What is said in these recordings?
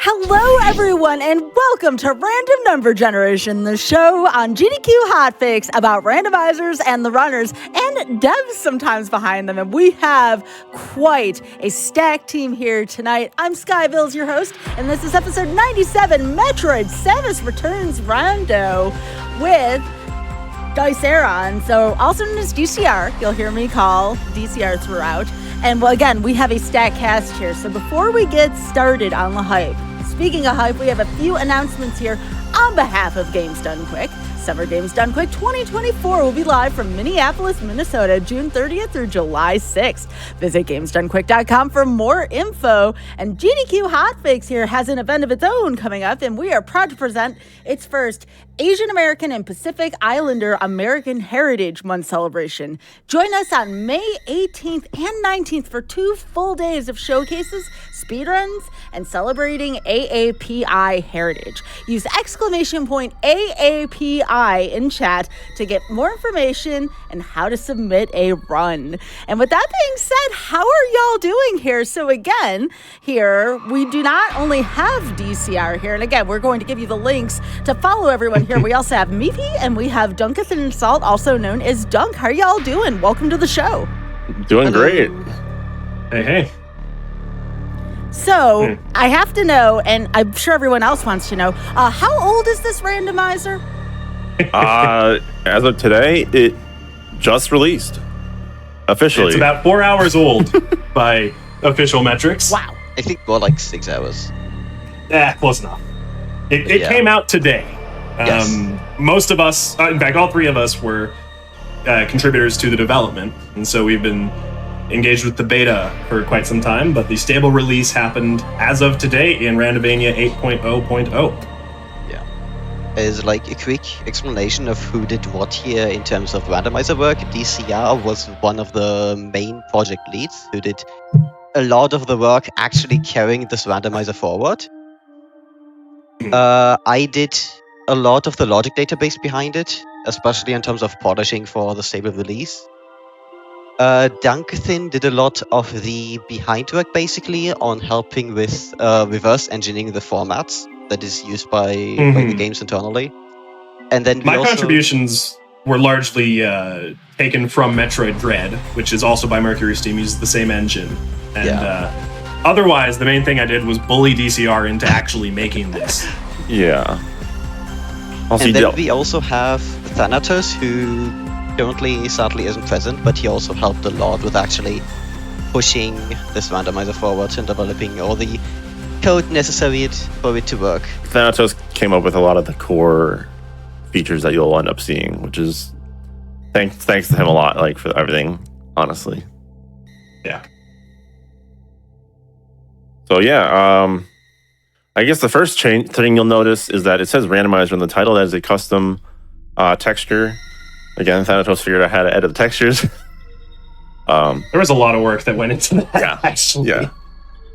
Hello, everyone, and welcome to Random Number Generation, the show on GDQ Hotfix about randomizers and the runners, and devs sometimes behind them. And we have quite a stacked team here tonight. I'm Skybills, your host, and this is episode 97, Metroid Samus Returns Rando, with Dyceron, so also known as DCR. You'll hear me call DCR throughout. And well, again, we have a stacked cast here. So before we get started on the hype, speaking of hype, we have a few announcements here on behalf of Games Done Quick. Summer Games Done Quick 2024 will be live from Minneapolis, Minnesota, June 30th through July 6th. Visit GamesDoneQuick.com for more info. And GDQ Hotfix here has an event of its own coming up, and we are proud to present its first Asian American and Pacific Islander American Heritage Month celebration. Join us on May 18th and 19th for 2 full days of showcases, speedruns, and celebrating AAPI heritage. Use !AAPI in chat to get more information and how to submit a run. And with that being said, how are y'all doing here? So again, here we do not only have DCR here, and again, we're going to give you the links to follow everyone here. We also have Meepy and we have Dunkathan Salt, also known as Dunk. How are y'all doing? Welcome to the show. Doing great. Hey. So, I have to know, and I'm sure everyone else wants to know, how old is this randomizer? As of today, it just released. Officially. It's about 4 hours old by official metrics. Wow. I think more like 6 hours. Close enough. It came out today. Yes. Most of us, in fact, all 3 of us were contributors to the development. And so we've been engaged with the beta for quite some time, but the stable release happened as of today in Randomania 8.0.0. As like a quick explanation of who did what here in terms of randomizer work, DCR was one of the main project leads who did a lot of the work actually carrying this randomizer forward. I did a lot of the logic database behind it, especially in terms of polishing for the stable release. Dunkathan did a lot of the behind work basically on helping with reverse engineering the formats that is used by the games internally. And then my contributions were largely taken from Metroid Dread, which is also by Mercury Steam, uses the same engine. And otherwise, the main thing I did was bully DCR into actually making this. Yeah. And then we also have Thanatos, who currently sadly isn't present, but he also helped a lot with actually pushing this randomizer forward and developing all the code necessary for it to work. Thanatos came up with a lot of the core features that you'll end up seeing, which is thanks to him a lot, like for everything, honestly. Yeah. So yeah, I guess the first thing you'll notice is that it says randomizer in the title. That is a custom texture. Again, Thanatos figured out how to edit the textures. There was a lot of work that went into that, actually. Yeah.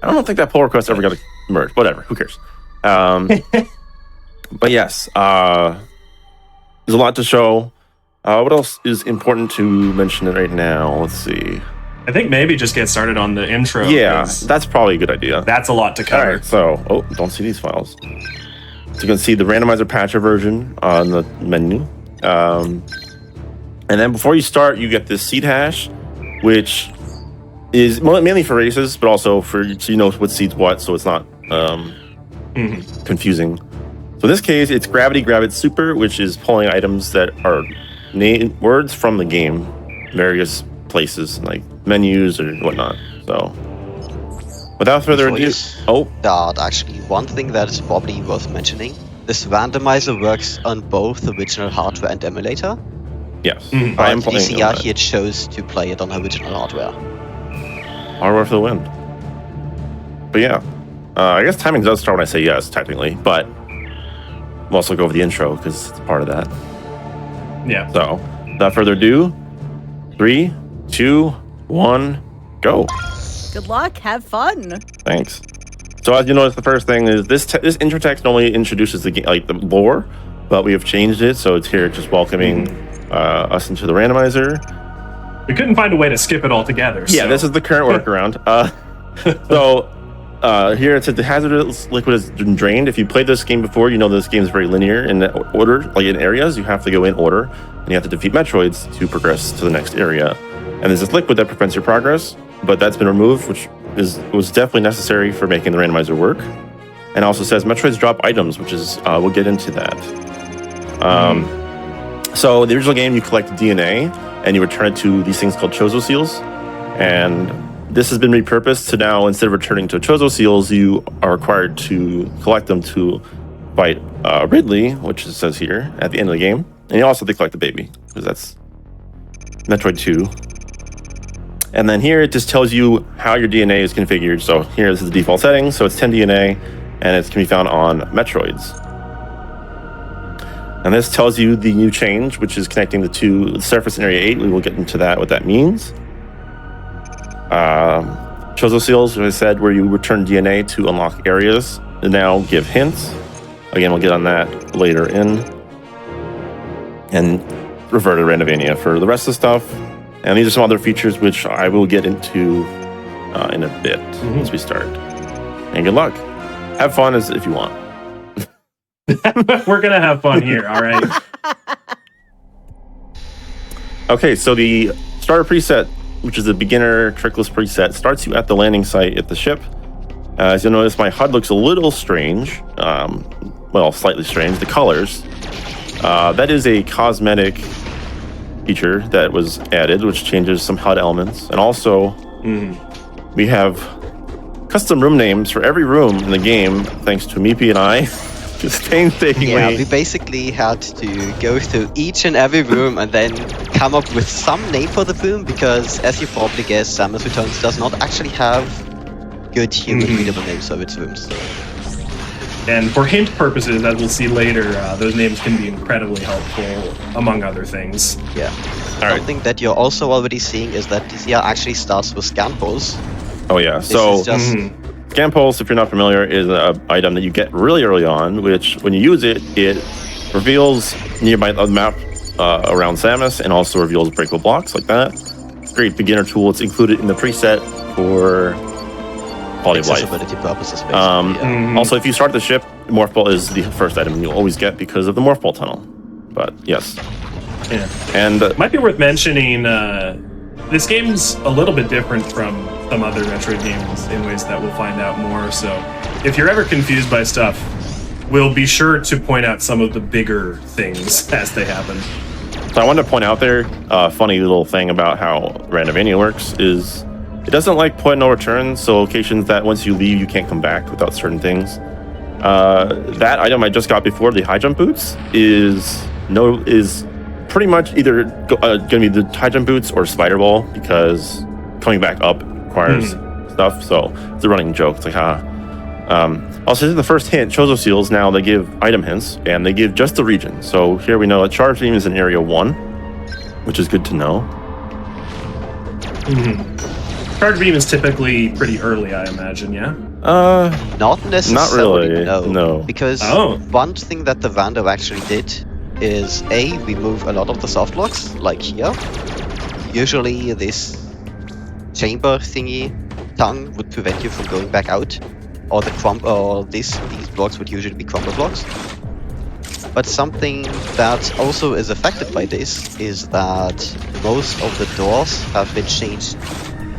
I don't think that pull request ever got merged. Whatever, who cares? But yes, there's a lot to show. What else is important to mention right now? Let's see. I think maybe just get started on the intro. Yeah, that's probably a good idea. That's a lot to cover. All right, so, don't see these files. So you can see the randomizer patcher version on the menu. And then before you start, you get this seed hash, which is mainly for races, but also so you know what seeds what, so it's not confusing. So in this case, it's Gravity Gravit Super, which is pulling items that are words from the game, various places, like menus or whatnot. So without further ado... Actually, one thing that is probably worth mentioning, this randomizer works on both original hardware and emulator. Yes. But DCR here chose to play it on original hardware. Hardware for the win. But yeah, I guess timing does start when I say yes, technically, but we'll also go over the intro because it's part of that. Yeah. So, without further ado, 3, 2, 1, go. Good luck. Have fun. Thanks. So as you notice, the first thing is this intro text normally introduces the game, like the lore, but we have changed it, so it's here just welcoming us into the randomizer. We couldn't find a way to skip it altogether. Yeah, so. This is the current workaround. So here it said the hazardous liquid has been drained. If you played this game before, you know this game is very linear in order, like in areas. You have to go in order, and you have to defeat Metroids to progress to the next area. And there's this liquid that prevents your progress, but that's been removed, which was definitely necessary for making the randomizer work. And also says Metroids drop items, which is we'll get into that. So the original game, you collect DNA and you return it to these things called Chozo seals, and this has been repurposed to now, instead of returning to Chozo seals, you are required to collect them to fight Ridley, which it says here at the end of the game. And you also have to collect the baby, because that's Metroid 2. And then here it just tells you how your DNA is configured. So here, this is the default settings. So it's 10 DNA, and it can be found on Metroids. And this tells you the new change, which is connecting the surface in Area 8. We will get into that, what that means. Chozo seals, as I said, where you return DNA to unlock areas, and now give hints. Again, we'll get on that later in. And revert to Randomania for the rest of the stuff. And these are some other features which I will get into in a bit once we start. And good luck. Have fun as if you want. We're gonna have fun here, all right? Okay, so the starter preset, which is a beginner trickless preset, starts you at the landing site at the ship. As you'll notice, my HUD looks a little strange. Well, slightly strange. The colors. That is a cosmetic feature that was added, which changes some HUD elements. And also, we have custom room names for every room in the game, thanks to Meepy and I. Just painstakingly. Yeah, we basically had to go through each and every room and then come up with some name for the room, because, as you probably guessed, Samus Returns does not actually have good human-readable names of its rooms. And for hint purposes, as we'll see later, those names can be incredibly helpful, among other things. Yeah. Something that you're also already seeing is that this year actually starts with scan pulse. Oh yeah, so Scan Pulse, if you're not familiar, is an item that you get really early on, which when you use it, it reveals nearby the map around Samus, and also reveals breakable blocks like that. Great beginner tool. It's included in the preset for quality of life. Accessibility purposes, basically. Also, if you start the ship, Morph Ball is the first item you'll always get because of the Morph Ball tunnel. But yes. Yeah. And might be worth mentioning, this game's a little bit different from some other Metroid games in ways that we'll find out more. So if you're ever confused by stuff, we'll be sure to point out some of the bigger things as they happen. So I wanted to point out there, a funny little thing about how Randomania works is it doesn't like point no return, so locations that once you leave, you can't come back without certain things. That item I just got before, the high jump boots, is pretty much either going to be the high jump boots or spider ball, because coming back up requires stuff. So it's a running joke. It's like, also, this is the first hint. Chozo seals now, they give item hints, and they give just the region. So here we know that Charge Beam is in Area 1, which is good to know. Charge Beam is typically pretty early, I imagine, yeah? Not necessarily, not really, no. Because one thing that the Vando actually did is, A, remove a lot of the soft blocks, like here. Usually this chamber thingy tongue would prevent you from going back out, or these blocks would usually be crumble blocks. But something that also is affected by this is that most of the doors have been changed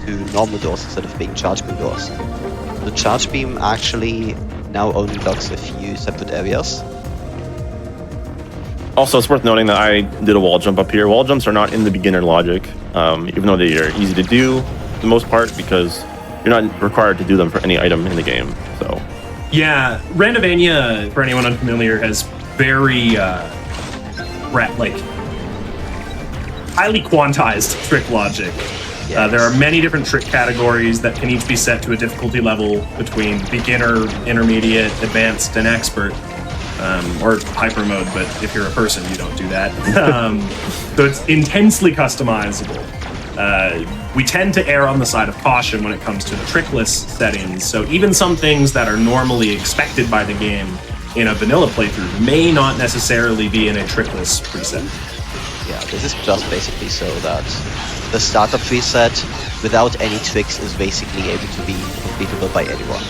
to normal doors instead of being charge beam doors. The charge beam actually now only locks a few separate areas. Also, it's worth noting that I did a wall jump up here. Wall jumps are not in the beginner logic, even though they are easy to do for the most part, because you're not required to do them for any item in the game. So, yeah, Randomania, for anyone unfamiliar, has very highly quantized trick logic. Yes. There are many different trick categories that can each be set to a difficulty level between beginner, intermediate, advanced, and expert. Or hyper mode, but if you're a person, you don't do that. So it's intensely customizable. We tend to err on the side of caution when it comes to the trickless settings, so even some things that are normally expected by the game in a vanilla playthrough may not necessarily be in a trickless preset. Yeah, this is just basically so that the starter preset without any tricks is basically able to be completable by anyone.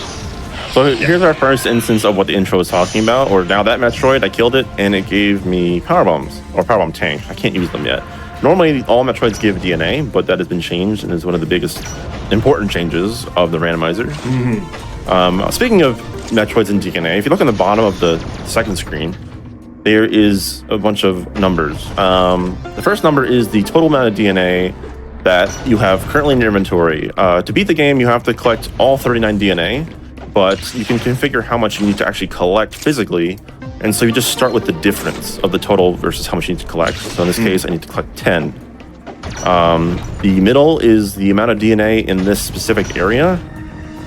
So here's our first instance of what the intro was talking about. Or now that Metroid, I killed it, and it gave me power bombs or power bomb tank. I can't use them yet. Normally, all Metroids give DNA, but that has been changed and is one of the biggest important changes of the randomizer. Speaking of Metroids and DNA, if you look on the bottom of the second screen, there is a bunch of numbers. The first number is the total amount of DNA that you have currently in your inventory. To beat the game, you have to collect all 39 DNA, but you can configure how much you need to actually collect physically. And so you just start with the difference of the total versus how much you need to collect. So in this case, I need to collect 10. The middle is the amount of DNA in this specific area.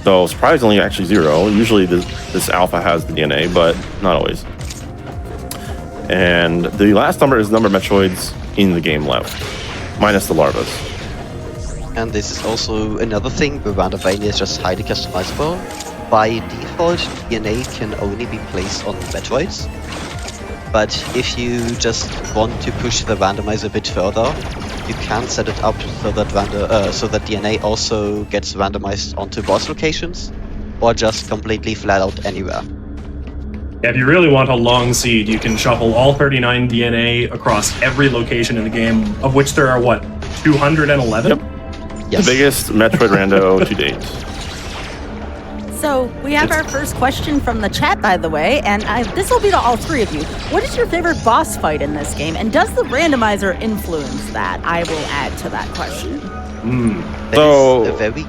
So surprisingly, actually 0. Usually this alpha has the DNA, but not always. And the last number is the number of Metroids in the game left, minus the larvas. And this is also another thing where Randomizer is just highly customizable. By default, DNA can only be placed on Metroids. But if you just want to push the randomizer a bit further, you can set it up so that DNA also gets randomized onto boss locations, or just completely flat out anywhere. Yeah, if you really want a long seed, you can shuffle all 39 DNA across every location in the game, of which there are, what, 211? Yep. Yes. The biggest Metroid rando to date. So we have our first question from the chat, by the way, and this will be to all three of you. What is your favorite boss fight in this game, and does the randomizer influence that? I will add to that question. So a very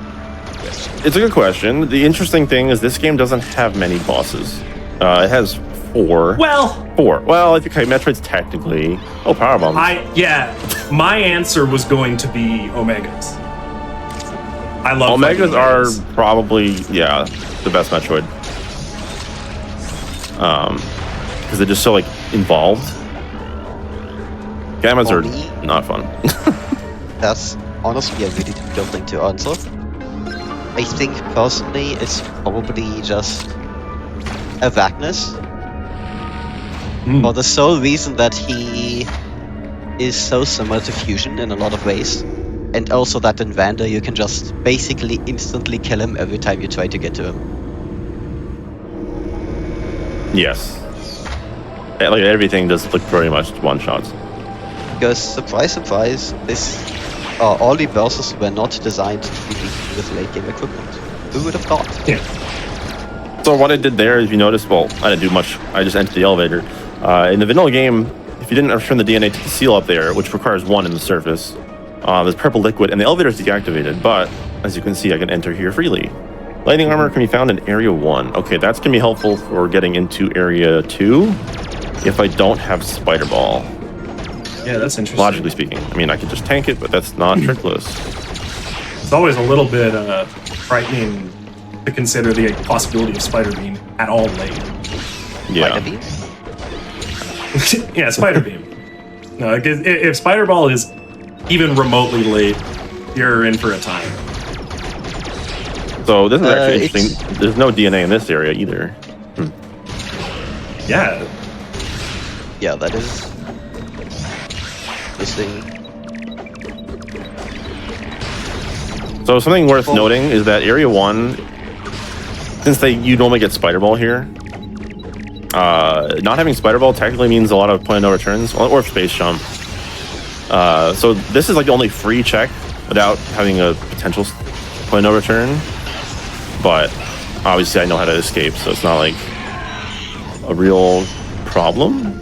it's a good question. The interesting thing is this game doesn't have many bosses. It has 4. Well, 4. Well, if you count Metroid's technically. Oh, power bombs. My answer was going to be Omegas. I love Omegas are probably, the best Metroid. Because they're just so, involved. Gammas are not fun. That's honestly a really difficult thing to answer. I think personally it's probably just a Vagnus. For the sole reason that he is so similar to Fusion in a lot of ways. And also that in Vander you can just basically instantly kill him every time you try to get to him. Yes. Everything does look pretty much one-shots. Because, surprise, surprise, all the bosses were not designed to be beaten with late game equipment. Who would have thought? Yeah. So what I did there, if you notice, well, I didn't do much. I just entered the elevator. In the vanilla game, if you didn't return the DNA to the seal up there, which requires 1 in the surface, there's purple liquid, and the elevator is deactivated, but as you can see, I can enter here freely. Lightning armor can be found in Area 1. Okay, that's going to be helpful for getting into Area 2 if I don't have Spider Ball. Yeah, that's interesting. Logically speaking. I mean, I could just tank it, but that's not trickless. It's always a little bit frightening to consider the possibility of Spider Beam at all late. Yeah. Spider Beam? Yeah, Spider Beam. No, if Spider Ball is even remotely late, you're in for a time. So this is actually interesting. There's no DNA in this area either. Yeah. Yeah, that is interesting. So something worth noting is that Area 1, since you normally get Spider Ball here, not having Spider Ball technically means a lot of point of no returns, or Space Jump. So this is the only free check without having a potential point of no return. But obviously I know how to escape, so it's not a real problem.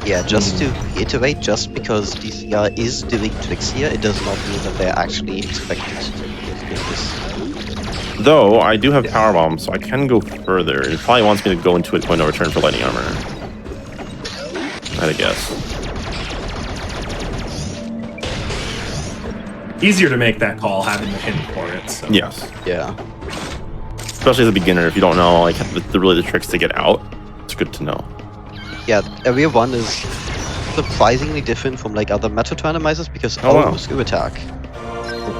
Yeah, just to reiterate, just because DCR is doing tricks here, it does not mean that they're actually expected to do this. Though I do have power bombs, so I can go further. It probably wants me to go into a point of no return for lightning armor. I'd guess. Easier to make that call having the hint for it. So. Yes. Yeah. Especially as a beginner, if you don't know the tricks to get out, it's good to know. Yeah, Area 1 is surprisingly different from other Metroid randomizers because Scoop attack.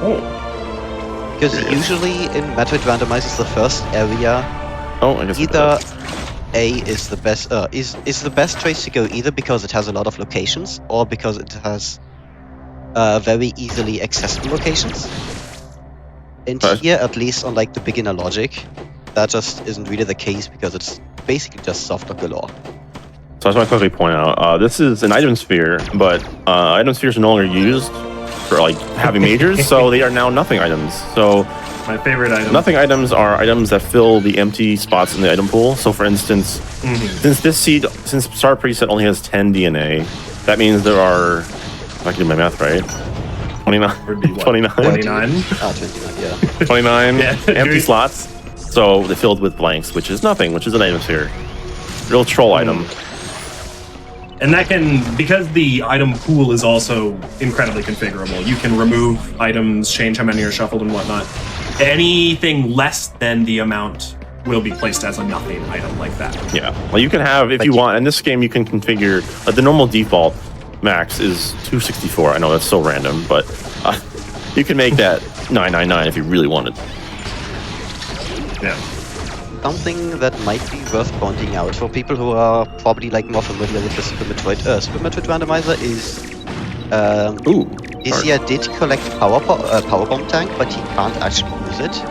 Oh. Because usually in Metroid randomizers the first area I guess either A is the best is the best choice to go either because it has a lot of locations or because it has very easily accessible locations. And here, at least on the beginner logic, that just isn't really the case because it's basically just soft lock galore. So I just want to quickly point out, this is an item sphere, but item spheres are no longer used for like having majors, so they are now nothing items. So My favorite item. nothing items are items that fill the empty spots in the item pool. So for instance, since Star Preset only has 10 DNA, that means there are, if I can do my math right, 29, Would be what, 29, 29? 29, yeah. 29 Yeah, empty dude. slots. So they're filled with blanks, which is nothing, which is an item sphere. Real troll item. And that can, because the item pool is also incredibly configurable, you can remove items, change how many are shuffled and whatnot. Anything less than the amount will be placed as a nothing item like that. Yeah, well, you can have, if you want, in this game, you can configure, the normal default max is 264. I know that's so random, but you can make that 999 if you really wanted. Yeah. Something that might be worth pointing out for people who are probably like more familiar with the Super Metroid randomizer is Izia did collect power bomb tank, but he can't actually use it.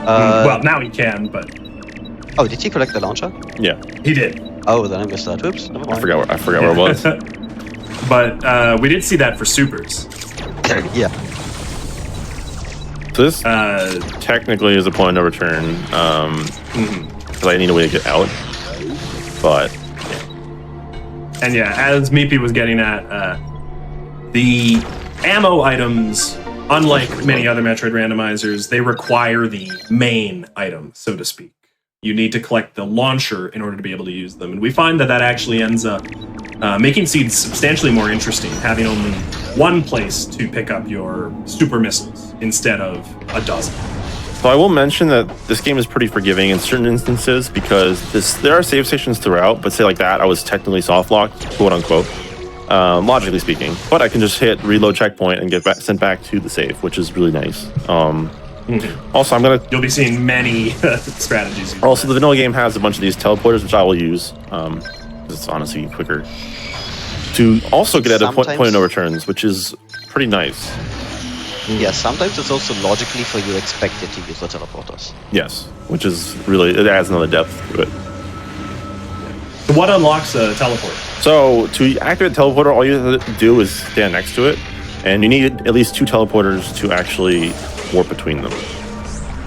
Well, now he can, but Oh, did he collect the launcher? Yeah, he did. Oh, then I missed that. Oops, never mind. I forgot where it was. But we did see that for supers. Yeah. So this technically is a point of no return, because I need a way to get out. But And yeah, as Meepy was getting at, the ammo items, unlike many other Metroid randomizers, they require the main item, so to speak. You need to collect the launcher in order to be able to use them. And we find that that actually ends up making seeds substantially more interesting, having only one place to pick up your super missiles instead of a dozen. So I will mention that this game is pretty forgiving in certain instances because there are save stations throughout, but say like that, I was technically soft locked, quote unquote, logically speaking. But I can just hit reload checkpoint and get sent back to the save, which is really nice. Also, You'll be seeing many strategies. Also, the vanilla game has a bunch of these teleporters, which I will use. It's honestly quicker to also get at a point of no returns, which is pretty nice. Yeah, sometimes it's also logically for you expected to use the teleporters. Yes, which is really, it adds another depth to it. So what unlocks a teleport? So to activate the teleporter, all you have to do is stand next to it, and you need at least 2 teleporters to actually warp between them.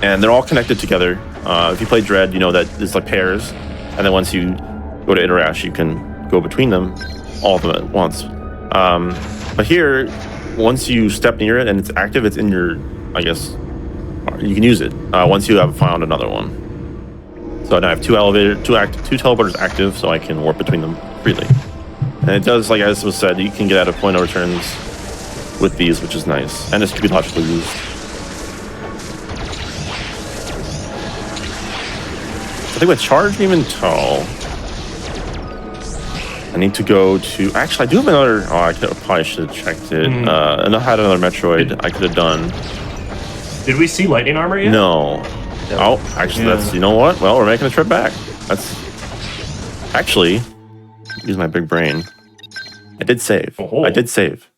And they're all connected together. If you play Dread, you know that it's like pairs, and then once you go to Iterash, you can go between them, all of them at once. But here, once you step near it and it's active, it's in your, I guess, you can use it once you have found another one. So now I have 2 teleporters active, so I can warp between them freely. And it does, like as was said, you can get out of point of returns with these, which is nice, and this can be logically used. I think with charge even tall, I need to go to. Actually, I do have another. Oh, I probably should have checked it. I had another Metroid I could have done. Did we see lightning armor yet? No. Oh, actually, that's. You know what? Well, we're making a trip back. That's actually use my big brain. I did save. Oh. I did save.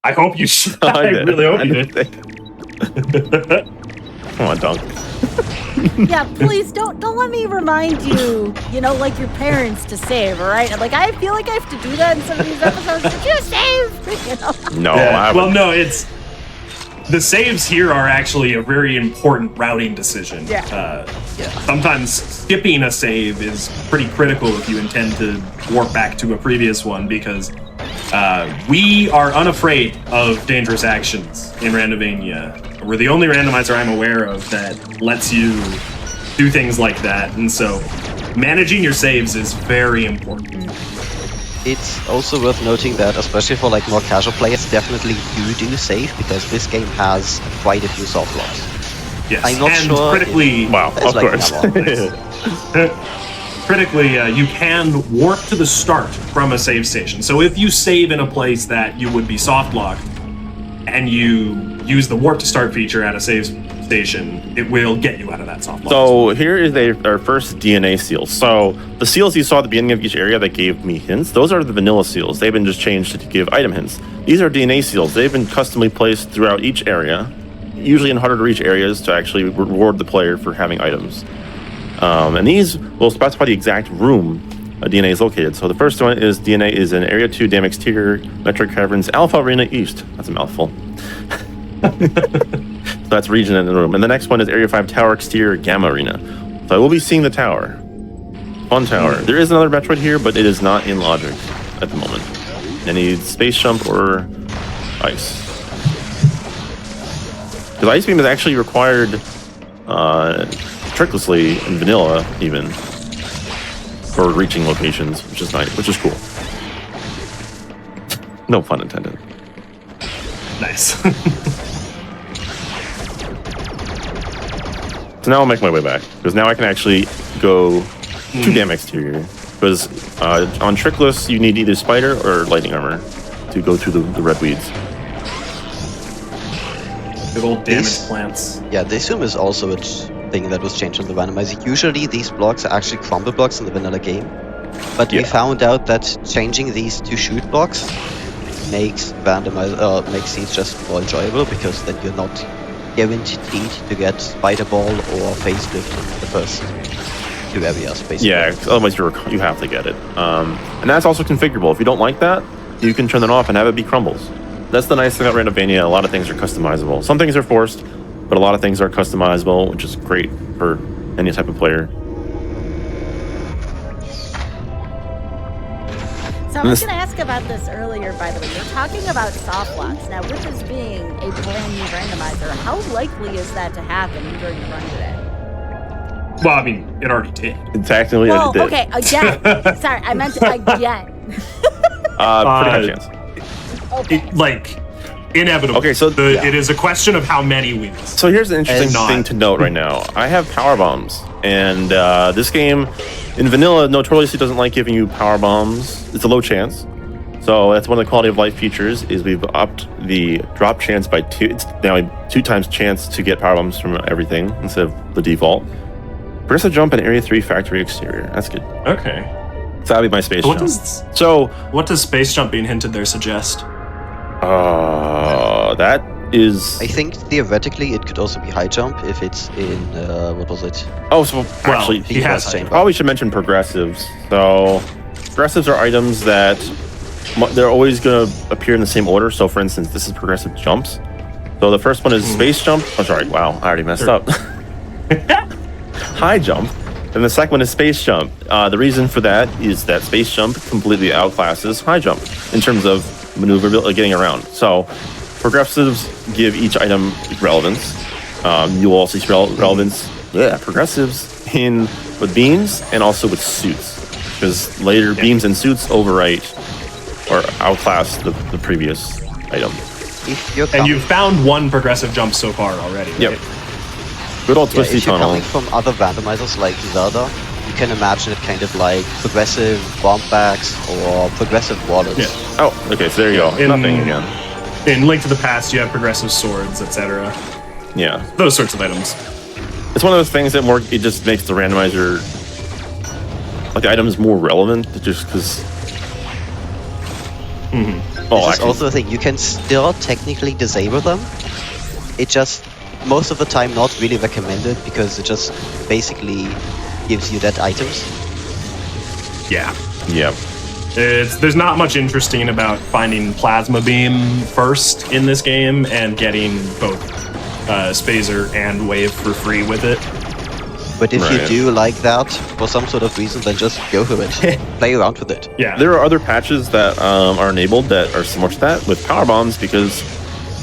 I hope you should. I really hope you did. Come on, Dunk. Yeah, please don't let me remind you, like your parents to save, all right? Like, I feel like I have to do that in some of these episodes. Did you save? No, yeah. Well, no, it's the saves here are actually a very important routing decision. Yeah. Sometimes skipping a save is pretty critical if you intend to warp back to a previous one because we are unafraid of dangerous actions in Randomania. We're the only randomizer I'm aware of that lets you do things like that, and so managing your saves is very important. It's also worth noting that, especially for like more casual players, definitely do save because this game has quite a few soft locks. Yes, I'm not and sure. Critically, of course. Critically, you can warp to the start from a save station. So if you save in a place that you would be soft locked, and you use the warp to start feature at a save station, it will get you out of that soft lock. So here is our first DNA seal. So the seals you saw at the beginning of each area that gave me hints, those are the vanilla seals. They've been just changed to give item hints. These are DNA seals. They've been customly placed throughout each area. usually in harder to reach areas to actually reward the player for having items. And these will specify the exact room a DNA is located. So the first one is DNA is in Area 2, Dam Exterior, Metroid Caverns, Alpha Arena East. That's a mouthful. So that's region in the room. And the next one is Area 5, Tower Exterior, Gamma Arena. So I will be seeing the tower. Fun tower. There is another Metroid here, but it is not in logic at the moment. I need space jump or ice. Because ice beam is actually required tricklessly in vanilla, even for reaching locations, which is nice, which is cool. No pun intended. Nice. So now I'll make my way back because now I can actually go to Dam Exterior. Because on trickless, you need either spider or lightning armor to go through the red weeds. Big old damaged plants. Yeah, this room is also a thing that was changed on the randomizer. Usually these blocks are actually crumble blocks in the vanilla game. But we found out that changing these to shoot blocks makes makes these just more enjoyable, because then you're not guaranteed to get spider ball or facelift in the first 2 areas, basically. Yeah, otherwise you have to get it. And that's also configurable. If you don't like that, you can turn that off and have it be crumbles. That's the nice thing about Randomania. A lot of things are customizable. Some things are forced, but a lot of things are customizable, which is great for any type of player. So I was going to ask about this earlier, by the way. You're talking about soft locks. Now, with this being a brand new randomizer, how likely is that to happen during the run today? Well, I mean, it already did. Technically, well, it did. Okay, again. Sorry, I meant again. Pretty high chance. Okay. Inevitable. Okay, so it is a question of how many we miss. So here's an interesting thing to note right now. I have power bombs, and this game in vanilla notoriously doesn't like giving you power bombs. It's a low chance. So that's one of the quality of life features is we've upped the drop chance by 2. It's now a 2 times chance to get power bombs from everything instead of the default. Progressive jump in Area 3 Factory Exterior. That's good. Okay. So that'll be my space jump. What does space jump being hinted there suggest? That is... I think theoretically it could also be high jump if it's in, what was it? Oh, so actually, he has high jump. Oh, we should mention progressives. So progressives are items that they're always going to appear in the same order. So for instance, this is progressive jumps. So the first one is space jump. Oh, sorry. Wow, I already messed up. High jump. And the second one is space jump. The reason for that is that space jump completely outclasses high jump in terms of maneuverability, getting around. So progressives give each item relevance. You will also see relevance, progressives with beams and also with suits, because later beams and suits overwrite or outclass the previous item. And you've found one progressive jump so far already, right? Yep. Good old twisty if you're tunnel. coming from other randomizers like Zelda, you can imagine it kind of like progressive bomb bags or progressive wallets. Yeah. Oh, okay, so there you go. Nothing again. In Link to the Past, you have progressive swords, etc. Yeah. Those sorts of items. It's one of those things that it just makes the randomizer, like the items more relevant, just because... This is also a thing, you can still technically disable them. It just, most of the time, not really recommended, because it just basically gives you dead items. Yeah. Yeah. There's not much interesting about finding Plasma Beam first in this game and getting both Spazer and Wave for free with it. But if you do like that, for some sort of reason, then just go for it. Play around with it. Yeah. There are other patches that are enabled that are similar to that with power bombs, because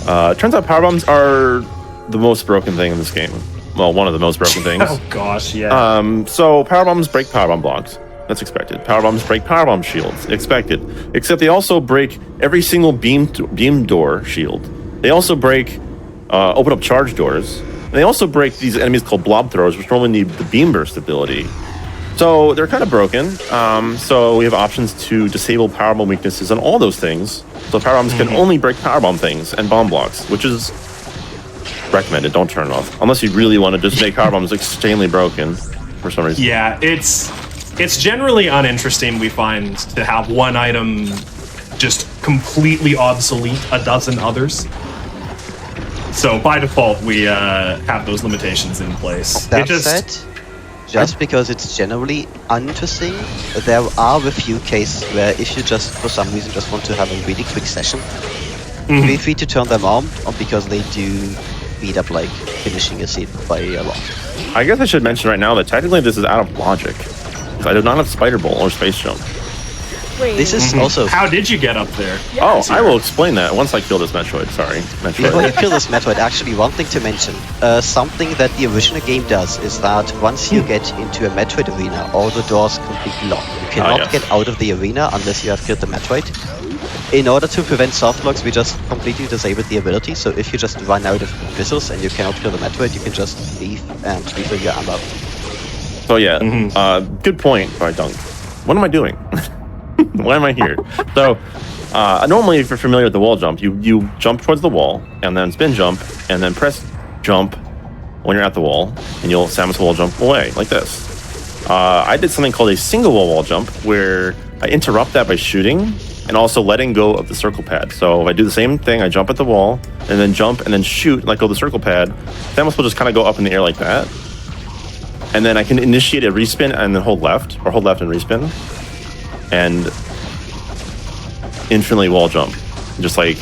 it turns out power bombs are the most broken thing in this game. Well, one of the most broken things. Oh gosh, yeah. So power bombs break power bomb blocks. That's expected. Power bombs break power bomb shields. Expected. Except they also break every single beam door shield. They also break open up charge doors. And they also break these enemies called blob throwers, which normally need the beam burst ability. So they're kind of broken. So we have options to disable power bomb weaknesses on all those things. So power bombs can only break power bomb things and bomb blocks, which is recommended. Don't turn it off unless you really want to just make power bombs extremely broken for some reason. Yeah, it's generally uninteresting, we find, to have one item just completely obsolete a dozen others. So by default, we have those limitations in place. That said, just because it's generally uninteresting, there are a few cases where if you just, for some reason, just want to have a really quick session, feel free to turn them on, because they do speed up like finishing a scene by a lot. I guess I should mention right now that technically this is out of logic. Because I do not have Spider Bolt or Space Jump. Wait. This is also... How did you get up there? Oh, I will explain that once I kill this Metroid. Sorry, Before you Metroid. kill this Metroid, actually, one thing to mention. Something that the original game does is that once you get into a Metroid arena, all the doors completely lock. You cannot get out of the arena unless you have killed the Metroid. In order to prevent soft locks, we just completely disabled the ability, so if you just run out of missiles and you cannot kill the Metroid, you can just leave and refill your ammo. So yeah, good point by Dunk. What am I doing? Why am I here? So normally, if you're familiar with the wall jump, you jump towards the wall and then spin jump and then press jump when you're at the wall, and you'll Samus wall jump away like this. I did something called a single wall jump where I interrupt that by shooting and also letting go of the circle pad. So if I do the same thing, I jump at the wall and then jump and then shoot and let go of the circle pad. Samus will just kind of go up in the air like that. And then I can initiate a respin and then hold left and respin. And infinitely wall jump, just like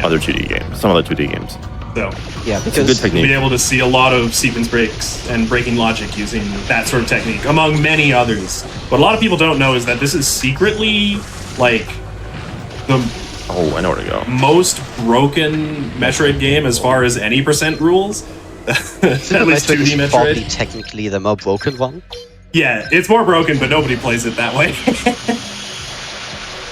other 2D games, some other 2D games. So yeah, it's a good technique. You'll be able to see a lot of sequence breaks and breaking logic using that sort of technique, among many others. What a lot of people don't know is that this is secretly like the I know where to go. most broken Metroid game as far as any percent rules. At least 2D is probably Metroid. technically the more broken one. Yeah, it's more broken, but nobody plays it that way.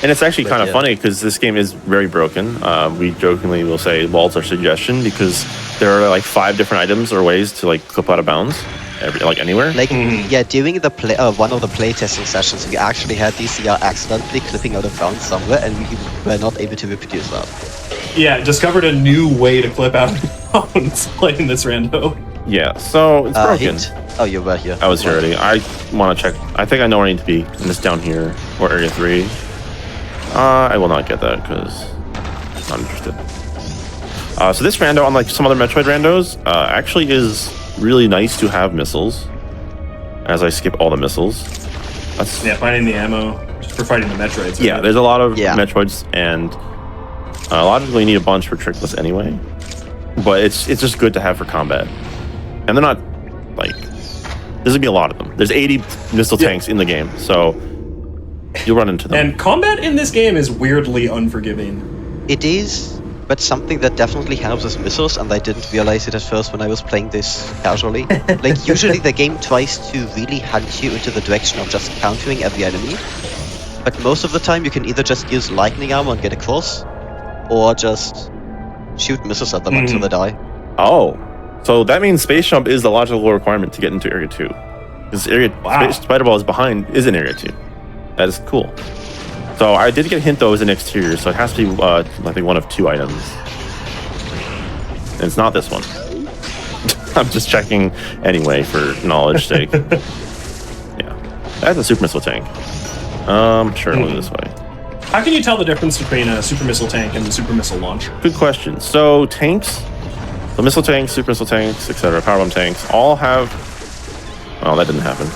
And it's actually kind of funny because this game is very broken. We jokingly will say walls are suggestion because there are like 5 different items or ways to like clip out of bounds, anywhere. Like, yeah, during the one of the playtesting sessions, we actually had DCR accidentally clipping out of bounds somewhere, and we were not able to reproduce that. Yeah, discovered a new way to clip out bounds playing this rando. Yeah, so it's broken. Oh, you were here. I was here already. I want to check. I think I know where I need to be. And it's down here, or area 3. I will not get that because I'm not interested. So this rando, unlike some other Metroid randos, actually is really nice to have missiles. As I skip all the missiles. Yeah, finding the ammo just for fighting the Metroids. Yeah, there's a lot of Metroids, and logically you need a bunch for trickless anyway. But it's just good to have for combat. And they're not, like... There's gonna be a lot of them. There's 80 missile tanks in the game, so you'll run into them. And combat in this game is weirdly unforgiving. It is, but something that definitely helps is missiles, and I didn't realize it at first when I was playing this casually. Like, usually the game tries to really hunt you into the direction of just countering every enemy. But most of the time you can either just use lightning armor and get across, or just shoot missiles at them until they die. Oh. So that means space jump is the logical requirement to get into Area 2. Because Space Spider Ball is in Area 2. That is cool. So I did get a hint though, it was an exterior, so it has to be, I think, one of 2 items. And it's not this one. I'm just checking anyway for knowledge sake. Yeah. That's a super missile tank. Sure, we'll go this way. How can you tell the difference between a super missile tank and a super missile launcher? Good question. So tanks, the missile tanks, super missile tanks, etc., power bomb tanks, all have... Oh, that didn't happen.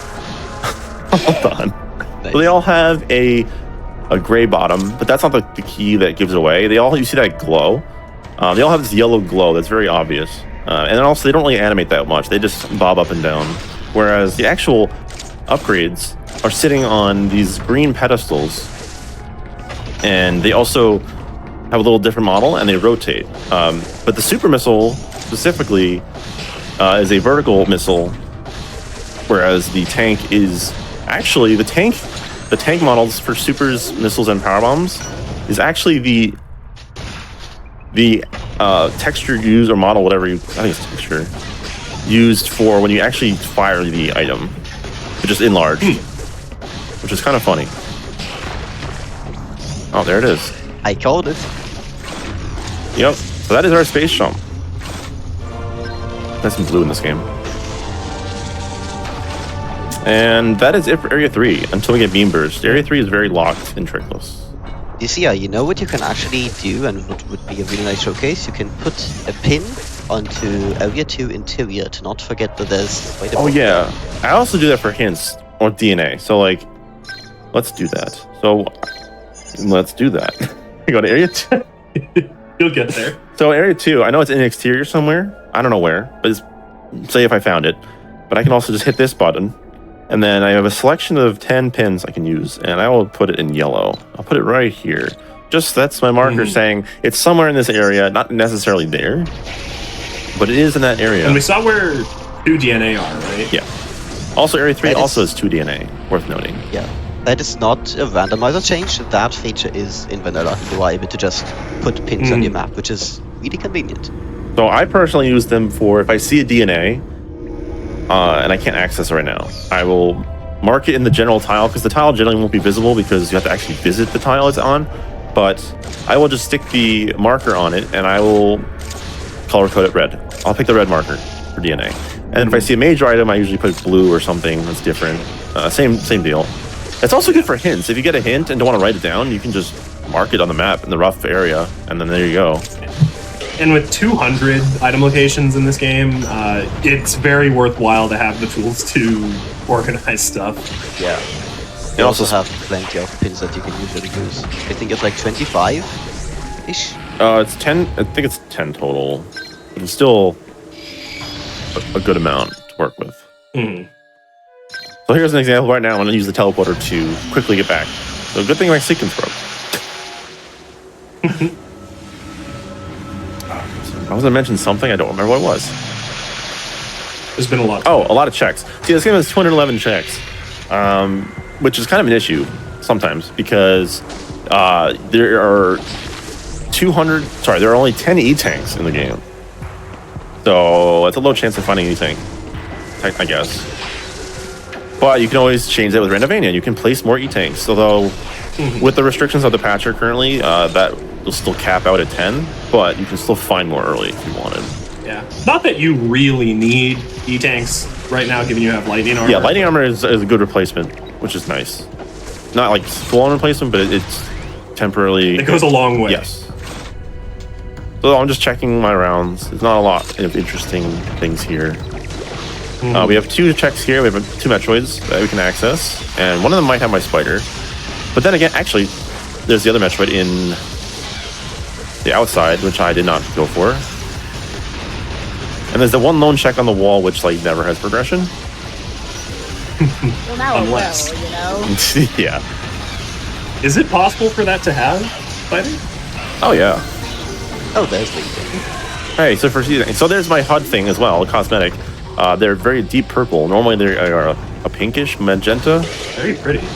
Hold on. Nice. So they all have a gray bottom, but that's not the key that gives it away. You see that glow. They all have this yellow glow that's very obvious. And then also, they don't really animate that much. They just bob up and down. Whereas the actual upgrades are sitting on these green pedestals. And they also have a little different model, and they rotate. But the super missile, specifically, is a vertical missile, whereas the tank is... Actually, the tank models for supers, missiles, and power bombs is actually the texture used, or model, whatever I think it's texture, used for when you actually fire the item. It's just enlarged, which is kind of funny. Oh, there it is. I called it. Yep. So that is our space jump. Nice and blue in this game. And that is it for Area 3, until we get Beam Burst. Area 3 is very locked and trickless. You know what you can actually do, and what would be a really nice showcase? You can put a pin onto Area 2 Interior to not forget that there's... Oh yeah, I also do that for hints or DNA. So like, let's do that. So let's do that. You go to Area 2. You'll get there. So Area 2, I know it's in the exterior somewhere. I don't know where, but say if I found it. But I can also just hit this button. And then I have a selection of 10 pins I can use. And I will put it in yellow. I'll put it right here. Just that's my marker saying it's somewhere in this area, not necessarily there. But it is in that area. And we saw where 2 DNA are, right? Yeah. Also, Area 3 also has 2 DNA, worth noting. Yeah. That is not a randomizer change. That feature is in vanilla. You are able to just put pins on your map, which is really convenient. So I personally use them for if I see a DNA and I can't access it right now, I will mark it in the general tile because the tile generally won't be visible because you have to actually visit the tile it's on. But I will just stick the marker on it and I will color code it red. I'll pick the red marker for DNA. And if I see a major item, I usually put blue or something that's different. Same deal. It's also good for hints. If you get a hint and don't want to write it down, you can just mark it on the map in the rough area, and then there you go. And with 200 item locations in this game, it's very worthwhile to have the tools to organize stuff. Yeah. You also have plenty of pins that you can usually use. I think it's like 25-ish. It's 10. I think it's 10 total. But it's still a good amount to work with. So here's an example right now. I'm going to use the teleporter to quickly get back. So good thing my sequence broke. I was going to mention something. I don't remember what it was. There's been a lot. Oh, a lot of checks. See, this game has 211 checks, which is kind of an issue sometimes because there are 200. Sorry, there are only 10 E-tanks in the game. So it's a low chance of finding anything, I guess. But you can always change that with Randomizer. You can place more E-tanks, although with the restrictions of the patcher currently, that will still cap out at 10, but you can still find more early if you wanted. Yeah. Not that you really need E-tanks right now, given you have lightning armor. Yeah, lightning armor is a good replacement, which is nice. Not like full-on replacement, but it's temporarily... It goes a long way. Yes. So I'm just checking my rounds. There's not a lot of interesting things here. We have 2 checks here. We have 2 Metroids that we can access, and one of them might have my spider. But then again, actually, there's the other Metroid in the outside, which I did not go for. And there's the one lone check on the wall, which like never has progression. Well, now Unless. it will, you know? Yeah. Is it possible for that to have spider? Oh, yeah. Oh, there's the thing. Hey, so there's my HUD thing as well, cosmetic. They're very deep purple. Normally they are a pinkish magenta. Very pretty.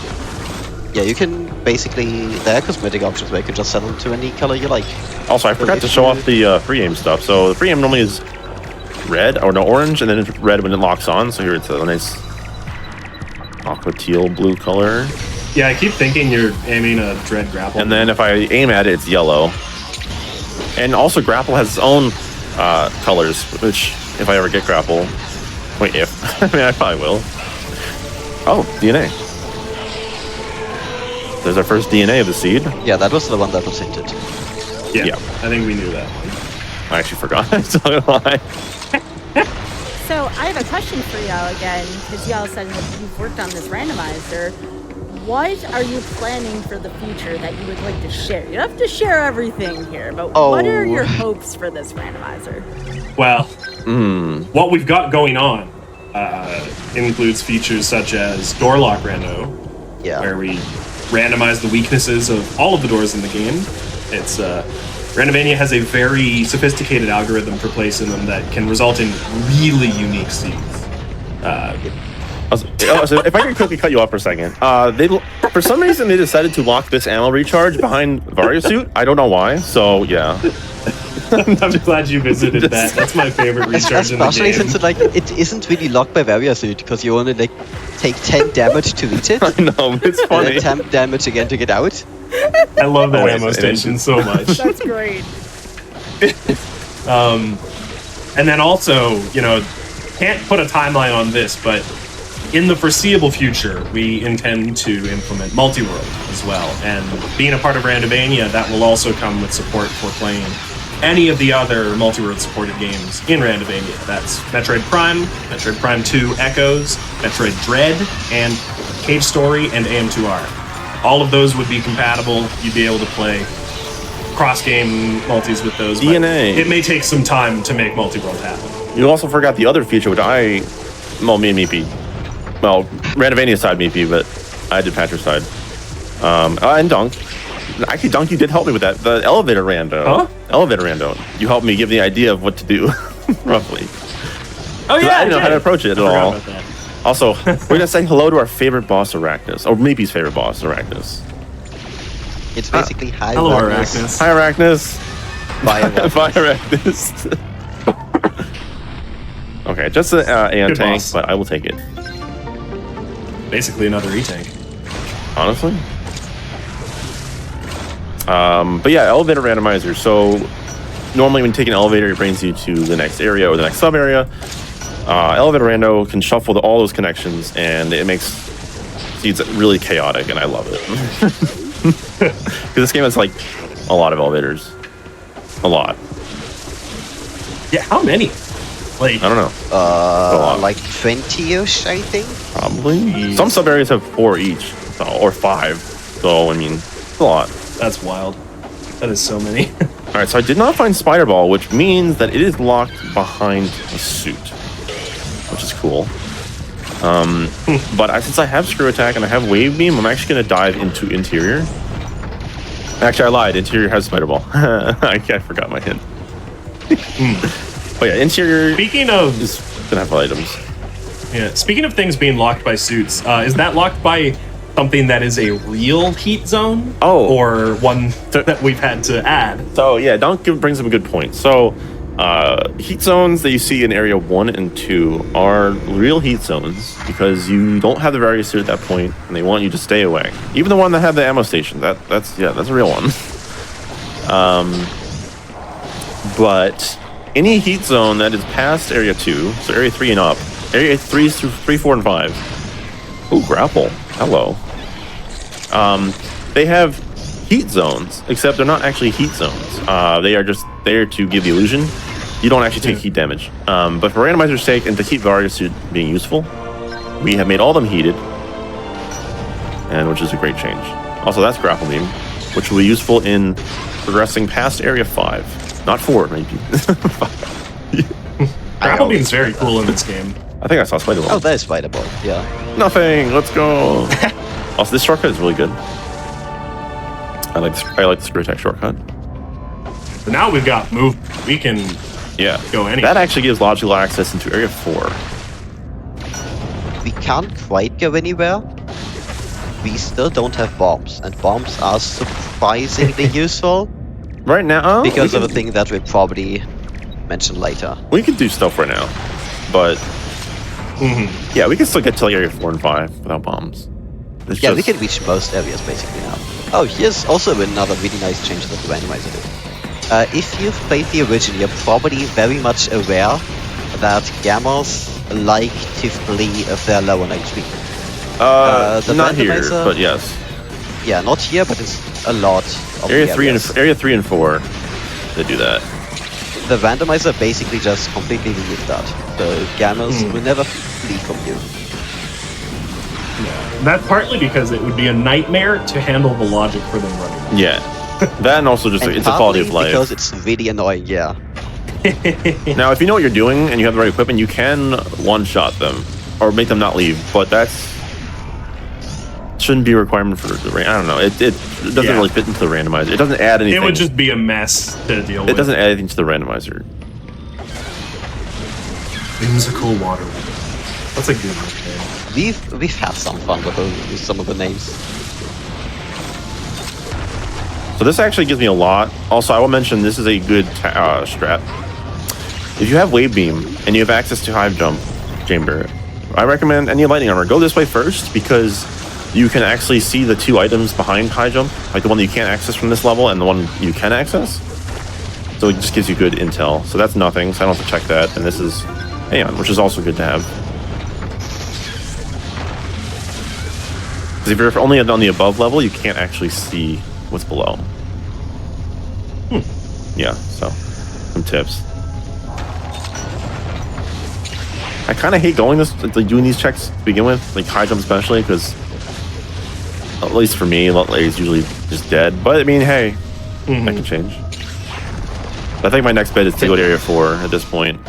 Yeah, you can basically... There are cosmetic options where you can just set them to any color you like. Also, I forgot to show off the free aim stuff. So the free aim normally is red, or no, orange, and then it's red when it locks on. So here it's a nice aqua teal blue color. Yeah, I keep thinking you're aiming a dread grapple. And then if I aim at it, it's yellow. And also grapple has its own colors, which if I ever get grapple... Wait, if. I mean, I probably will. Oh, DNA. There's our first DNA of the seed. Yeah, that was the one that was hinted. Yeah, I think we knew that. I actually forgot. So I'm gonna lie. So I have a question for y'all again, because y'all said that you've worked on this randomizer. What are you planning for the future that you would like to share? You don't have to share everything here, but what are your hopes for this randomizer? Well, what we've got going on includes features such as door lock rando, where we randomize the weaknesses of all of the doors in the game. It's Randomania has a very sophisticated algorithm for placing them that can result in really unique seeds. So if I can quickly cut you off for a second, for some reason they decided to lock this ammo recharge behind Varia suit. I don't know why. So yeah. I'm glad you visited that. That's my favorite recharge in the game. Especially since it isn't really locked by Varia suit because you only take 10 damage to reach it. I know, it's funny. And then 10 damage again to get out. I love that ammo station so much. That's great. And then also, can't put a timeline on this, but in the foreseeable future, we intend to implement multi-world as well. And being a part of Randomania, that will also come with support for playing any of the other multi-world supported games in Randomania. That's Metroid Prime, Metroid Prime 2 Echoes, Metroid Dread, and Cave Story and AM2R. All of those would be compatible. You'd be able to play cross-game multis with those. DNA. It may take some time to make multi-world happen. You also forgot the other feature, which me and Meepy, Randomania side Meepy, but I did Patrick's side. And Dunk. Actually, Dunk, you did help me with that. The elevator rando. Huh? Elevator rando. You helped me give the idea of what to do, roughly. Oh yeah, I didn't know how to approach it at all. Also, we're gonna say hello to our favorite boss, Arachnus, or Meepy's favorite boss, Arachnus. It's basically Hi Hello, Arachnus. Arachnus. Hi, Arachnus. Bye, Arachnus. Bye, Arachnus. Okay, just an AN tank, boss. but I will take it. Basically another E-tank. Honestly. But yeah, elevator randomizer. So normally when you take an elevator, it brings you to the next area or the next sub area. Elevator rando can shuffle all those connections, and it makes it's really chaotic, and I love it. Because this game has like a lot of elevators, a lot. Yeah, how many? Like, I don't know. A lot. Like 20-ish, I think. Probably. Jeez. Some sub areas have 4 each, so, or 5. So I mean, it's a lot. that's wild. That is so many. All right, so I did not find Spider Ball, which means that it is locked behind a suit, which is cool. But since I have Screw Attack and I have Wave Beam, I'm actually going to dive into Interior. Actually, I lied. Interior has Spider Ball. I forgot my hint. But yeah, Interior Speaking of is going to have items. Yeah. Speaking of things being locked by suits, is that locked by something that is a real heat zone? Oh. Or one that we've had to add? So yeah, Dunk brings up a good point. So heat zones that you see in Area 1 and 2 are real heat zones because you don't have the various suit at that point, and they want you to stay away. Even the one that had the ammo station, that's a real one. But any heat zone that is past Area 2, so Area 3 and up, Area 3 through 3, 4, and 5. Ooh, grapple. Hello. They have heat zones, except they're not actually heat zones. They are just there to give the illusion. You don't actually take heat damage. But for randomizer's sake and to keep various suit being useful, we have made all of them heated, and which is a great change. Also, that's grapple beam, which will be useful in progressing past Area 5. Not 4, maybe. Grapple beam's very cool in this game. I think I saw Spider Ball. Oh, there's Spider Ball. Yeah. Nothing. Let's go. Also, this shortcut is really good. I like the Screw Attack shortcut. But now we've got move. We can go anywhere. That actually gives logical access into Area 4. We can't quite go anywhere. We still don't have bombs, and bombs are surprisingly useful Right now, because of a thing that we'll probably mention later. we can do stuff right now, but yeah, we can still get to like Area 4 and 5 without bombs. It's Yeah, just, we can reach most areas basically now. Oh, here's also another really nice change that the randomizer did. If you've played the original, you're probably very much aware that gamers like to flee if they're low on HP. The not here, randomizer- but yes. Yeah, not here, but it's a lot of Area the 3 areas. and Area 3 and 4, they do that. The randomizer basically just completely removed that. So gamers will never flee from you. That's partly because it would be a nightmare to handle the logic for them running. Yeah, that and also just And it's a quality of partly life. because it's really annoying, yeah. Now, if you know what you're doing and you have the right equipment, you can one-shot them or make them not leave. But that's shouldn't be a requirement for the I don't know. It doesn't really fit into the randomizer. It doesn't add anything. It would just be a mess to deal with. It doesn't add anything to the randomizer. Whimsical water. That's a good one. We've had some fun with some of the names. So this actually gives me a lot. Also, I will mention this is a good strat. If you have Wave Beam and you have access to Hive Jump Chamber, I recommend any Lightning Armor. Go this way first because you can actually see the 2 items behind High Jump, like the one that you can't access from this level and the one you can access. So it just gives you good intel. So that's nothing, so I don't have to check that. And this is Aeon, which is also good to have. Because if you're only on the above level, you can't actually see what's below. Yeah, so some tips. I kind of hate doing these checks to begin with, like high jump especially, because at least for me, it's usually just dead. But I mean, hey, that can change. I think my next bet is to go to area 4 at this point.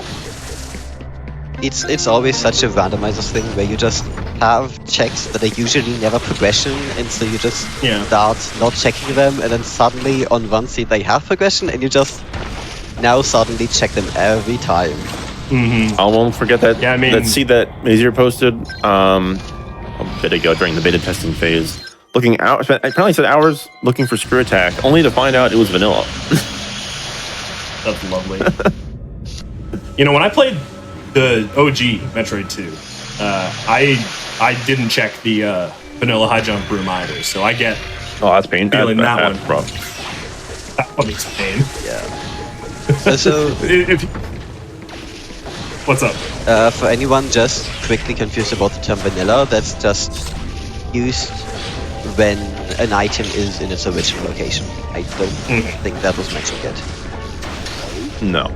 It's always such a randomizer thing where you just have checks that are usually never progression, and so you just start not checking them, and then suddenly on one seat they have progression, and you just now suddenly check them every time. I won't forget that. Yeah, I mean, that seed that Mazier posted a bit ago during the beta testing phase. Looking out, I probably spent hours looking for screw attack, only to find out it was vanilla. That's lovely. You know, when I played the OG Metroid 2, I didn't check the vanilla high jump room either, so I get. Oh, that's pain. Feeling that one, bro. That one is pain. Yeah. So what's up? For anyone just quickly confused about the term vanilla, that's just used when an item is in its original location. I don't think that was mentioned yet. No.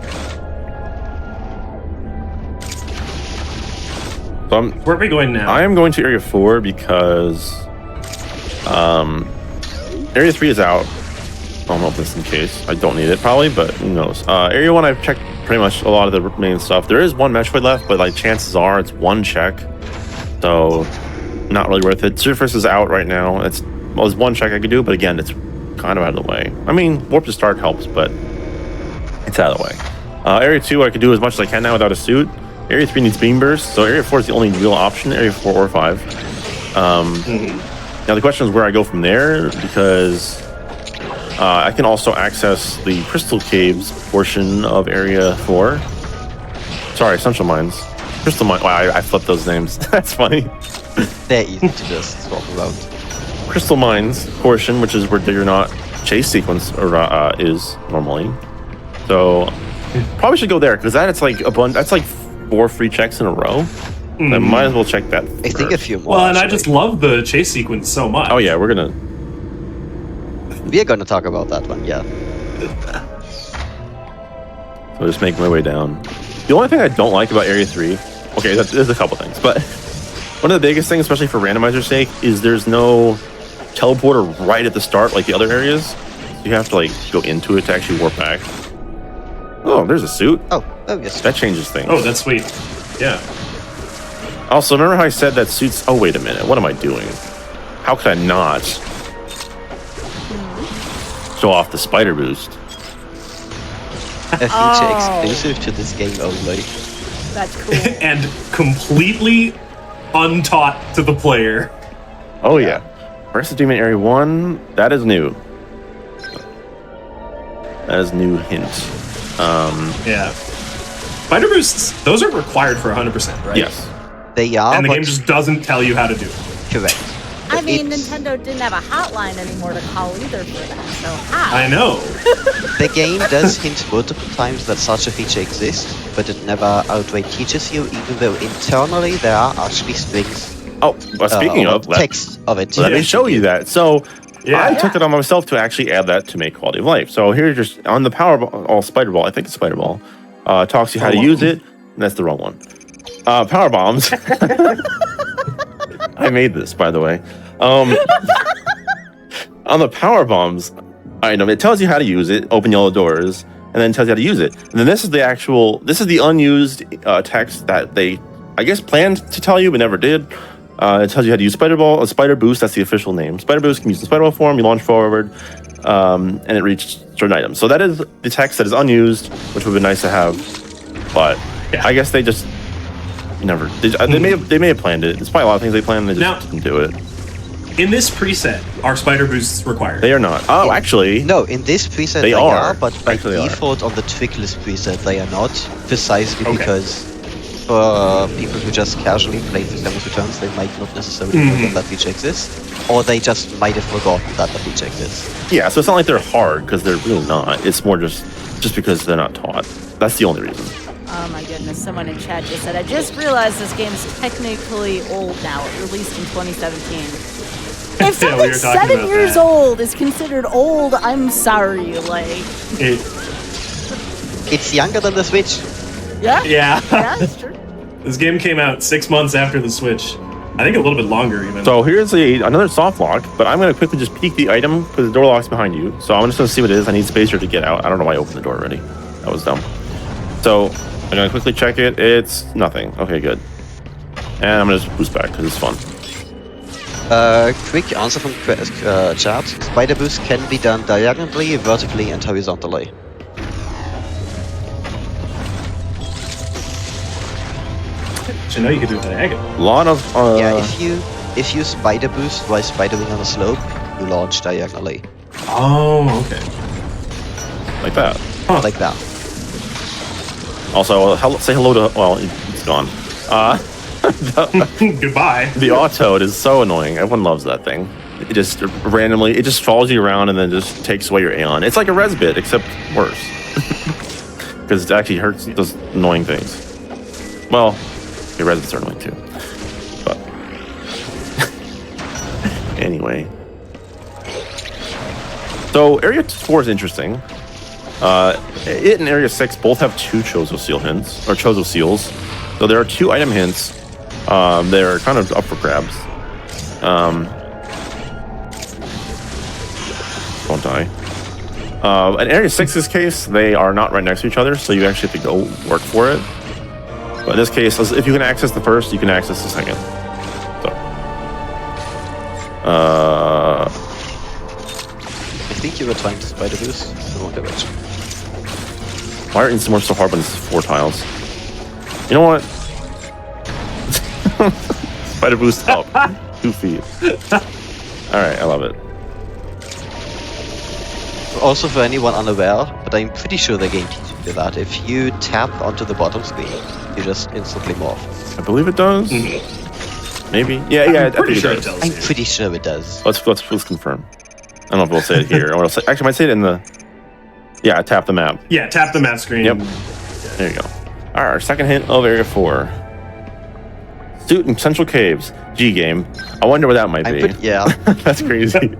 So where are we going now? I am going to area 4 because area 3 is out. I don't know if this is in case. I don't need it probably, but who knows. Area 1 I've checked pretty much a lot of the main stuff. There is one Metroid left, but like chances are it's one check. So not really worth it. Surface is out right now. There's one check I could do, but again, it's kind of out of the way. I mean, warp to start helps, but it's out of the way. Area 2 I could do as much as I can now without a suit. Area 3 needs beam burst, so area 4 is the only real option. Area 4 or 5. Now the question is where I go from there, because I can also access the Crystal Caves portion of Area 4. Sorry, Essential Mines. Crystal Mine. Wow, I flipped those names. That's funny. They're easy to just swap around. Crystal Mines portion, which is where your not chase sequence is normally. So probably should go there because that's like that's like 4 free checks in a row. I might as well check that. I think a few more. Well, and I just love the chase sequence so much. Oh yeah, we're gonna talk about that one, yeah. So just make my way down. The only thing I don't like about Area 3, okay, there's a couple things, but one of the biggest things, especially for randomizer's sake, is there's no teleporter right at the start like the other areas. You have to like go into it to actually warp back. Oh, there's a suit. Oh yes. That changes things. Oh, that's sweet. Yeah. Also, remember how I said that suits... Oh, wait a minute. What am I doing? How could I not show off the spider boost? A feature exclusive to this game only. That's cool. And completely untaught to the player. Oh, yeah. First achievement Area 1. That is new. That is new hint. Yeah. Spider boosts, those are required for 100%, right? Yes. They are, and the game just doesn't tell you how to do it. Correct. I mean, Nintendo didn't have a hotline anymore to call either for that, so how? I know. The game does hint multiple times that such a feature exists, but it never outright teaches you, even though internally there are actually strings. Oh, well, speaking of text of it. Let me show you that. So I took it on myself to actually add that to make quality of life. So here, just on the Powerball, Spider Ball, I think it's Spider Ball, talks you how to use it. And that's the wrong one. Power bombs. I made this, by the way. On the power bombs item, it tells you how to use it, open yellow doors, and then tells you how to use it. And then this is the unused text that they, I guess, planned to tell you, but never did. It tells you how to use Spider Ball, a Spider Boost, that's the official name. Spider Boost can use the Spider Ball form, you launch forward, and it reaches certain items. So that is the text that is unused, which would be nice to have, but I guess they just never. They may have planned it. It's probably a lot of things they planned. They just didn't do it. In this preset, are spider boosts required? They are not. Oh, actually, no. In this preset, they are, but by default on the trickless preset, they are not. Precisely because for people who just casually play the Samus Returns, they might not necessarily know that feature exists, or they just might have forgotten that the feature exists. Yeah, so it's not like they're hard because they're really not. It's more just because they're not taught. That's the only reason. Oh my goodness, someone in chat just said, I just realized this game's technically old now. It released in 2017. If something 7 years old is considered old, I'm sorry, like... It's younger than the Switch. Yeah? Yeah. Yeah, that's true. This game came out 6 months after the Switch. I think a little bit longer even. So here's another soft lock, but I'm going to quickly just peek the item because the door lock's behind you. So I'm just going to see what it is. I need spacer to get out. I don't know why I opened the door already. That was dumb. So I'm going to quickly check it. It's nothing. Okay, good. And I'm going to just boost back because it's fun. Quick answer from chat. Spider boost can be done diagonally, vertically, and horizontally. I know you could do it diagonal. A lot of Yeah, if you spider boost while spidering on a slope, you launch diagonally. Oh, okay. like that. Like that. Also, say hello to. Well, it's gone. Goodbye. The auto is so annoying. Everyone loves that thing. It just randomly, it just follows you around and then just takes away your Aeon. It's like a res bit, except worse. Because it actually hurts those annoying things. Well, your res bits are annoying too. But anyway. So Area 4 is interesting. It and Area 6 both have 2 Chozo Seal hints, or Chozo Seals. So there are 2 item hints. They're kind of up for grabs. Don't die. In Area 6's case, they are not right next to each other, so you actually have to go work for it. But in this case, if you can access the first, you can access the second. So. I think you were trying to spider boost in the wrong direction. Why are Instant Morph so hard when it's 4 tiles? You know what? Spider boost up. 2 feet. Alright, I love it. Also for anyone unaware, but I'm pretty sure the game teaches you that. If you tap onto the bottom screen, you just instantly morph. I believe it does. Maybe. Yeah, I Pretty think sure it it does. tells I'm you. pretty sure it does. Let's confirm. I don't know if we'll say it here, or else actually I might say it in the. Yeah, tap the map. Yeah, tap the map screen. Yep. There you go. All right, our second hint of Area 4. Suit in Central Caves. G game. I wonder what that might be. Yeah. That's crazy.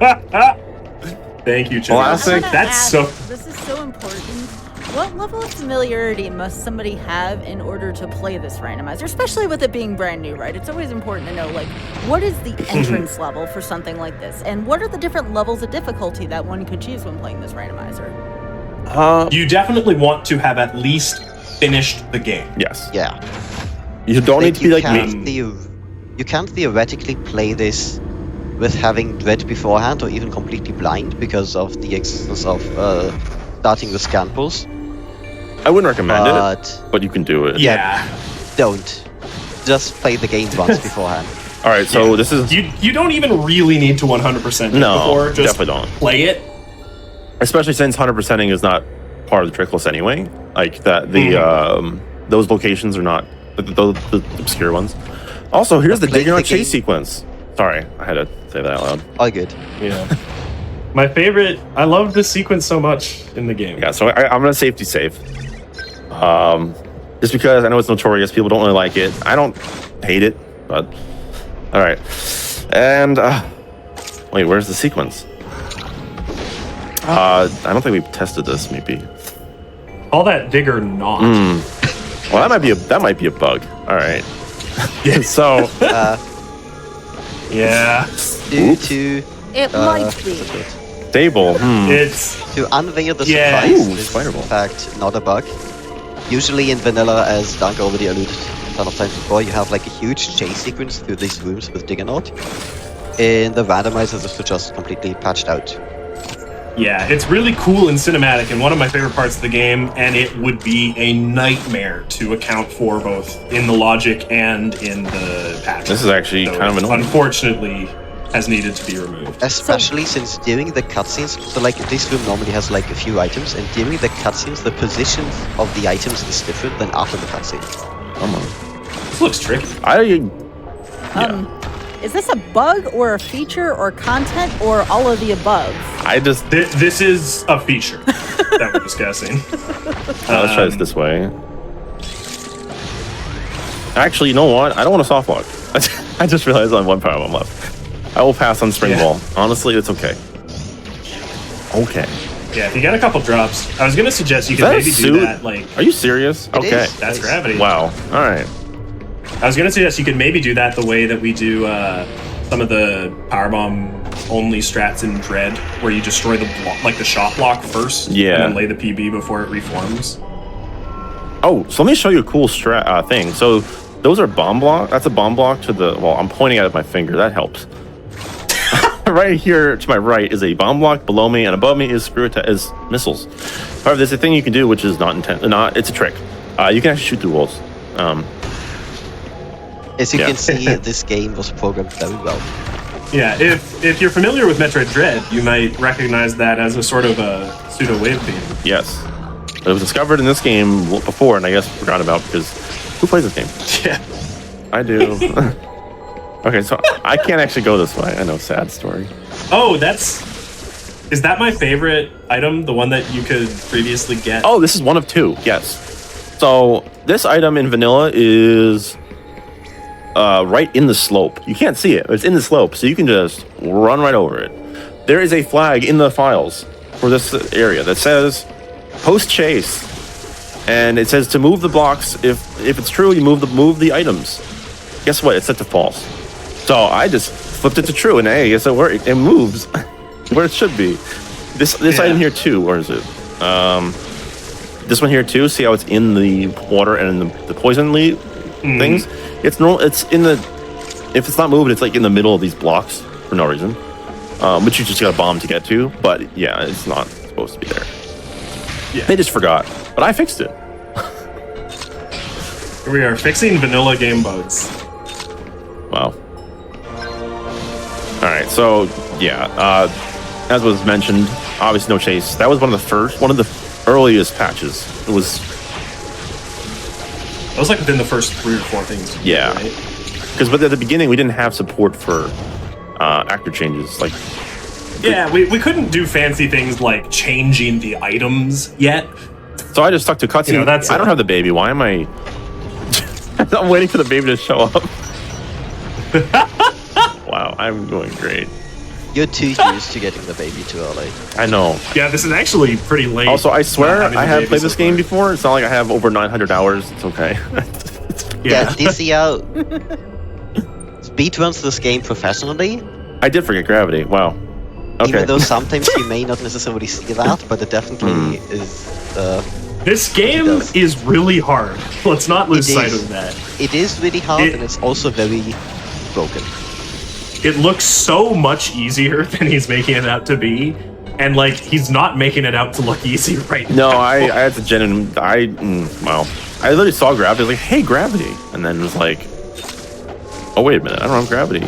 Thank you, Jim. Classic. That's so. This is so important. What level of familiarity must somebody have in order to play this randomizer, especially with it being brand new, right? It's always important to know, like, what is the entrance level for something like this, and what are the different levels of difficulty that one could choose when playing this randomizer? You definitely want to have at least finished the game. Yes. Yeah. You don't need to be like me. You can't theoretically play this with having dread beforehand or even completely blind because of the existence of starting with scan pulls. I wouldn't recommend But it, but you can do it. Yeah. don't. Just play the game once beforehand. All right, so this is You don't even really need to 100% it No, before. Just definitely don't. play it. especially since 100%ing is not part of the trick list anyway. Like that, those locations are not the obscure ones. Also, here's the Dyceron chase sequence. Sorry, I had to say that out loud. All good. Yeah. My favorite. I love this sequence so much in the game. Yeah, so I'm gonna safety save. Just because I know it's notorious, people don't really like it. I don't hate it, but all right. And wait, where's the sequence? I don't think we've tested this. Maybe. Call that digger not. Well, that might be a bug. All right. Yeah. So. Yeah. Due to It might be. Stable. It's to unveil the Yeah. surprise, Ooh, this is spider in ball. fact not a bug. Usually in vanilla, as Dank already alluded a ton of times before, you have like a huge chase sequence through these rooms with Diggernaut. In the randomizer, this was just completely patched out. Yeah, it's really cool and cinematic, and one of my favorite parts of the game, and it would be a nightmare to account for both in the logic and in the patch. This is actually kind of annoying. Unfortunately, has needed to be removed. Especially since during the cutscenes, so like this room normally has like a few items, and during the cutscenes, the positions of the items is different than after the cutscene. Come on. This looks tricky. Is this a bug or a feature or content or all of the above? This is a feature that we're discussing. Let's try this way. Actually, you know what? I don't want a soft lock. I just realized on one power I'm left. I will pass on spring ball. Honestly, it's okay. Okay. Yeah, if you get a couple drops, I was gonna suggest you Is could that a maybe do suit? that. Like, Are you serious? It Okay. is. that's gravity. Wow. All right. I was gonna suggest you could maybe do that the way that we do some of the powerbomb only strats in Dread, where you destroy the the shot block first, Yeah. and then lay the PB before it reforms. Oh, so let me show you a cool thing. So those are bomb block. That's a bomb block to the. Well, I'm pointing at it with my finger. That helps. Right here to my right is a bomb block. Below me and above me is missiles. However, there's a thing you can do which is not it's a trick. You can actually shoot through walls. As you Yeah. can see, this game was programmed very well. Yeah, if you're familiar with Metroid Dread, you might recognize that as a sort of a pseudo wave beam. Yes. It was discovered in this game before, and I guess forgot about because who plays this game? Yeah. I do. Okay, so I can't actually go this way. I know, sad story. Oh, is that my favorite item? The one that you could previously get? Oh, this is one of two. Yes. So this item in vanilla is right in the slope. You can't see it, but it's in the slope, so you can just run right over it. There is a flag in the files for this area that says post chase, and it says to move the blocks. If it's true, you move the items. Guess what? It's set to false. So I just flipped it to true, and hey, guess it worked. It moves where it should be. This item here too. Where is it? This one here too. See how it's in the water and in the poison things. It's normal. It's in the. If it's not moving, it's like in the middle of these blocks for no reason. Which you just got a bomb to get to. But yeah, it's not supposed to be there. Yeah. They just forgot, but I fixed it. Here we are fixing vanilla game bugs. Wow. All right, so yeah, as was mentioned, obviously no chase. That was one of the earliest patches. It was. That was like within the first 3 or 4 things. Yeah. Right? Because at the beginning we didn't have support for actor changes. Like. Yeah, we couldn't do fancy things like changing the items yet. So I just stuck to cutscene. You know, I don't have the baby. Why am I? I'm waiting for the baby to show up. Wow, I'm going great. You're too used to getting the baby too early. I know. Yeah, this is actually pretty late. Also, I swear not having I the have baby played so this game far. before. It's not like I have over 900 hours. It's okay. Yeah, DCL speedruns this game professionally, I did forget gravity. Wow. Okay. even though sometimes you may not necessarily see that, but it definitely is. This game does. is really hard. Let's not lose It sight is. of that. It is really hard, and it's also very broken. It looks so much easier than he's making it out to be, and like he's not making it out to look easy right No, now. I had to genuine. Wow. I literally saw gravity. I was like, "Hey, gravity," and then was like, "Oh, wait a minute. I don't have gravity."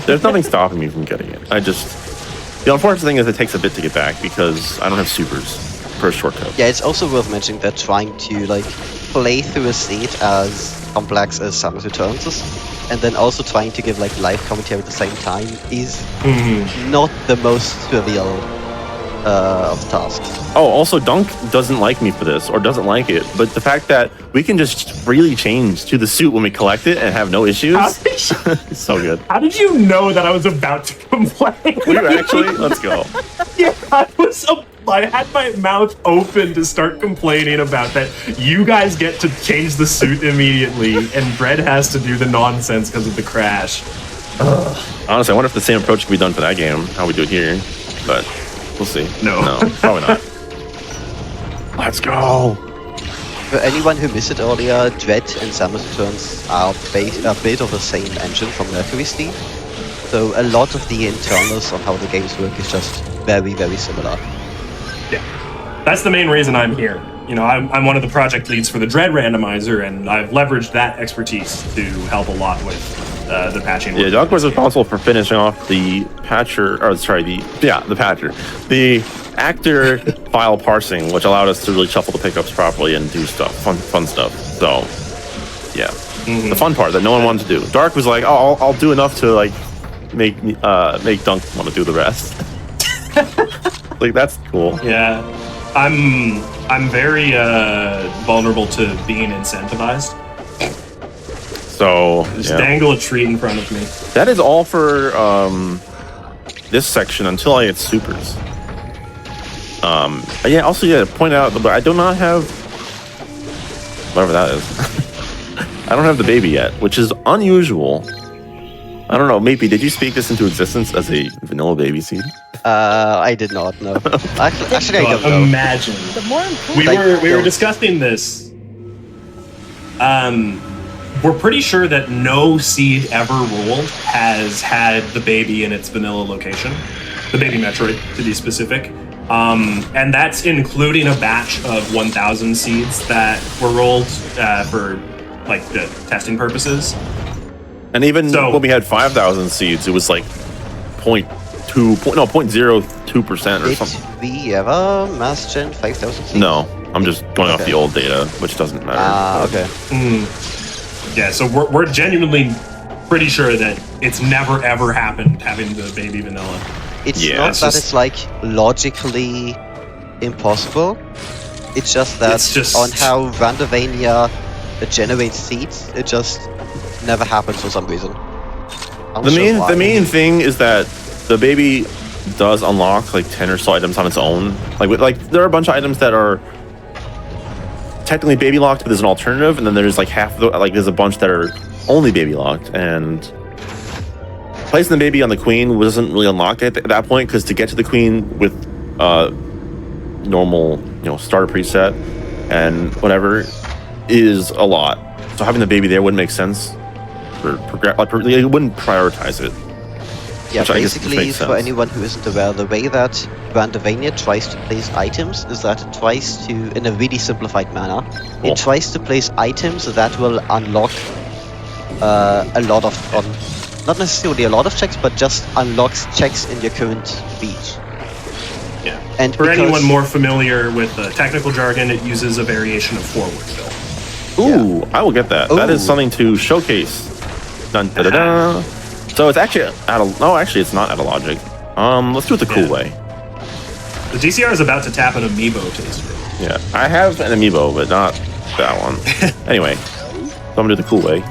There's nothing stopping me from getting it. The unfortunate thing is it takes a bit to get back because I don't have supers for a shortcut. Yeah, it's also worth mentioning that trying to like play through a state as complex as Samus Returns is, and then also trying to give like live commentary at the same time is not the most trivial of tasks. Oh, also, Dunk doesn't like me for this, or doesn't like it, but the fact that we can just freely change to the suit when we collect it and have no issues, it's so good. How did you know that I was about to complain? Were you actually? Let's go. Yeah, I had my mouth open to start complaining about that. You guys get to change the suit immediately, and Brett has to do the nonsense because of the crash. Honestly, I wonder if the same approach can be done for that game, how we do it here, but we'll see. No. Probably not. Let's go. For anyone who missed it earlier, Dread and Samus Returns are a bit of the same engine from Mercury Steam. So a lot of the internals on how the games work is just very, very similar. Yeah, that's the main reason I'm here. You know, I'm one of the project leads for the Dread Randomizer, and I've leveraged that expertise to help a lot with the patching. Yeah, Dunk was responsible for finishing off the patcher, the patcher. The actor file parsing, which allowed us to really shuffle the pickups properly and do stuff, fun stuff. So, yeah, the fun part that no one wanted to do. Dark was like, "Oh, I'll do enough to like make Dunk want to do the rest." Like, that's cool. Yeah, I'm very vulnerable to being incentivized. So Just yeah. dangle a treat in front of me. That is all for this section until I get supers. Yeah, also, yeah, point out, but I do not have whatever that is. I don't have the baby yet, which is unusual. I don't know, maybe did you speak this into existence as a vanilla baby seed? I did not know. Actually, I don't know. Imagine. The more important We were discussing this. We're pretty sure that no seed ever rolled has had the baby in its vanilla location. The baby Metroid, to be specific. And that's including a batch of 1,000 seeds that were rolled for like the testing purposes. And even when we had 5,000 seeds, it was like 0.02% or something. Did we ever mass gen 5,000 seeds? No, I'm just going off the old data, which doesn't matter. Okay. Yeah, so we're genuinely pretty sure that it's never ever happened having the baby vanilla. It's Yeah, not it's that just- it's like logically impossible. It's just that on how Randomania generates seeds, it just never happens for some reason. The main thing is that the baby does unlock like 10 or so items on its own. Like there are a bunch of items that are technically baby locked, but there's an alternative, and then there's like there's a bunch that are only baby locked, and placing the baby on the queen wasn't really unlocked at that point, because to get to the queen with normal starter preset and whatever is a lot. So having the baby there wouldn't make sense. It wouldn't prioritize it. Yeah, which I guess basically, makes for sense. anyone who isn't aware, the way that Randomania tries to place items is that it tries to, in a really simplified manner, Cool. it tries to place items that will unlock a lot of, not necessarily a lot of checks, but just unlocks checks in your current beat. Yeah. And For because- anyone more familiar with the technical jargon, it uses a variation of forward fill. Ooh, I will get that. That is Ooh. something to showcase. Dun, da, da, da. So it's actually actually it's not out of logic. Let's do it the cool Yeah. way. The DCR is about to tap an amiibo taster. Yeah, I have an amiibo, but not that one. Anyway, so I'm gonna do the cool way.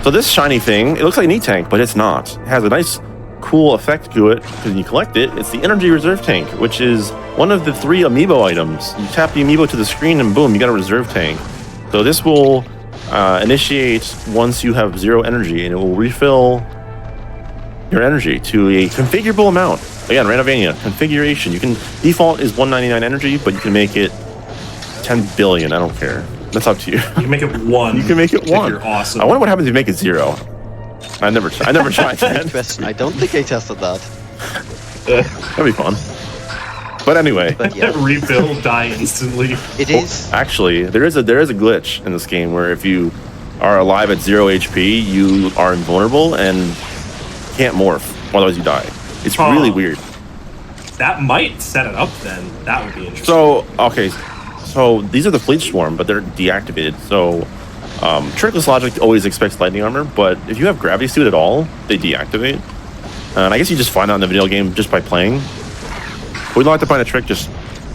So this shiny thing, it looks like a neat tank, but it's not. It has a nice, cool effect to it because when you collect it, it's the energy reserve tank, which is one of the 3 amiibo items. You tap the amiibo to the screen, and boom, you got a reserve tank. So this will initiate once you have 0 energy, and it will refill your energy to a configurable amount. Again, Randomania configuration. You can default is 199 energy, but you can make it 10 billion. I don't care. That's up to you. You can make it 1. You can make it if 1. You're awesome. I wonder what happens if you make it 0. I never tried Great that. question. I don't think I tested that. That'd be fun. But anyway, But yeah, Refill, die instantly. it is. actually, there is a glitch in this game where if you are alive at 0 HP, you are invulnerable and can't morph. Otherwise, you die. It's really weird. That might set it up then. That would be interesting. So, okay. So, these are the Fleet Swarm, but they're deactivated. So, Trickless Logic always expects lightning armor, but if you have Gravity Suit at all, they deactivate. And I guess you just find out in the video game just by playing. We don't have to find a trick just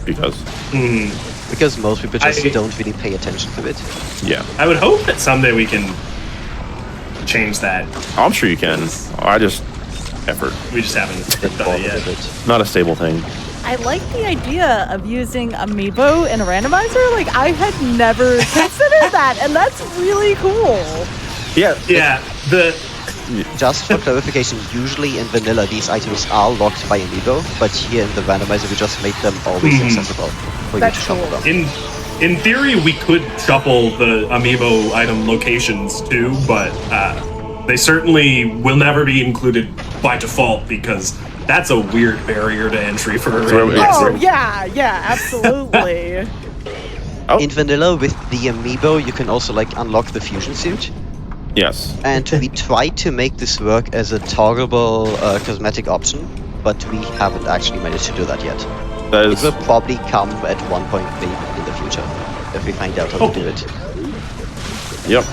because. Because most people just I- don't really pay attention to it. Yeah. I would hope that someday we can change that. I'm sure you can. I just... effort. We just haven't Get done bored it yet. with it. Not a stable thing. I like the idea of using Amiibo in a randomizer. Like, I had never considered that, and that's really cool. Yeah. Yeah, Just for clarification, usually in vanilla these items are locked by amiibo, but here in the randomizer we just made them always accessible for you to That's shuffle cool. them. in theory, we could shuffle the amiibo item locations too, but they certainly will never be included by default because that's a weird barrier to entry for a So, randomizer. Oh, yeah, absolutely. Oh. In vanilla with the amiibo you can also like unlock the fusion suit, Yes. and we tried to make this work as a toggleable cosmetic option, but we haven't actually managed to do that yet. That It is... will probably come at one point maybe in the future if we find out how to do it. Yep.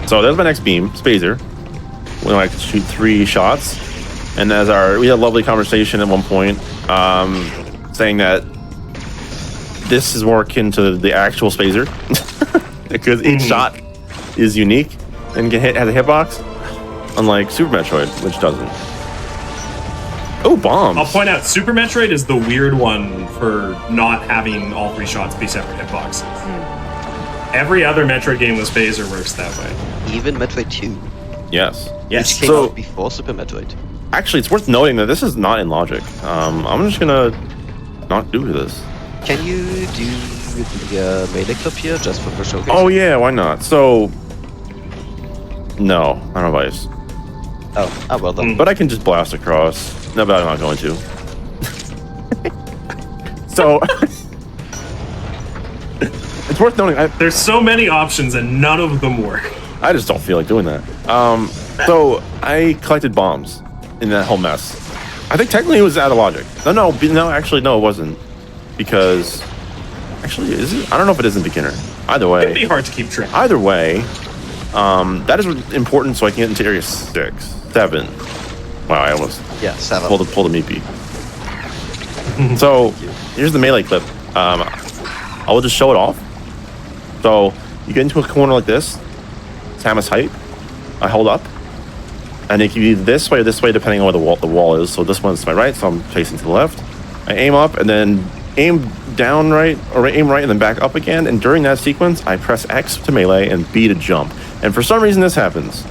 So there's my next beam, Spazer. We like to shoot 3 shots. And we had a lovely conversation at one point, saying that this is more akin to the actual Spazer because each shot is unique and has a hitbox, unlike Super Metroid, which doesn't. Oh, bombs. I'll point out, Super Metroid is the weird one for not having all 3 shots be separate hitboxes. Every other Metroid game with phaser works that way. Even Metroid 2. Yes. Yes. Came So- out before Super Metroid. Actually, it's worth noting that this is not in logic. I'm just gonna not do this. Can you do the melee clip here just for the showcase? Oh yeah, why not? So, no, I don't have ice. Oh, well then. But I can just blast across. No, but I'm not going to. So, it's worth noting. There's so many options and none of them work. I just don't feel like doing that. So I collected bombs in that whole mess. I think technically it was out of logic. Actually, no, it wasn't. Because, actually, is it? I don't know if it is in beginner. Either way. It'd be hard to keep track. Either way, that is important so I can get into area 7. Wow, I almost 7. pulled a meepy. So, here's the melee clip. I will just show it off. So, you get into a corner like this. Samus height. I hold up. And it can be this way or this way depending on where the wall is. So this one's to my right, so I'm facing to the left. I aim up and then aim down right, or aim right and then back up again. And during that sequence, I press X to melee and B to jump. And for some reason this happens.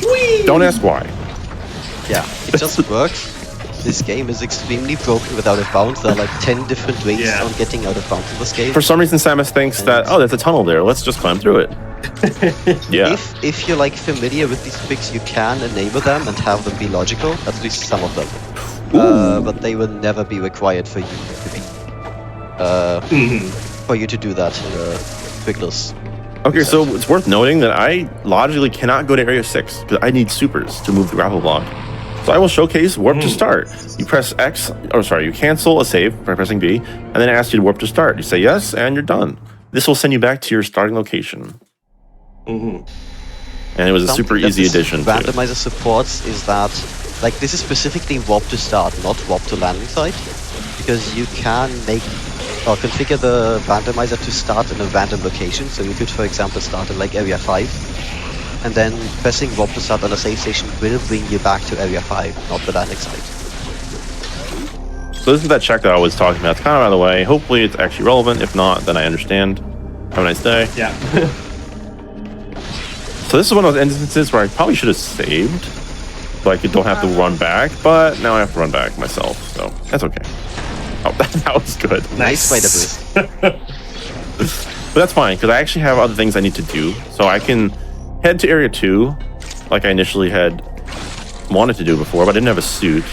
Whee! Don't ask why. Yeah, it just works. This game is extremely broken with out of bounds. There are like 10 different ways on getting out of bounds in this game. For some reason Samus thinks that, oh, there's a tunnel there, let's just climb through it. Yeah. If you're like familiar with these tricks, you can enable them and have them be logical, at least some of them. But they will never be required for you to do that in a trickless. Okay, so it's worth noting that I logically cannot go to area 6 because I need supers to move the grapple block. So I will showcase warp to start. You press X, you cancel a save by pressing B, and then it asks you to warp to start. You say yes, and you're done. This will send you back to your starting location. And it was a super easy addition. Randomizer supports is that, like, this is specifically warp to start, not warp to landing site, because you can make or configure the randomizer to start in a random location. So you could, for example, start in like area 5. And then pressing warp to start on a save station will bring you back to area 5, not the landing site. So this is that check that I was talking about. It's kind of out of the way. Hopefully it's actually relevant. If not, then I understand. Have a nice day. Yeah. So this is one of those instances where I probably should have saved, so I don't have to run back. But now I have to run back myself, so that's okay. Oh, that was good. Nice way to boost. But that's fine, because I actually have other things I need to do. So I can head to Area 2, like I initially had wanted to do before, but I didn't have a suit.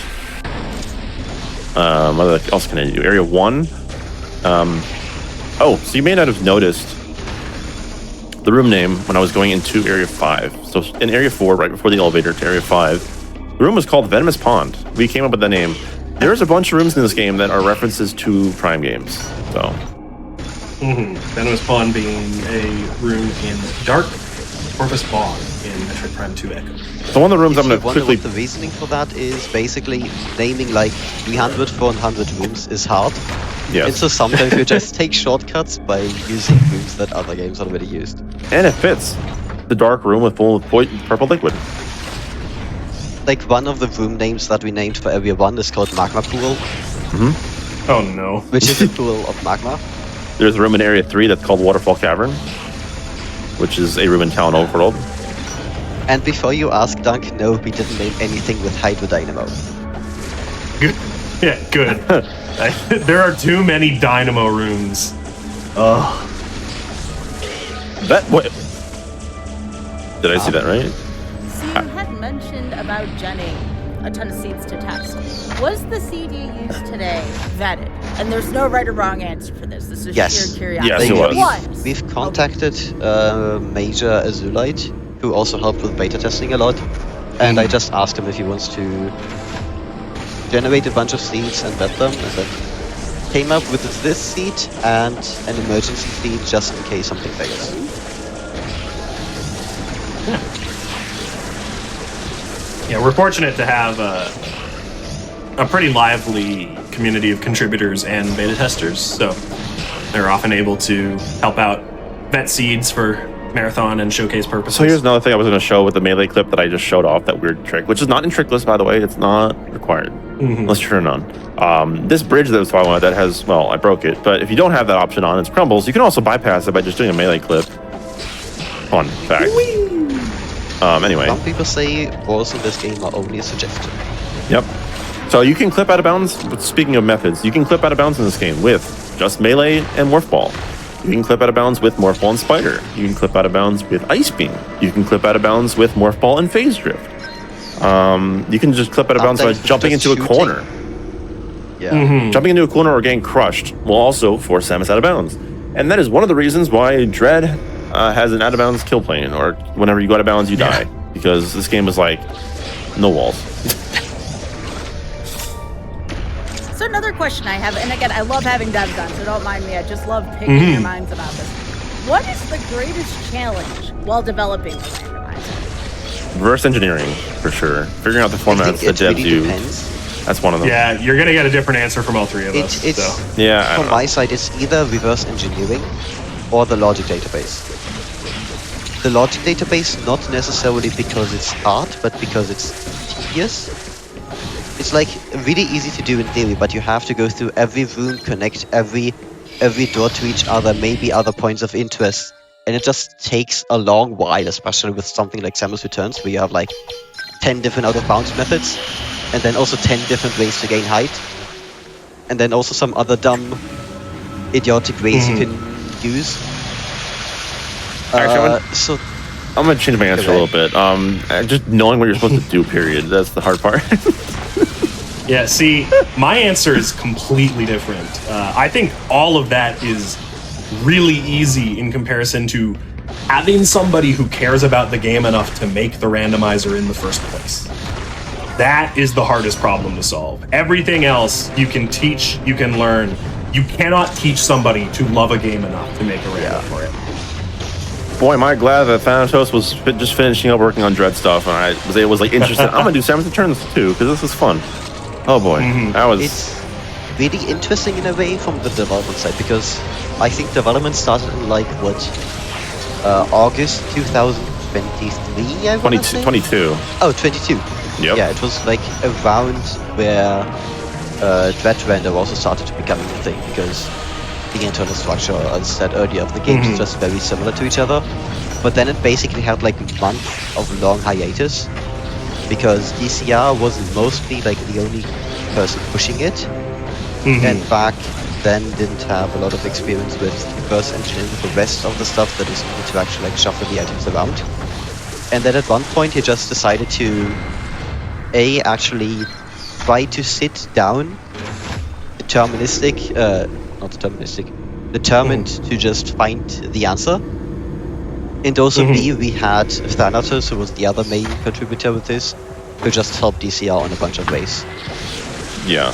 What else can I do? Area 1. So you may not have noticed the room name when I was going into Area 5. So in Area 4, right before the elevator to Area 5, the room was called Venomous Pond. We came up with that name. There's a bunch of rooms in this game that are references to Prime games. So. Venomous Pond being a room in Dark Corvus Bog in Metroid Prime 2 Echo. So one of the rooms I'm going to quickly... What the reasoning for that is basically naming like 300, 400 rooms is hard. Yes. And so sometimes you just take shortcuts by using rooms that other games already used. And it fits. The dark room with full of purple liquid. Like one of the room names that we named for Area 1 is called Magma Pool. Oh no. Which is a pool of magma. There's a room in Area 3 that's called Waterfall Cavern, which is a room in Town Overworld. And before you ask, Dunk, no, we didn't name anything with Hydro Dynamo. Good. Yeah, good. There are too many Dynamo rooms. What? Did I see that right? So you had mentioned about genning a ton of seeds to test. Was the seed you used today vetted? And there's no right or wrong answer for this. This is sheer curiosity. Yes, it was. We've contacted Major Azulite, who also helped with beta testing a lot. And I just asked him if he wants to generate a bunch of seeds and vet them. And then came up with this seed and an emergency seed just in case something fails. Yeah, we're fortunate to have a pretty lively community of contributors and beta testers, so they're often able to help out vet seeds for marathon and showcase purposes. So here's another thing I was going to show with the melee clip that I just showed off, that weird trick, which is not in trick list, by the way. It's not required unless you turn it on. This bridge that was talking about that has, well, I broke it, but if you don't have that option on, it's crumbles. You can also bypass it by just doing a melee clip. Fun fact. Anyway. Some people say walls in this game are only a suggestion. Yep. So you can clip out of bounds. But speaking of methods, you can clip out of bounds in this game with just melee and morph ball. You can clip out of bounds with morph ball and spider. You can clip out of bounds with ice beam. You can clip out of bounds with morph ball and phase drift. You can just clip out of bounds by jumping into a corner. Yeah. Jumping into a corner or getting crushed will also force Samus out of bounds. And that is one of the reasons why Dread has an out of bounds kill plane, or whenever you go out of bounds, you die. Because this game is like, no walls. So another question I have, and again, I love having devs on, so don't mind me. I just love picking your minds about this. What is the greatest challenge while developing a randomizer? Reverse engineering, for sure. Figuring out the formats that devs do. That's one of them. Yeah, you're going to get a different answer from all three of us. Yeah, from my side, it's either reverse engineering or the logic database. The logic database, not necessarily because it's hard, but because it's tedious. It's like really easy to do in theory, but you have to go through every room, connect every door to each other, maybe other points of interest, and it just takes a long while, especially with something like Samus Returns, where you have like 10 different out of bounds methods, and then also 10 different ways to gain height, and then also some other dumb, idiotic ways you can use. Actually, I'm gonna change my answer a little bit. Just knowing what you're supposed to do, period. That's the hard part. Yeah, see, my answer is completely different. I think all of that is really easy in comparison to having somebody who cares about the game enough to make the randomizer in the first place. That is the hardest problem to solve. Everything else you can teach, you can learn. You cannot teach somebody to love a game enough to make a random for it. Boy, am I glad that Thanatos was just finishing up working on Dread stuff, and I was like interested. I'm gonna do Samus Returns too, because this is fun. Oh boy, that was. It's really interesting in a way from the development side, because I think development started in like what, August 2023. I want to say. 22. Oh, 22. Yep. Yeah, it was like around where Dread Render also started to become a thing, because the internal structure, as I said earlier, of the games is just very similar to each other. But then it basically had like a month of long hiatus, because DCR was mostly like the only person pushing it, and back then didn't have a lot of experience with reverse engineering the rest of the stuff that is needed to actually like shuffle the items around. And then at one point he just decided to actually try to sit down determined to just find the answer. And also B, we had Thanatos, who was the other main contributor with this, who just helped DCR in a bunch of ways. Yeah.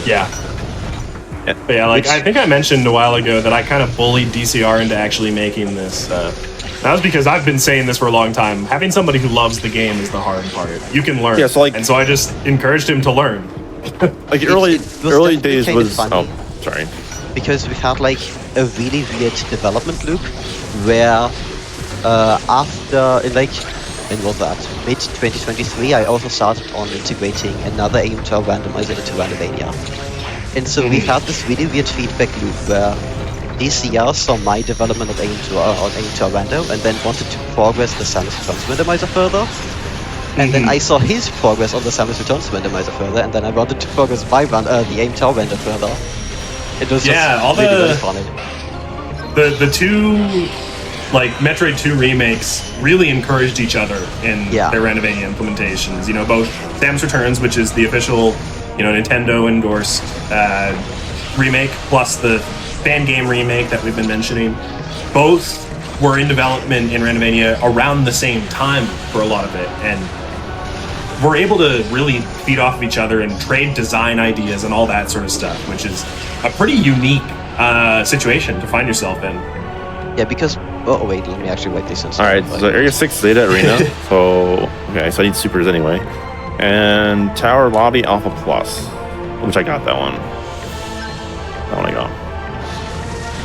But yeah, like I think I mentioned a while ago that I kind of bullied DCR into actually making this. That was because I've been saying this for a long time. Having somebody who loves the game is the hard part. You can learn. Yeah, so like, and so I just encouraged him to learn. Like early days was funny, sorry. Because we had like a really weird development loop where after mid 2023 I also started on integrating another AIM-TOR randomizer into Randomania. And so we had this really weird feedback loop where DCR saw my development of AIM-TOR Rando and then wanted to progress the Samus Returns randomizer further. And then I saw his progress on the Samus Returns randomizer further, and then I wanted to progress the AIM-TOR render further. It was just really funny. The two, like Metroid 2 remakes, really encouraged each other in their Randomania implementations. You know, both Samus Returns, which is the official, Nintendo endorsed remake, plus the fan game remake that we've been mentioning. Both were in development in Randomania around the same time for a lot of it, and we're able to really feed off of each other and trade design ideas and all that sort of stuff, which is a pretty unique situation to find yourself in. Yeah, because wait, let me actually write this in. All right, so Area 6 Zeta Arena. so I need supers anyway, and Tower Lobby Alpha Plus, which I got that one. That one I got.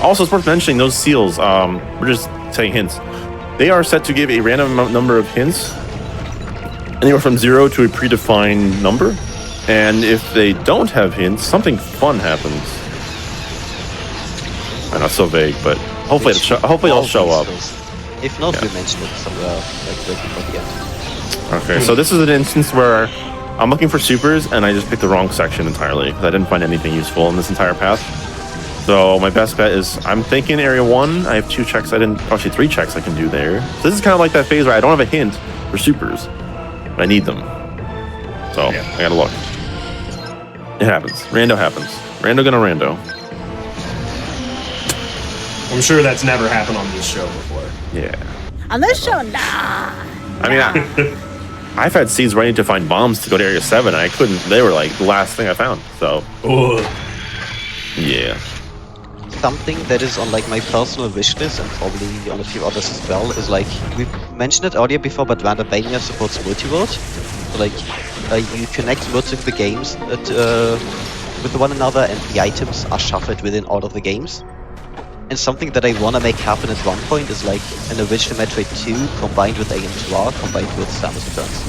Also, it's worth mentioning those seals. We're just saying hints. They are set to give a random number of hints, anywhere from 0 to a predefined number. And if they don't have hints, something fun happens. I know it's so vague, but hopefully it'll show up. If not, we mention it somewhere like right before the end. Okay, so this is an instance where I'm looking for supers, and I just picked the wrong section entirely because I didn't find anything useful in this entire path. So my best bet is I'm thinking area 1. I have 2 checks actually 3 checks I can do there. So this is kind of like that phase where I don't have a hint for supers, but I need them. So I gotta look. It happens. Rando happens. Rando gonna rando. I'm sure that's never happened on this show before. Yeah. On this show, nah. I mean, I've had seeds ready to find bombs to go to area 7. And I couldn't. They were like the last thing I found. So. Ugh. Yeah. Something that is on like my personal wish list and probably on a few others as well is like we mentioned it earlier before, but Randomizer supports multiworld. So like you connect multiple games with one another, and the items are shuffled within all of the games. And something that I want to make happen at one point is like an original Metroid 2 combined with AM2R combined with Samus Returns.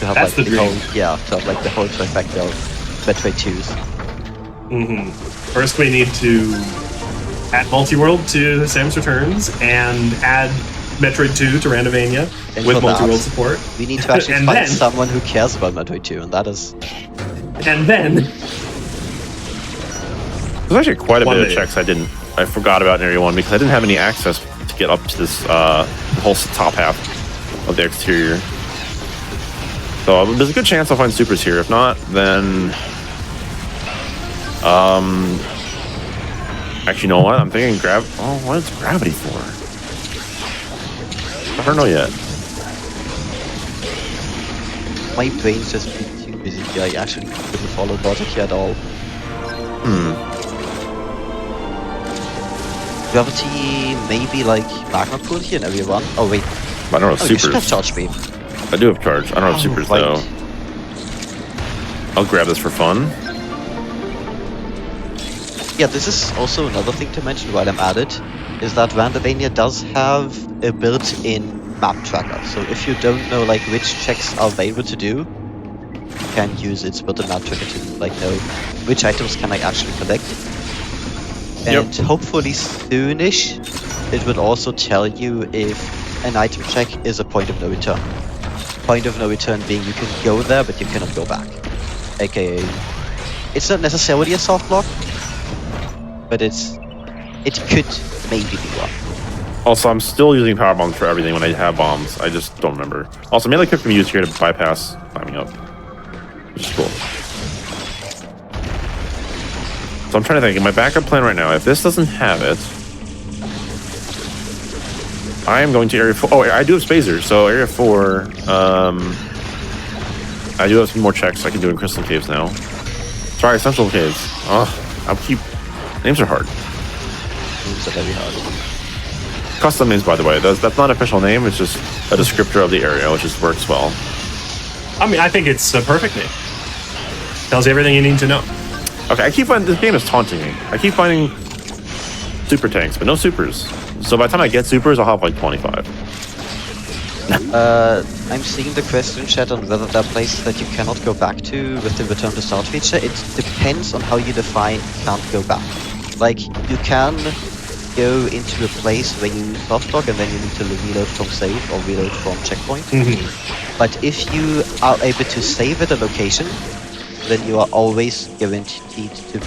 To have That's like the dream. to have like the whole trifecta of Metroid 2s. Mm-hmm. First, we need to add multi-world to Samus Returns and add Metroid 2 to Randomania And with for that, multi-world support. We need to actually And find then- someone who cares about Metroid 2, and that is And then There's actually quite a One bit of day. checks I forgot about in area 1 because I didn't have any access to get up to this whole top half of the exterior. So there's a good chance I'll find supers here. If not, then actually, you know what? I'm thinking what is gravity for? I don't know yet. my brain's just been too busy here. I actually couldn't follow logic here at all. Gravity, maybe like magma pool here in area 1. Oh wait, I don't know you should have supers. charge beam. I do have charge. I don't have supers right. though. I'll grab this for fun. Yeah, this is also another thing to mention while I'm at it, is that Randomania does have a built-in map tracker. So if you don't know like which checks are available to do, you can use its built-in map tracker to like know which items can I actually collect. And hopefully soonish, it will also tell you if an item check is a point of no return. Point of no return being you can go there, but you cannot go back. AKA, it's not necessarily a soft lock, but it could maybe be one. Also, I'm still using power bombs for everything when I have bombs. I just don't remember. Also, melee clip can be used here to bypass climbing up, which is cool. So I'm trying to think, in my backup plan right now, if this doesn't have it, I am going to area 4. Oh, I do have spacers, so area 4, I do have some more checks I can do in Crystal Caves now. Sorry, Essential Caves. Names are hard. Names are very hard. Custom names, by the way. That's not an official name, it's just a descriptor of the area, which just works well. I mean, I think it's a perfect name. Tells you everything you need to know. Okay, I keep finding this game is taunting me. I keep finding super tanks, but no supers. So by the time I get supers, I'll have like 25. I'm seeing the question chat on whether there are places that you cannot go back to with the return to start feature. It depends on how you define can't go back. Like, you can go into a place where you softlock and then you need to reload from save or reload from checkpoint. But if you are able to save at a location, then you are always guaranteed to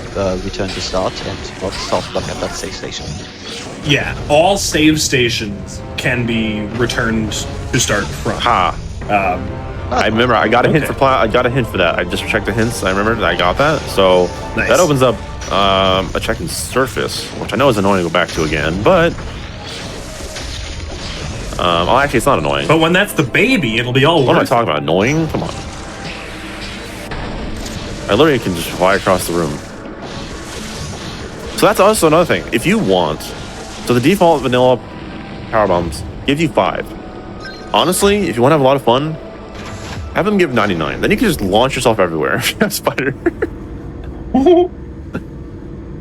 return to start and not softlock at that save station. Yeah, all save stations can be returned to start from. I remember I got a hint for I got a hint for that. I just checked the hints. I remember that I got that. So Nice. that opens up a check in surface, which I know is annoying to go back to again, but well, actually it's not annoying. But when that's the baby, it'll be all What am I worth it. talking about? Annoying? Come on. I literally can just fly across the room. So that's also another thing. If you want, so the default vanilla power bombs give you 5. Honestly, if you want to have a lot of fun, have them give 99. Then you can just launch yourself everywhere. Spider.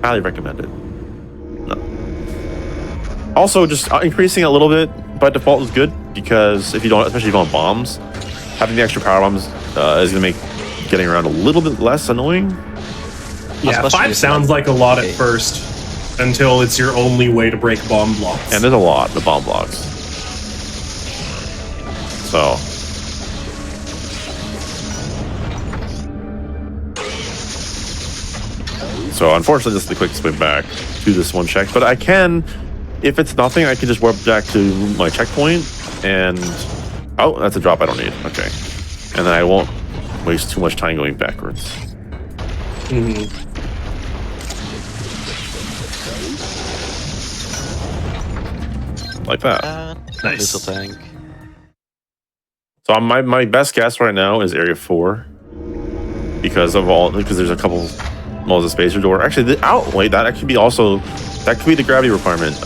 Highly recommended. No. Also, just increasing a little bit by default is good because if you don't, especially if you don't have bombs, having the extra power bombs is going to make getting around a little bit less annoying. Yeah, Especially 5 if sounds like a lot at first until it's your only way to break bomb blocks. And there's a lot of bomb blocks. So. So unfortunately, this is the quickest way back to this one check. But I can, if it's nothing, I can just warp back to my checkpoint and... Oh, that's a drop I don't need. Okay. And then I won't waste too much time going backwards. Like that. Nice. Little tank. So my best guess right now is area 4 because there's a couple modes of spacer door. Actually, wait, that could be the gravity requirement.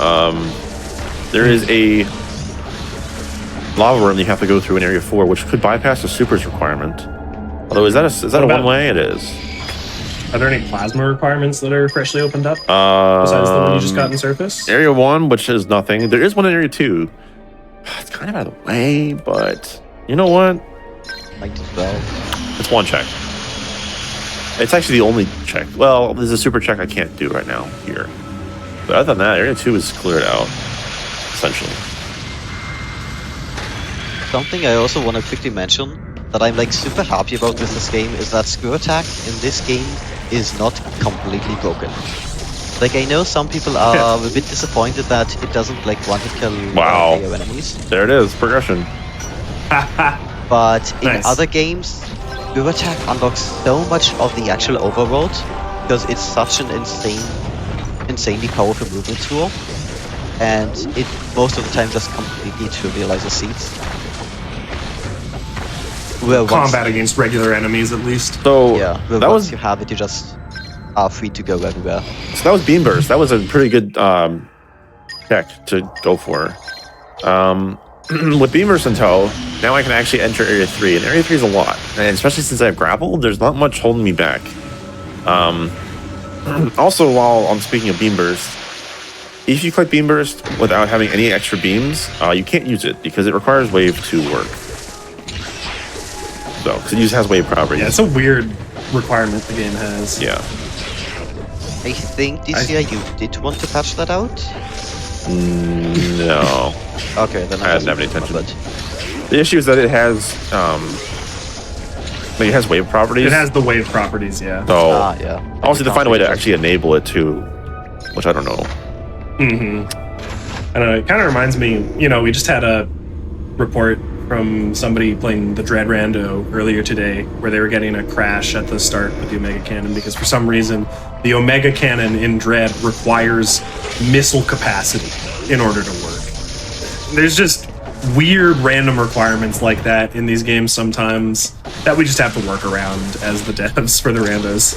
There is a lava room you have to go through in area 4, which could bypass the supers requirement. Although is that a one way? It is. Are there any plasma requirements that are freshly opened up besides the one you just got in surface? Area 1, which is nothing. There is one in area 2. It's kind of out of the way, but you know what? Might as well. It's one check. It's actually the only check. Well, there's a super check I can't do right now here. But other than that, area 2 is cleared out, essentially. Something I also want to quickly mention that I'm like super happy about with this game is that screw attack in this game is not completely broken. Like I know some people are a bit disappointed that it doesn't like one hit kill your enemies. There it is, progression. But in Nice. other games, screw attack unlocks so much of the actual overworld because it's such an insanely powerful movement tool, and it most of the time just completely trivializes seats. Combat against regular enemies, at least. So Yeah, well, that once was you have it, you just are free to go everywhere. so that was beam burst. That was a pretty good check to go for. With beam burst in tow, now I can actually enter area 3, and area 3 is a lot. And especially since I've grappled, there's not much holding me back. Also, while I'm speaking of beam burst, if you click beam burst without having any extra beams, you can't use it because it requires wave to work. So, because it has wave properties. Yeah, it's a weird requirement the game has. Yeah. I think this year you did want to patch that out? No. Okay, then I didn't have any wasn't intention. bothered. The issue is that it has wave properties. It has the wave properties, yeah. So Yeah. also to find a way to actually enable it too, which I don't know. I don't know, it kind of reminds me, we just had a report from somebody playing the Dread Rando earlier today where they were getting a crash at the start with the Omega Cannon because for some reason the Omega Cannon in Dread requires missile capacity in order to work. There's just weird random requirements like that in these games sometimes that we just have to work around as the devs for the randos.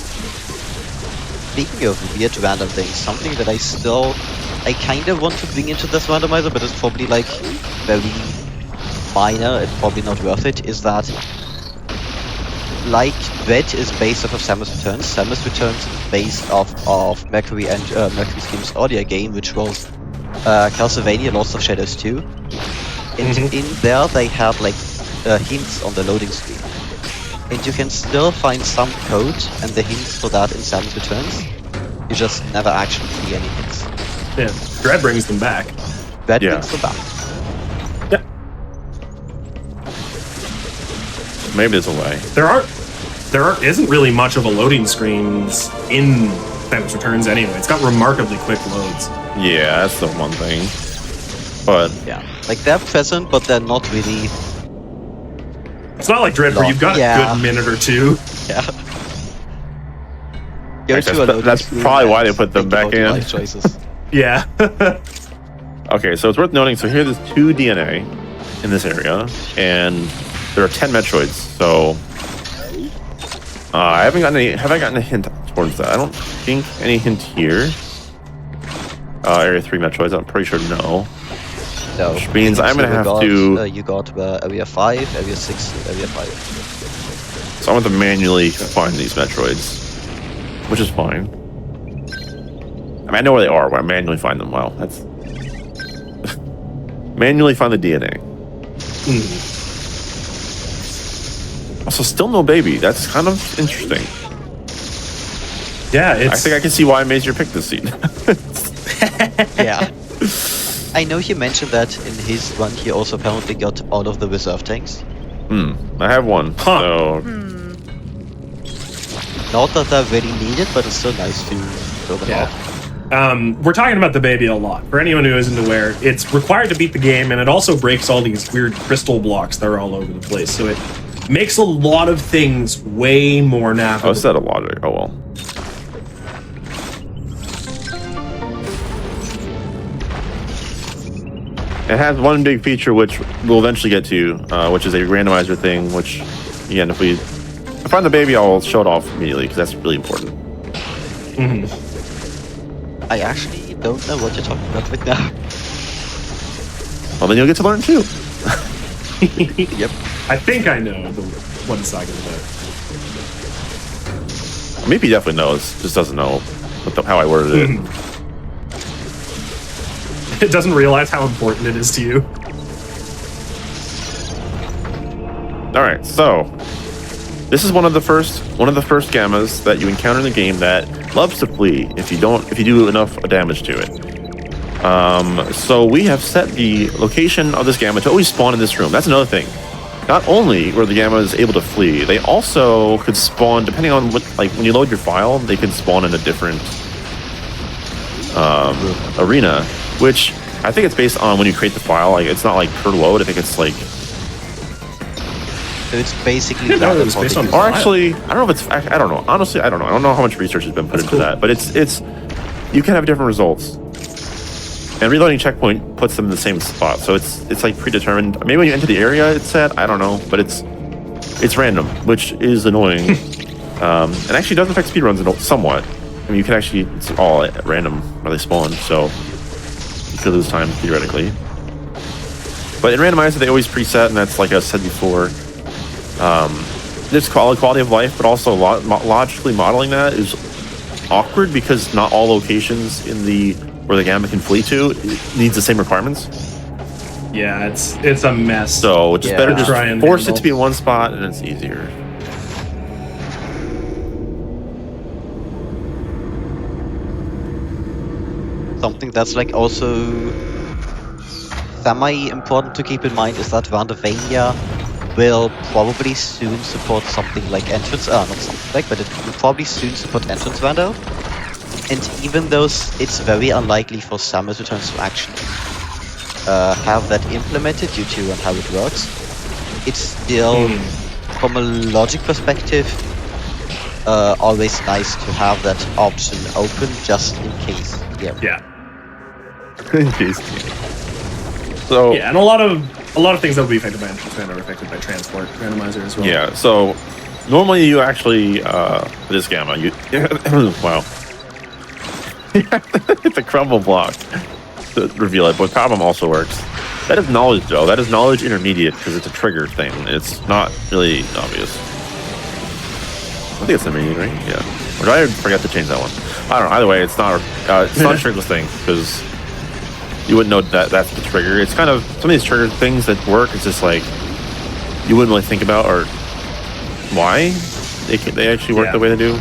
Speaking of weird random things, something that I kind of want to bring into this randomizer, but it's probably like very minor and probably not worth it, is that like Red is based off of Samus Returns. Samus Returns is based off of Mercury and Mercury Steam's earlier game, which was Castlevania Lost of Shadows 2. And in there they had like hints on the loading screen. And you can still find some code and the hints for that in Samus Returns. You just never actually see any hints. Yeah, Dread brings them back. Red Yeah. brings them back. Yeah. Maybe there's a way. There isn't really much of a loading screens in Samus Returns anyway. It's got remarkably quick loads. Yeah, that's the one thing. But Yeah. Like they're present, but they're not really. It's not like Dread where you've got Yeah. a good minute or two. Yeah. Go to a loading that's screen probably why and they put them think back about your in. life choices. Yeah. okay, so it's worth noting. So here there's 2 DNA in this area, and there are 10 Metroids. So I haven't gotten any. Have I gotten a hint towards that? I don't think any hint here. Area 3 Metroids. I'm pretty sure no. No. Which means I'm gonna you have got, to. you got Area 5, Area 6, Area 5. So I'm going to manually find these Metroids, which is fine. I mean, I know where they are. Where I manually find them. Wow, that's manually find the DNA. Also, still no baby. That's kind of interesting. Yeah, I think I can see why Mazier picked this scene. Yeah. I know he mentioned that in his run he also apparently got all of the reserve tanks. I have one. Huh. So Not that they're really needed, but it's still nice to fill them up. We're talking about the baby a lot. For anyone who isn't aware, it's required to beat the game, and it also breaks all these weird crystal blocks that are all over the place. So it makes a lot of things way more navigable. I said a lot of it. Oh well. It has one big feature which we'll eventually get to, which is a randomizer thing, which, again, if I find the baby, I'll show it off immediately, because that's really important. I actually don't know what you're talking about right now. Well, then you'll get to learn too. Yep. I think I know what it's talking about. Maybe he definitely knows, just doesn't know how I worded it. It doesn't realize how important it is to you. All right, so this is one of the first gammas that you encounter in the game that loves to flee if you do enough damage to it. So we have set the location of this gamma to always spawn in this room. That's another thing. Not only were the gammas able to flee, they also could spawn depending on what, like when you load your file, they can spawn in a different arena, which I think it's based on when you create the file. Like it's not like per load. I think it's like. So it's basically No, it was based on. Or actually, I don't know if it's. I don't know. Honestly, I don't know. I don't know how much research has been put into that. But it's. You can have different results. And reloading checkpoint puts them in the same spot. So it's like predetermined. Maybe when you enter the area, it's set. I don't know. But it's random, which is annoying. And actually does affect speedruns somewhat. I mean, you can actually. It's all at random where they spawn. So you could lose time theoretically. But in Randomizer, they always preset, and that's like I said before. This quality of life, but also logically modeling that is awkward because not all locations in where the gamma can flee to needs the same requirements. Yeah, it's a mess. So it's just better to try and force it handle. to be in one spot, and it's easier. Something that's like also semi-important to keep in mind is that Randomania will probably soon support something like entrance, not something like, but it will probably soon support entrance Rando. And even though it's very unlikely for Samus returns to actually have that implemented due to how it works, it's still, from a logic perspective, always nice to have that option open just in case. Yeah. So Yeah, and a lot of things that will be affected by entrance Rando are affected by transport randomizer as well. yeah, so normally you actually this gamma wow. It's a crumble block to reveal it, but problem also works. That is knowledge though. That is knowledge intermediate because it's a trigger thing. It's not really obvious. I think it's intermediate, right? Yeah. Or did I forget to change that one? I don't know. Either way, it's not a triggerless thing because you wouldn't know that that's the trigger. It's kind of some of these trigger things that work. It's just like you wouldn't really think about or why they actually work the way they do.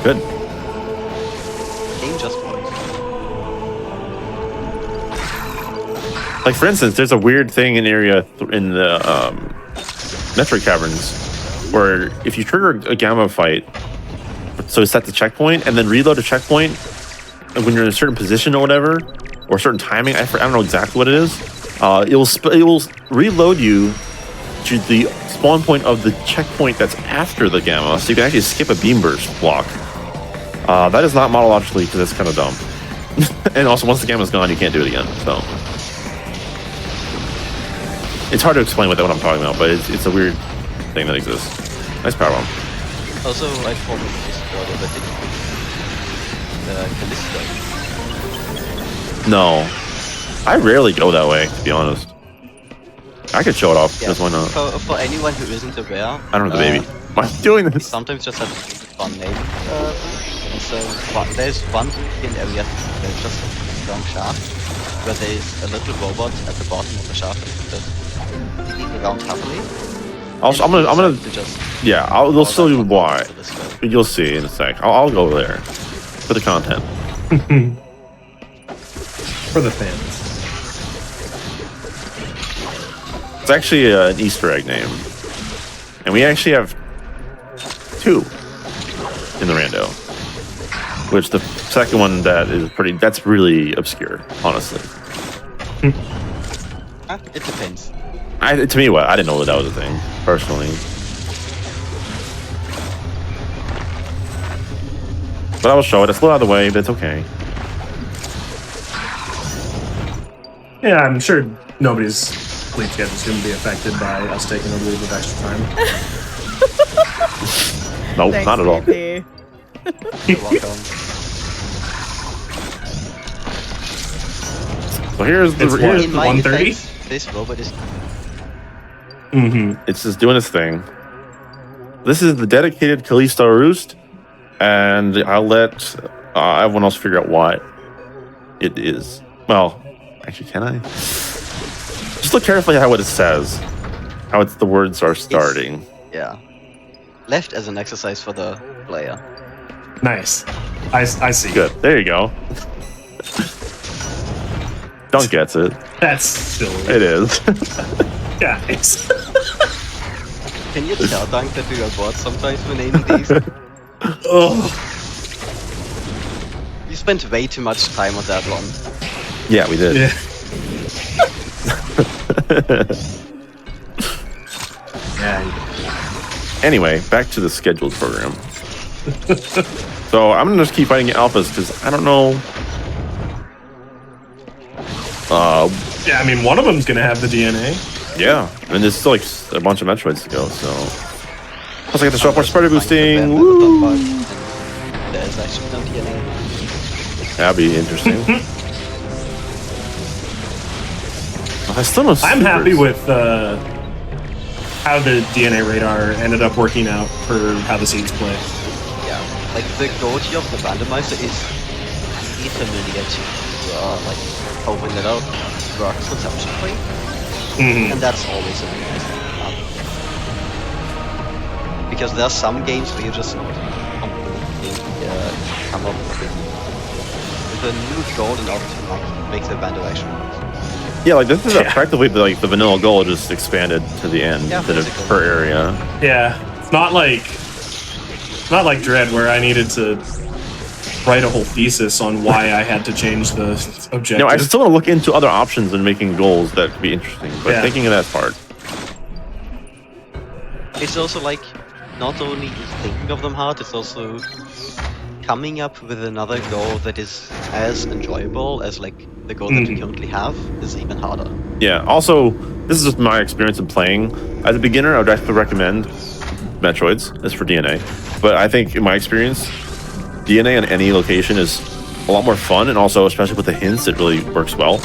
Good. Game just works. Like for instance, there's a weird thing in area in the Metroid caverns where if you trigger a gamma fight, so set the checkpoint and then reload a checkpoint when you're in a certain position or whatever, or certain timing. I don't know exactly what it is. It will reload you to the spawn point of the checkpoint that's after the gamma, so you can actually skip a beam burst block. That is not modelogically because that's kind of dumb. And also, once the gamma's gone, you can't do it again. So it's hard to explain what I'm talking about, but it's a weird thing that exists. Nice power bomb. Also, I probably discovered that Callisto. No, I rarely go that way, to be honest. I could show it off. Yeah, Just why not? For anyone who isn't aware, I don't know the baby. Why am I doing we this? sometimes just have a fun name. And so there's one in area. There's just long shaft, where there is a little robot at the bottom of the shaft just digging around happily. I'm gonna, To just yeah, they'll show you why. to this way. You'll see in a sec. I'll go there for the content. For the fans. It's actually an Easter egg name, and we actually have 2 in the rando. Which the second one that's really obscure, honestly. It depends. To me, I didn't know that was a thing, personally. But I will show it. It's a little out of the way, but it's okay. Yeah, I'm sure nobody's sleep schedule is going to be affected by us taking a little bit of extra time. Nope, Thanks, not at all. VP. You're welcome. So here's the It's here's In the my 130. defense, This robot is It's just doing its thing. This is the dedicated Callisto Roost, and I'll let everyone else figure out what it is. Well, actually, can I? Just look carefully at what it says, how the words are starting. yeah. Left as an exercise for the player. nice. I see. Good. There you go. Dunk gets it. That's silly. It is. Guys. Can you tell Dunk that we are bored sometimes when naming these? Oh. You spent way too much time on that one. Yeah, we did. Yeah. Yeah. Anyway, back to the scheduled program. So I'm gonna just keep fighting alphas because I don't know. Yeah, I mean, one of them's going to have the DNA. Yeah, and there's still like a bunch of Metroids to go. So plus I got to show up more spreader Find the boosting. band Woo! with the bug, and there's actually no DNA. That'd be interesting. I still don't. I'm happy with how the DNA radar ended up working out for how the seeds play. Yeah, like the goatee of the randomizer is really familiar to like how vanilla works conceptually, and that's always a really nice thing. Because there are some games where you just completely come up with a new goal in order to make the band action work. Yeah, like this is practically like the vanilla goal just expanded to the end instead of basically. per area. Yeah, it's not like Dread where I needed to write a whole thesis on why I had to change the objective. No, I still want to look into other options and making goals that could be interesting. But Yeah. thinking of that part. It's also like not only thinking of them hard, it's also coming up with another goal that is as enjoyable as like the goal that you currently have is even harder. Yeah. Also, this is just my experience in playing. As a beginner, I would actually recommend Metroids as for DNA. But I think in my experience, DNA in any location is a lot more fun, and also especially with the hints, it really works well.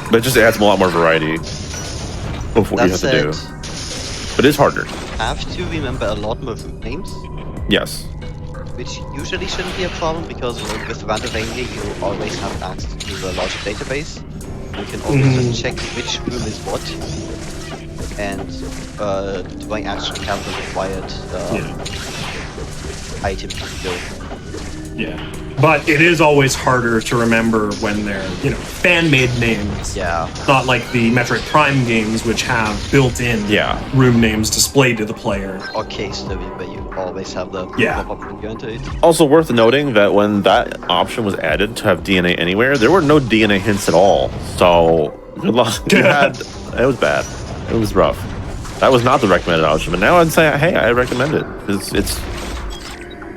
But it just adds a lot more variety of what you have to do. But it is harder. Have to remember a lot more root names, Yes. which usually shouldn't be a problem because with Randomania you always have access to the logic database. You can always just check which room is what, and do I actually have the required item to go. Yeah. But it is always harder to remember when they're, fan-made names. Yeah. Not like the Metroid Prime games, which have built-in room names displayed to the player. Or case study where you always have the pop-up when you enter it. Also worth noting that when that option was added to have DNA anywhere, there were no DNA hints at all. So good luck. It was bad. It was rough. That was not the recommended option. But now I'd say, hey, I recommend it because it's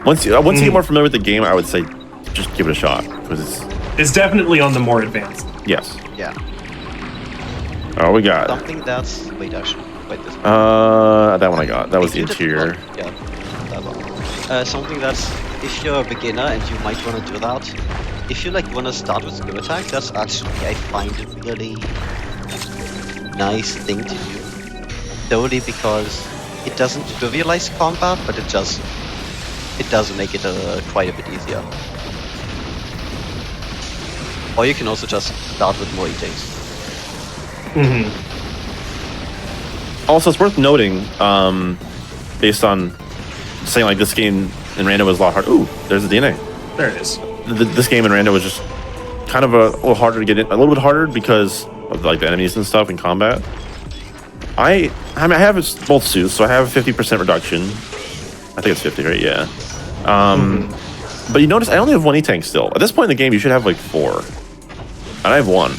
once you get more familiar with the game, I would say just give it a shot because It's definitely on the more advanced. Yes. Yeah. Oh, we got Something that's wait this one. that one I got. That was the interior. Yeah, that one. Something that's if you're a beginner and you might want to do that, if you want to start with skill attack, that's actually I find a really nice thing to do. Solely because it doesn't trivialize combat, but it does make it quite a bit easier. Or you can also just start with more E-tanks. Also, it's worth noting, based on saying like this game in Rando was a lot harder. Ooh, there's the DNA. There it is. This game in Rando was just kind of a little harder to get in, a little bit harder because of like the enemies and stuff in combat. I have both suits, so I have a 50% reduction. I think it's 50, right? Yeah. But you notice I only have one E-tank still. At this point in the game, you should have like 4. And I have 1.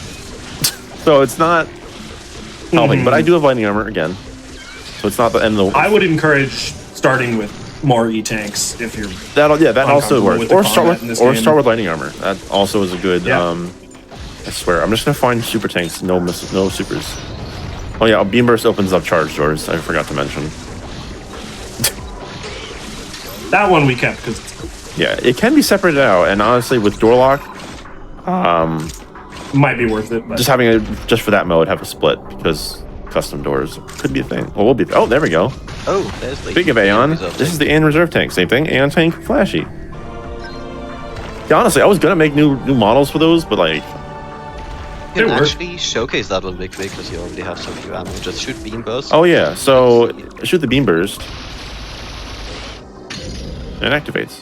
So it's not helping, but I do have lightning armor again. So it's not the end of the... I would encourage starting with more E-tanks if you're... that also works. Or start with lightning armor. That also is a good... Yeah. I swear. I'm just going to find super tanks. No supers. Oh yeah, Beam Burst opens up charge doors. I forgot to mention. That one we kept because... Yeah, it can be separated out, and honestly, with door lock, might be worth it. But... just having just for that mode, have a split because custom doors could be a thing. Well, we'll be. Oh, there we go. Oh, there's the... Speaking of Aeon, this is the Aeon reserve tank. Same thing. Aeon tank, flashy. Yeah, honestly, I was gonna make new models for those, but like, You can actually showcase that one big because you already have so few ammo. Just shoot beam burst. oh yeah. So shoot the beam burst, and it activates,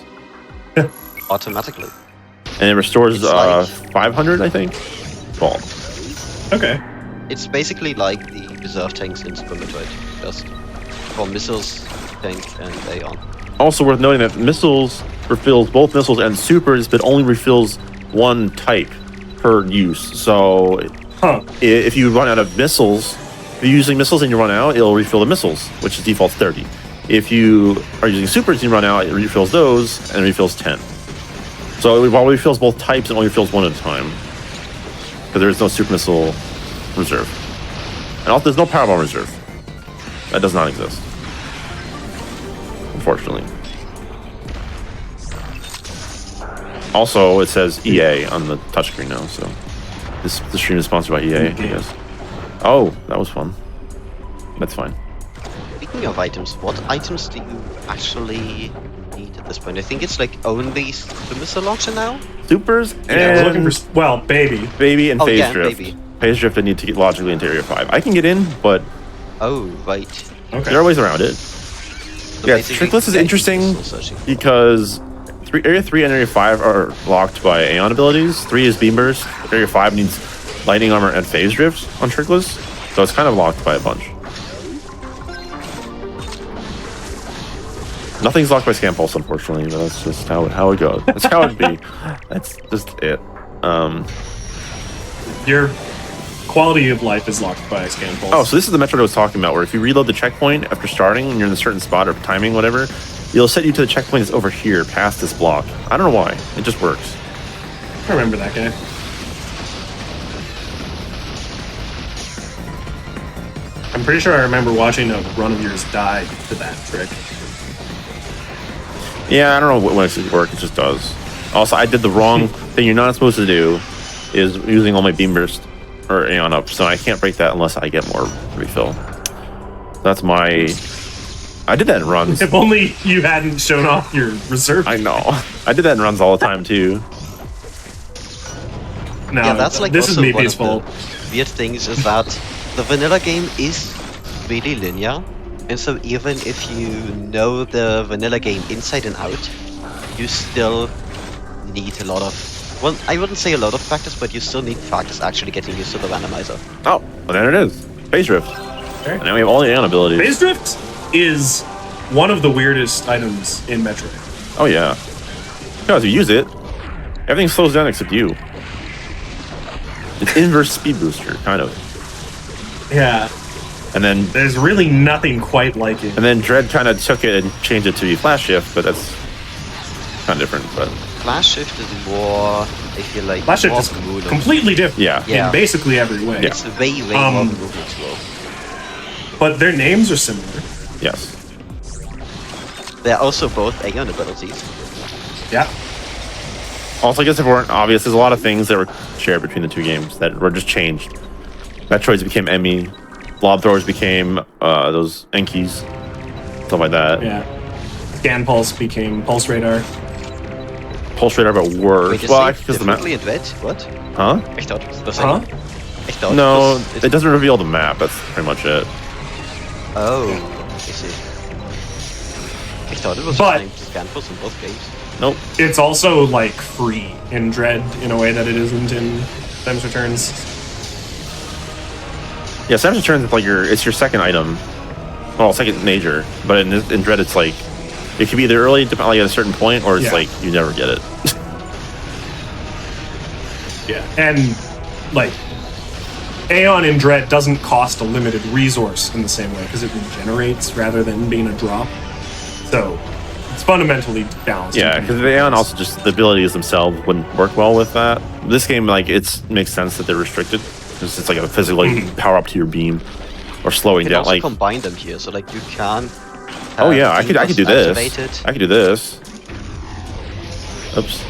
Automatically. and it restores It's like- 500, I think. Ball. Okay. It's basically like the reserve tanks in Super Metroid, just for missiles, tank, and Aeon. Also worth noting that missiles refills both missiles and supers, but only refills one type per use. So if you run out of missiles, if you're using missiles and you run out, it'll refill the missiles, which is default 30. If you are using supers and you run out, it refills those and refills 10. So while it refills both types, it only refills one at a time. Because there is no super missile reserve. And also there's no power bomb reserve. That does not exist. Unfortunately. Also, it says EA on the touchscreen now, so this stream is sponsored by EA, I guess. Oh, that was fun. That's fine. Speaking of items, what items do you actually need at this point? I think it's like only the missile launcher now? Supers Yeah, we're and looking for... Well, baby. Baby and Oh, Phase yeah, Drift. Baby. Phase Drift I need to get logically into Area 5. I can get in, but Oh, right. Okay. there are ways around it. So Yeah, basically, Trickless is interesting missile searching. because Area 3 and Area 5 are locked by Aeon abilities. 3 is Beam Burst. Area 5 needs Lightning Armor and Phase Drift on Trickless, so it's kind of locked by a bunch. Nothing's locked by Scan Pulse, unfortunately, but that's just how it goes. That's how it be. That's just it. Your quality of life is locked by Scan Pulse. Oh, so this is the Metroid I was talking about, where if you reload the checkpoint after starting and you're in a certain spot or timing, whatever, it'll set you to the checkpoint that's over here, past this block. I don't know why. It just works. I remember that guy. I'm pretty sure I remember watching a run of yours die to that trick. Yeah, I don't know what makes it work. It just does. Also, I did the wrong thing you're not supposed to do, is using all my Beam Burst or Aeon up, so I can't break that unless I get more refill. That's my... I did that in runs. If only you hadn't shown off your reserve. I know. I did that in runs all the time, too. No, Yeah, that's like this is also me one of peaceful. the weird things is that the vanilla game is really linear, and so even if you know the vanilla game inside and out, you still need a lot of... Well, I wouldn't say a lot of practice, but you still need practice actually getting used to the randomizer. Oh, well, there it is. Phase Drift. Okay. And now we have all the Aeon abilities. Phase Drift is one of the weirdest items in Metroid. Oh, yeah. Because you use it, everything slows down except you. It's inverse speed booster, kind of. Yeah, And then there's really nothing quite like it. Dread kind of took it and changed it to be Flash Shift, but that's kind of different. But Flash Shift is more, I feel like, Flash Shift more is cool. completely different Yeah. Yeah. in basically every way. Yeah. It's way more movement slow. But their names are similar. yes, They're also both Aeon abilities. Yeah. also I guess if it weren't obvious, there's a lot of things that were shared between the two games that were just changed. Metroids became Emmy, Blob Throwers became those Enkies, stuff like that. Yeah. Scan Pulse became Pulse Radar. pull straight up at worst. Wait, Well, because the map. in red? What? Huh? I thought it was the same. Huh? I thought No, it doesn't reveal the map. That's pretty much it. Oh, I see. I thought it was But- the same scanfos in both games. Nope. It's also like free in Dread in a way that it isn't in Samus Returns. Yeah, Samus Returns is like it's your second item. Well, second major. But in Dread, it's like it can be either early, like at a certain point, or it's Yeah. like you never get it. Yeah, and like Aeon in Dread doesn't cost a limited resource in the same way because it regenerates rather than being a drop. So it's fundamentally balanced. Yeah, because the Aeon also just the abilities themselves wouldn't work well with that. This game, like, it makes sense that they're restricted because it's like a physical power up to your beam or slowing You can down. also Like, combine them here, so like you can. oh yeah, I could do this. activated. I could do this. Oops.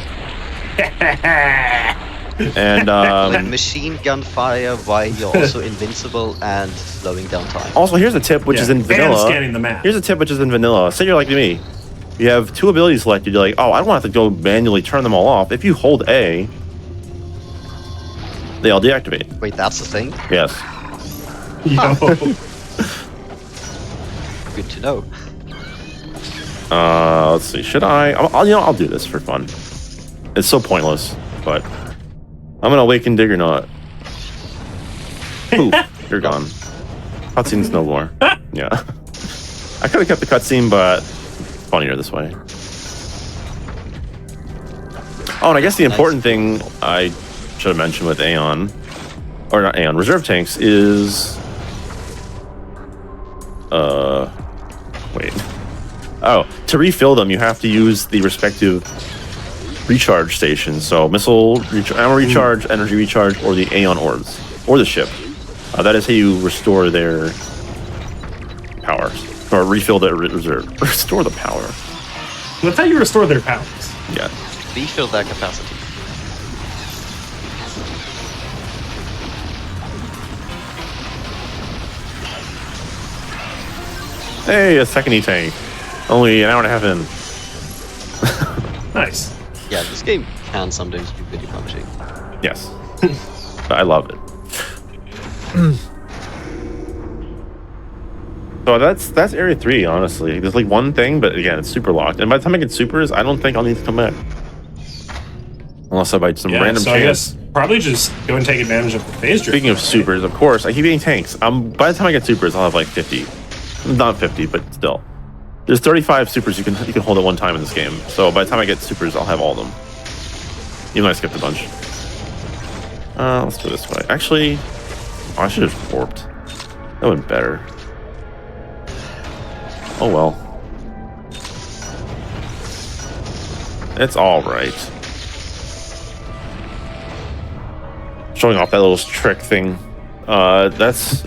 And Like machine gun fire while you're also invincible and slowing down time. also, here's a tip which is in and vanilla. scanning the map. Here's a tip which is in vanilla. Say you're like me. You have 2 abilities selected. You're like, oh, I don't want to have to go manually turn them all off. If you hold A, they all deactivate. Wait, that's the thing? Yes. Yo. Good to know. Let's see. Should I? I'll do this for fun. It's so pointless, but I'm gonna awaken dig or not. Poof, you're gone. Cutscene's no more. Yeah. I could have kept the cutscene, but it's funnier this way. Oh, and I guess the important thing I should have mentioned with Aeon, or not Aeon, reserve tanks is wait. Oh, to refill them, you have to use the respective recharge stations. So missile, ammo recharge, energy recharge, or the Aeon orbs, or the ship. That is how you restore their powers, or refill their reserve. Restore the power. That's how you restore their powers. Yeah. Refill their capacity. Hey, a second E-tank. Only an hour and a half in. Nice. Yeah, this game can sometimes be pretty punishing. Yes. But I love it. So that's area 3, honestly. There's like one thing, but again, it's super locked. And by the time I get supers, I don't think I'll need to come back. Unless I buy some Yeah, random so I chance. guess probably just go and take advantage of the phase drift. Speaking of supers, of course, I keep getting tanks. By the time I get supers, I'll have like 50. Not 50, but still. There's 35 supers you can hold at one time in this game. So by the time I get supers, I'll have all of them. Even though I skipped a bunch. Let's do it this way. Actually, I should have warped. That would have been better. Oh well. It's alright. Showing off that little trick thing. That's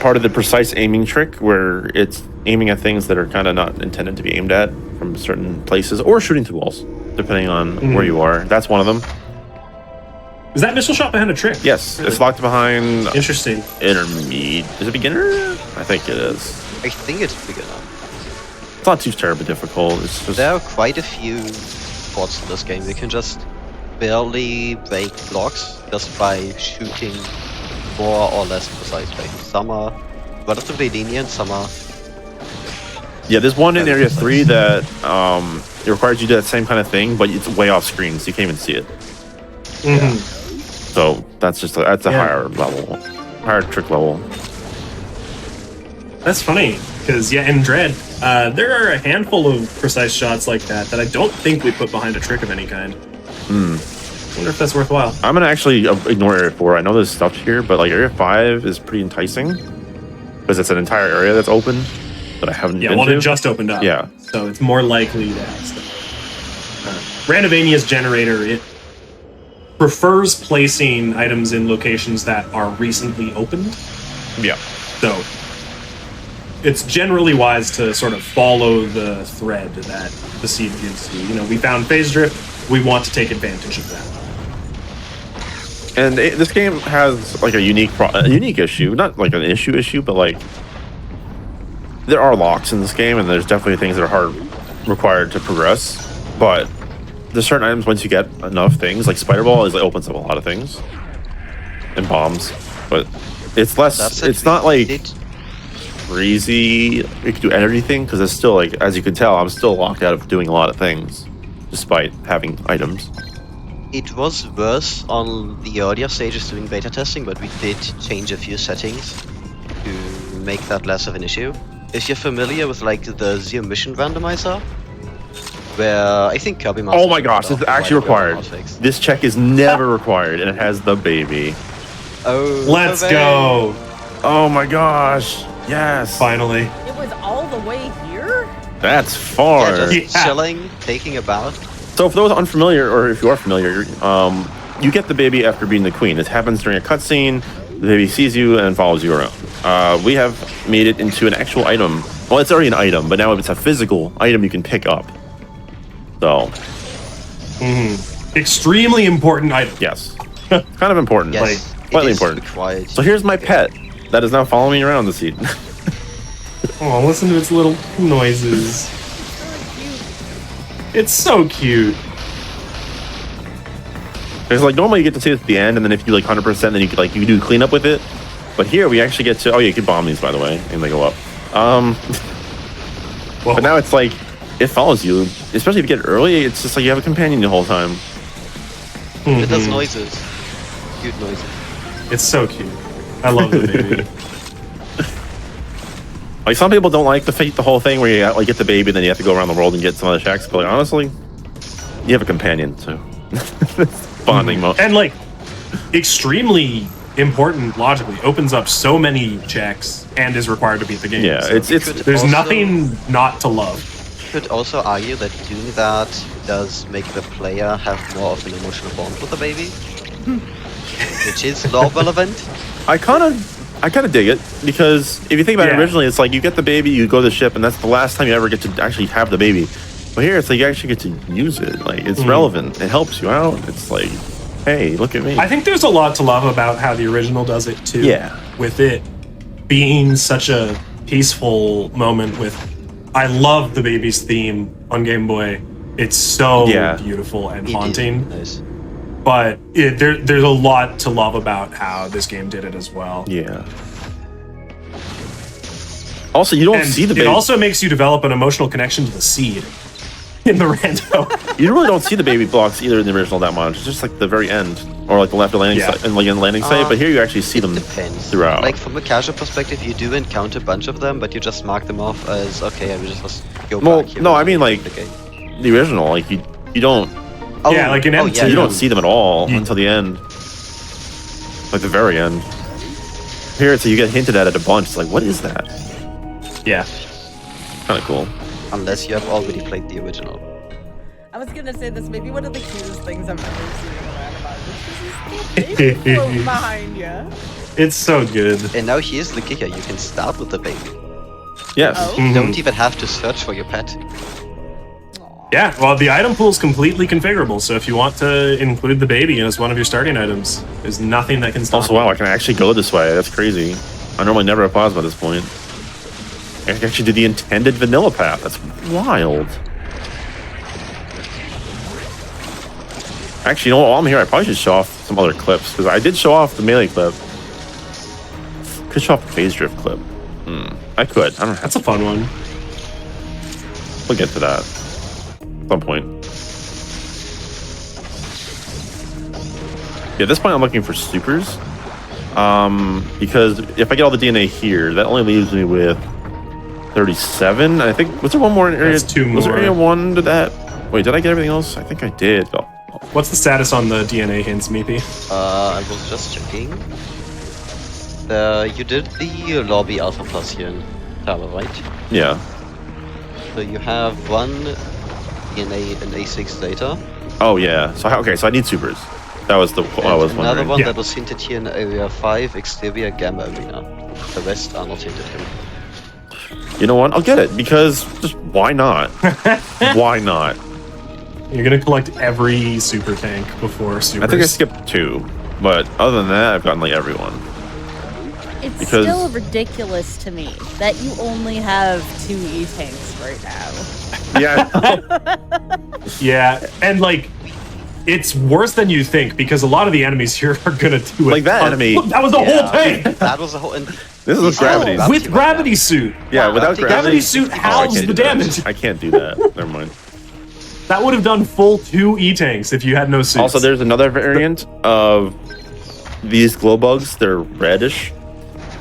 part of the precise aiming trick where it's aiming at things that are kind of not intended to be aimed at from certain places, or shooting through walls, depending on where you are. That's one of them. Is that missile shot behind a trick? Yes, it's locked behind Interesting. intermediate. Is it beginner? I think it is. I think it's big enough. It's not too terribly difficult. It's just There are quite a few spots in this game. You can just barely break blocks just by shooting more or less precisely. Some are relatively lenient, some are... yeah. There's one in area 3 that it requires you to do that same kind of thing, but it's way off screen, so you can't even see it. So that's just that's a higher level, higher trick level. That's funny, because in Dread, there are a handful of precise shots like that I don't think we put behind a trick of any kind. Wonder if that's worthwhile. I'm gonna actually ignore area 4. I know there's stuff here, but like area 5 is pretty enticing because it's an entire area that's open that I haven't been to. It just opened up. Yeah. So it's more likely to have stuff. Randovania's generator, it prefers placing items in locations that are recently opened. Yeah. So it's generally wise to sort of follow the thread that the seed gives you. You know, we found phase drift, we want to take advantage of that. And this game has like a unique issue, not like an issue, but like there are locks in this game, and there's definitely things that are required to progress. But there's certain items once you get enough things, like Spider Ball is like opens up a lot of things. And bombs. But it's less it's not like crazy you can do everything, because it's still like, as you can tell, I'm still locked out of doing a lot of things despite having items. It was worse on the earlier stages doing beta testing, but we did change a few settings to make that less of an issue. If you're familiar with like the Zero Mission Randomizer, where I think Kirby Master... Oh my gosh, this is actually required. This check is never required, and it has the baby. Oh, let's go! Oh my gosh, yes. Finally. It was all the way here? That's far. Yeah, just chilling, taking a bath. So for those unfamiliar, or if you are familiar, you get the baby after being the queen. This happens during a cutscene. The baby sees you and follows you around. We have made it into an actual item. Well, it's already an item, but now it's a physical item you can pick up. So. Extremely important item. Yes. Kind of important. Yes, Like, slightly important. Required. So here's my pet that is now following me around the seat. Oh, listen to its little noises. It's so cute. There's like, normally you get to see it at the end, and then if you like 100%, then you could like, you do cleanup with it. But here we actually get to, oh yeah, you can bomb these, by the way, and they go up. But now it's like, it follows you, especially if you get it early. It's just like you have a companion the whole time. It does noises. Cute noises. It's so cute. I love the baby. Like, some people don't like the whole thing where you like get the baby, then you have to go around the world and get some of the shacks. But like, honestly, you have a companion, so bonding mode. And like, extremely important logically, opens up so many checks and is required to beat the game. Yeah, so there's also, nothing not to love. You could also argue that doing that does make the player have more of an emotional bond with the baby, which is lore relevant. I kind of dig it, because if you think about it, originally it's like you get the baby, you go to the ship, and that's the last time you ever get to actually have the baby. But here it's like you actually get to use it. Like, it's relevant. It helps you out. It's like, hey, look at me. I think there's a lot to love about how the original does it too. Yeah. With it being such a peaceful moment with, I love the baby's theme on Game Boy. It's so beautiful and haunting. Nice. But there's a lot to love about how this game did it as well. Yeah. Also, you don't see the baby. It also makes you develop an emotional connection to the seed in the rando. You really don't see the baby blocks either in the original that much. It's just like the very end, or like the left landing site, and like in the landing site. But here you actually see them throughout. Like, from a casual perspective, you do encounter a bunch of them, but you just mark them off as okay. I will just go back here. No, I mean like the original. Like you don't. Oh, yeah, like in M2, you don't see them at all until the end, like the very end. Here, so you get hinted at it a bunch. It's like, what is that? Yeah, kind of cool. Unless you have already played the original. I was gonna say this may be one of the cutest things I've ever seen in a Randomizer. This is the baby floating behind you. It's so good. And now here's the kicker: you can start with the baby. Yes. Oh. You don't even have to search for your pet. Yeah, well, the item pool is completely configurable, so if you want to include the baby as one of your starting items, there's nothing that can stop Also, wow, I can actually go this way. That's crazy. I normally never have paused by this point. I can actually do the intended vanilla path. That's wild. Actually, you know what? While I'm here, I probably should show off some other clips, because I did show off the melee clip. Could show off the phase drift clip. I could. I don't have That's a fun one. We'll get to that. Some point. Yeah, at this point I'm looking for supers. Because if I get all the DNA here, that only leaves me with 37. I think, was there one more in area? That's two more. Was there area 1 to that? Wait, did I get everything else? I think I did. Oh. What's the status on the DNA hints, Meepy? I was just checking. You did the lobby Alpha Plus here in Tower, right? Yeah. So you have one DNA and A6 data. Oh yeah. So okay, so I need supers. That was the what I was wondering. Another one that was hinted here in Area 5, Exterior Gamma Arena. The rest are not hinted here. You know what? I'll get it, because just why not? Why not? You're gonna collect every super tank before supers. I think I skipped 2, but other than that, I've gotten like everyone. It's because still ridiculous to me that you only have 2 E-tanks right now. yeah, Yeah, and like, it's worse than you think because a lot of the enemies here are gonna do it. Like that enemy. Look, that was the whole thing. That was a whole. And this is with gravity. With gravity suit. Yeah, without Gravity suit halves I can't the do that. damage. I can't do that. Never mind. That would have done full 2 E-tanks if you had no suits. Also, there's another variant of these glow bugs. They're reddish,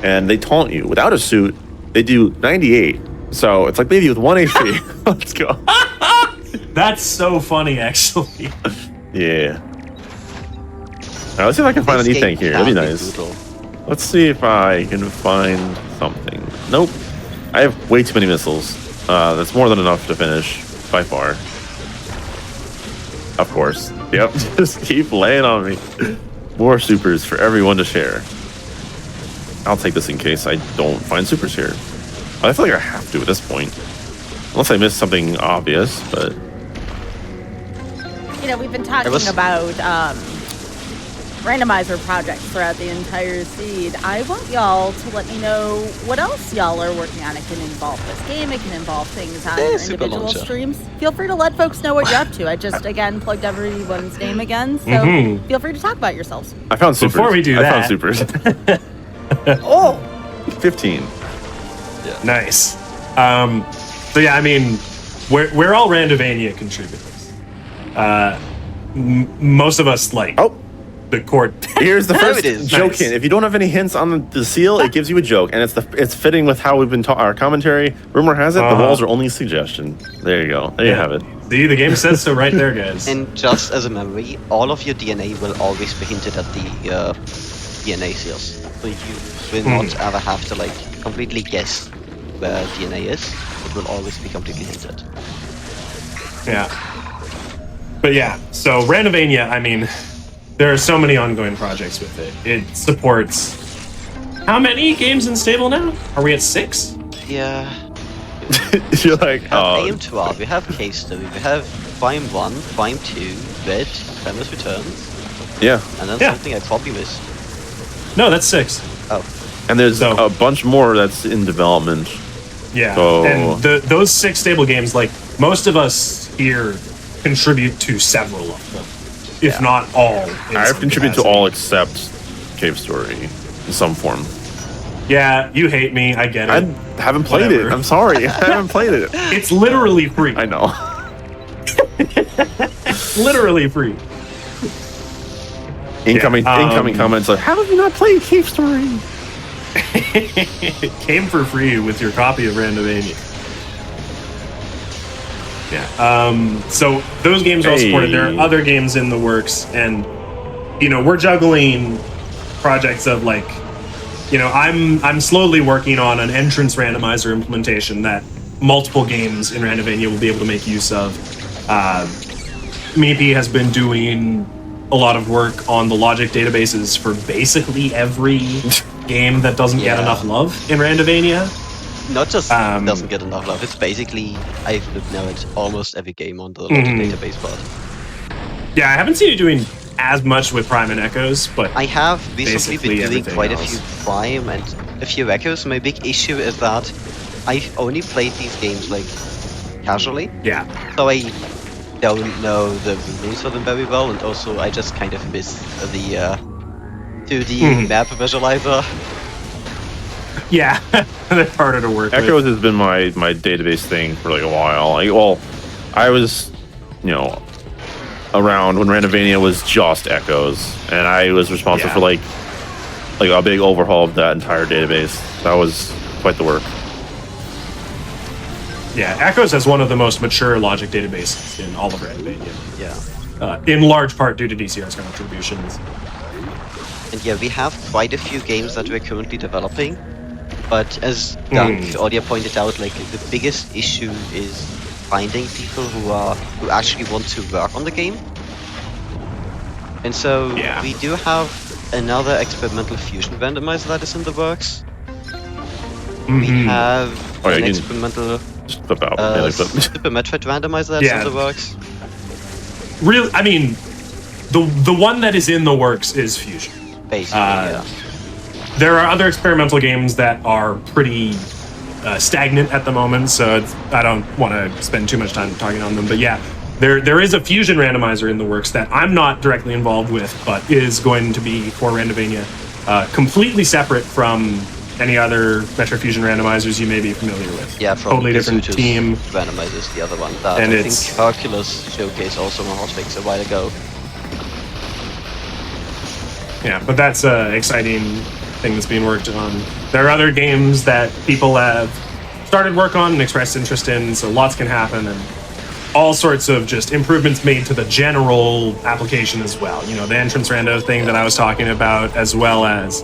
and they taunt you. Without a suit, they do 98. So it's like maybe with 1 HP. Let's go. That's so funny, actually. Yeah. Alright, let's see if I can find an E-tank here. That'd be nice. Let's see if I can find something. Nope. I have way too many missiles. That's more than enough to finish, by far. Of course. Yep. Just keep laying on me. More supers for everyone to share. I'll take this in case I don't find supers here. I feel like I have to at this point. Unless I missed something obvious, but... You know, we've been talking about randomizer projects throughout the entire seed. I want y'all to let me know what else y'all are working on. It can involve this game. It can involve things on your individual streams. Feel free to let folks know what you're up to. I just, again, plugged everyone's name again, so feel free to talk about yourselves. I found supers. Before we do that... I found supers. Oh! 15. Yeah. Nice. So yeah, I mean, we're all Randomania contributors. Most of us like the core. Here's the first joke Nice. hint. If you don't have any hints on the seal, it gives you a joke, and it's fitting with how we've been our commentary. Rumor has it the walls are only a suggestion. There you go. There you have it. See, the game says so right there, guys. And just as a memory, all of your DNA will always be hinted at the DNA seals. So you will not ever have to like completely guess where DNA is. It will always be completely hinted. Yeah. But yeah, so Randomania, I mean, there are so many ongoing projects with it. It supports how many games in stable now? Are we at 6? Yeah. You're like, We have AM12, we have Case Study, we have Prime 1, Prime 2, Red, Samus Returns. Yeah. And then something I probably missed. No, that's 6. Oh. And there's a bunch more that's in development. Yeah. So... And those 6 stable games, like, most of us here contribute to several of them, if not all. I've contributed to all except Cave Story in some form. Yeah, you hate me. I get it. I haven't played it. I'm sorry. I haven't played it. It's literally free. I know. Literally free. Incoming comments like, how have you not played Cave Story? It came for free with your copy of Randomania. Yeah. So those games are all supported. There are other games in the works, and you know, we're juggling projects of like, you know, I'm slowly working on an entrance randomizer implementation that multiple games in Randomania will be able to make use of. Meepy has been doing a lot of work on the logic databases for basically every game that doesn't get enough love in Randomania. Not just doesn't get enough love, it's basically, I've looked now at almost every game on the logic database part. Yeah, I haven't seen you doing as much with Prime and Echoes, but I have recently been doing quite else. a few Prime and a few Echoes. My big issue is that I've only played these games like casually. Yeah. So I don't know the rules of them very well, and also I just kind of miss the 2D map visualizer. Yeah, they're harder to work Echoes with. has been my database thing for like a while. I was, you know, around when Randomania was just Echoes, and I was responsible for like a big overhaul of that entire database. That was quite the work. Yeah, Echoes has one of the most mature logic databases in all of Randomania. Yeah. In large part due to DCR's contributions. And yeah, we have quite a few games that we're currently developing, but as Doug Audio pointed out, like the biggest issue is finding people who actually want to work on the game. And so we do have another experimental fusion randomizer that is in the works. We have an experimental Super Metroid randomizer that's in the works. Really, I mean, the one that is in the works is Fusion. Basically, There are other experimental games that are pretty stagnant at the moment, so I don't want to spend too much time talking on them. But yeah, there is a fusion randomizer in the works that I'm not directly involved with, but is going to be for Randomania, completely separate from any other Metro Fusion randomizers you may be familiar with. Yeah, from totally different team. Randomizers, the other one. That And I it's- think Hercules showcased also on Hotfix a while ago. Yeah, but that's an exciting thing that's being worked on. There are other games that people have started work on and expressed interest in, so lots can happen, and all sorts of just improvements made to the general application as well. You know, the entrance rando thing that I was talking about, as well as,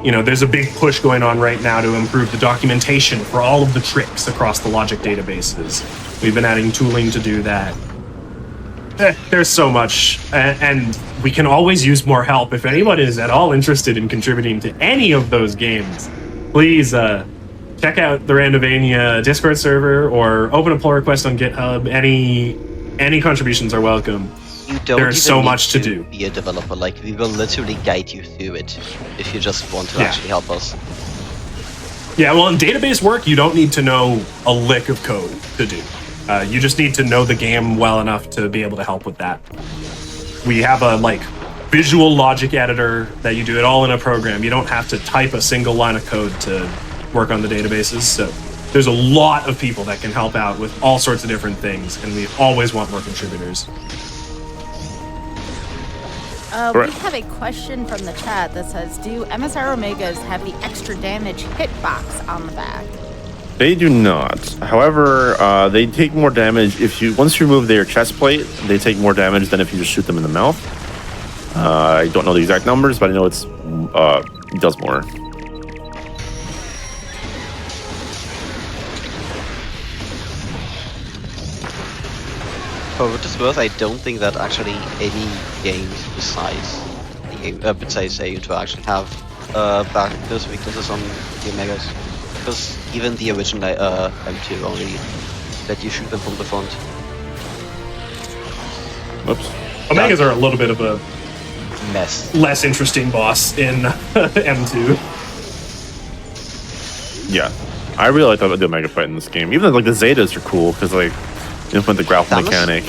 you know, there's a big push going on right now to improve the documentation for all of the tricks across the logic databases. We've been adding tooling to do that. There's so much, and we can always use more help. If anyone is at all interested in contributing to any of those games, please check out the Randomania Discord server or open a pull request on GitHub. Any contributions are welcome. You don't There's even so need much to do. Be a developer. Like, we will literally guide you through it if you just want to Yeah. actually help us. Yeah, well, in database work, you don't need to know a lick of code to do. You just need to know the game well enough to be able to help with that. We have a visual logic editor that you do it all in a program. You don't have to type a single line of code to work on the databases. So there's a lot of people that can help out with all sorts of different things, and we always want more contributors. We Right. have a question from the chat that says, do MSR Omegas have the extra damage hitbox on the back? They do not. However, they take more damage once you remove their chest plate. They take more damage than if you just shoot them in the mouth. I don't know the exact numbers, but I know it does more. For what it's worth, I don't think that actually any games besides AU2 actually have back those weaknesses on the Omegas. Because even the original M2 only let you shoot them from the front. Whoops. Omegas are a little bit of a Mess. less interesting boss in M2. Yeah, I really like the Omega fight in this game. Even the Zetas are cool because you implement the grapple Samus? mechanic.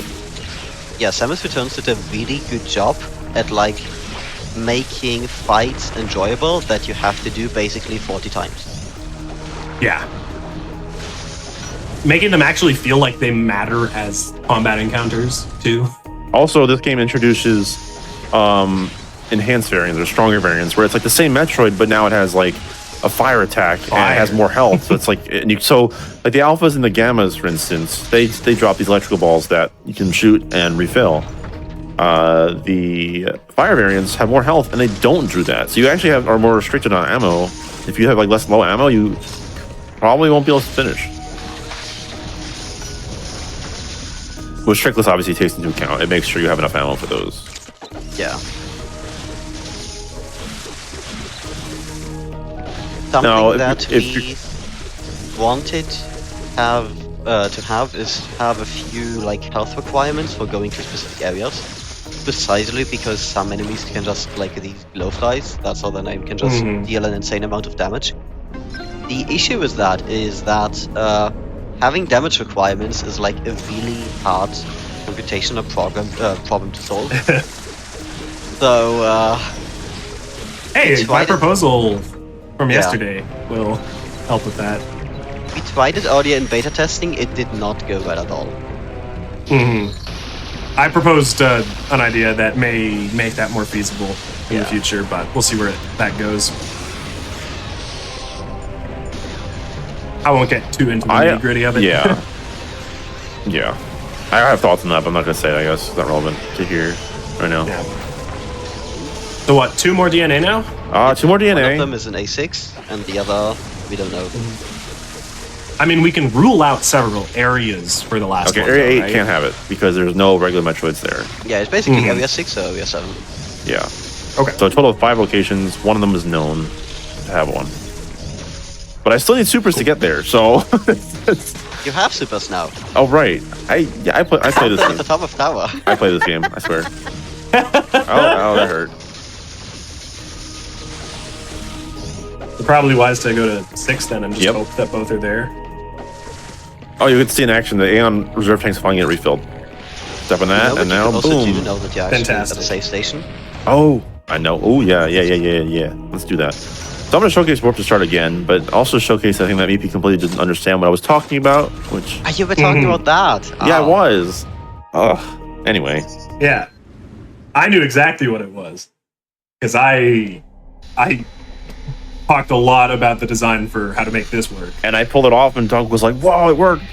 Yeah, Samus Returns did a really good job at making fights enjoyable that you have to do basically 40 times. Yeah. Making them actually feel like they matter as combat encounters, too. Also, this game introduces enhanced variants or stronger variants where it's the same Metroid, but now it has a fire attack and it has more health. So it's the alphas and the gammas, for instance, they drop these electrical balls that you can shoot and refill. The fire variants have more health and they don't do that. So you actually are more restricted on ammo. If you have less low ammo, you probably won't be able to finish. Which Trickless obviously takes into account. It makes sure you have enough ammo for those. Yeah. Something Now, if that you- we wanted to have is have a few health requirements for going to specific areas. Precisely because some enemies can just these glowflies, that's all the name, can just deal an insane amount of damage. The issue with that is that having damage requirements is a really hard computational problem to solve. So Hey, It's my right. proposal from Yeah. yesterday will help with that. we tried it earlier in beta testing, it did not go well at all. I proposed an idea that may make that more feasible in the Yeah. future, but we'll see where that goes. I won't get too into the nitty-gritty of it. Yeah. Yeah. I have thoughts on that, but I'm not going to say it, I guess. It's not relevant to hear right now. Yeah. So what, 2 more DNA now? 2 more One of DNA. them is an A6, and the other, we don't know. I mean, we can rule out several areas for the last Okay, one. Area though, 8 right? can't have it because there's no regular Metroids there. Yeah, it's basically Area 6 or Area 7. Yeah. Okay. So a total of 5 locations. One of them is known to have one. But I still need supers to get there, so... You have supers now. Oh, right. I play this At the game. top of tower. I play this game, I swear. Oh, that hurt. Probably wise to go to 6 then and just hope that both are there. Oh, you could see in action the Aeon reserve tank's finally get refilled. Step on that, and now also boom. do know that you're actually at a safe station. Oh, I know. Oh, yeah. Let's do that. So I'm going to showcase Warp to Start again, but also showcase I think that EP completely didn't understand what I was talking about, which... You were talking about that? Yeah, I was. Ugh. Anyway. Yeah. I knew exactly what it was. Because I talked a lot about the design for how to make this work. And I pulled it off, and Doug was like, whoa, it worked.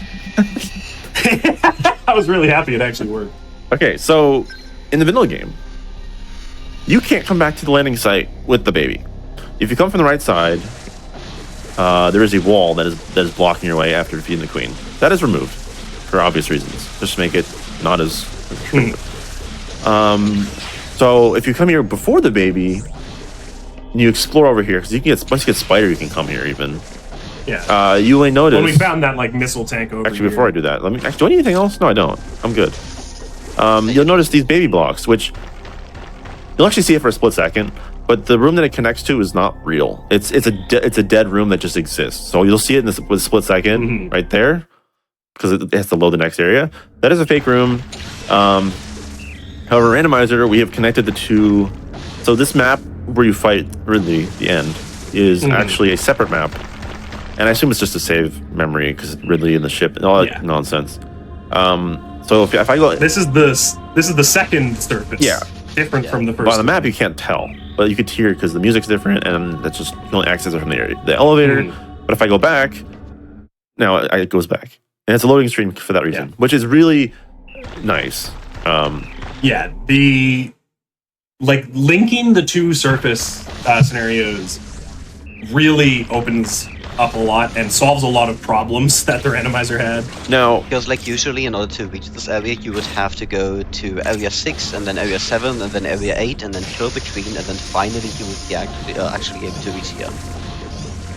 I was really happy it actually worked. Okay, so in the vanilla game, you can't come back to the landing site with the baby. If you come from the right side, there is a wall that is blocking your way after defeating the queen. That is removed for obvious reasons, just to make it not as restrictive. So if you come here before the baby, and you explore over here, because once you get spider, you can come here even. Yeah. You may notice. When we found that like missile tank over Actually, before I do that, do I need anything else? No, I don't. I'm good. You'll notice these baby blocks, which you'll actually see it for a split second, but the room that it connects to is not real. It's a dead room that just exists. So you'll see it in this with a split second right there, because it has to load the next area. That is a fake room. However, Randomizer, we have connected the two. So this map where you fight Ridley, the end, is actually a separate map. And I assume it's just to save memory because Ridley and the ship and all that nonsense. So if I go, this is the second surface. Yeah, different from the first. But on the map you can't tell, but you could hear because the music's different, and that's just you can only access it from the elevator. But if I go back, now it goes back, and it's a loading screen for that reason, which is really nice. Yeah, the linking the two surface scenarios really opens up a lot and solves a lot of problems that the randomizer had. Now, because usually in order to reach this area, you would have to go to area 6 and then area 7 and then area 8 and then kill the queen, and then finally you would be actually able to reach here.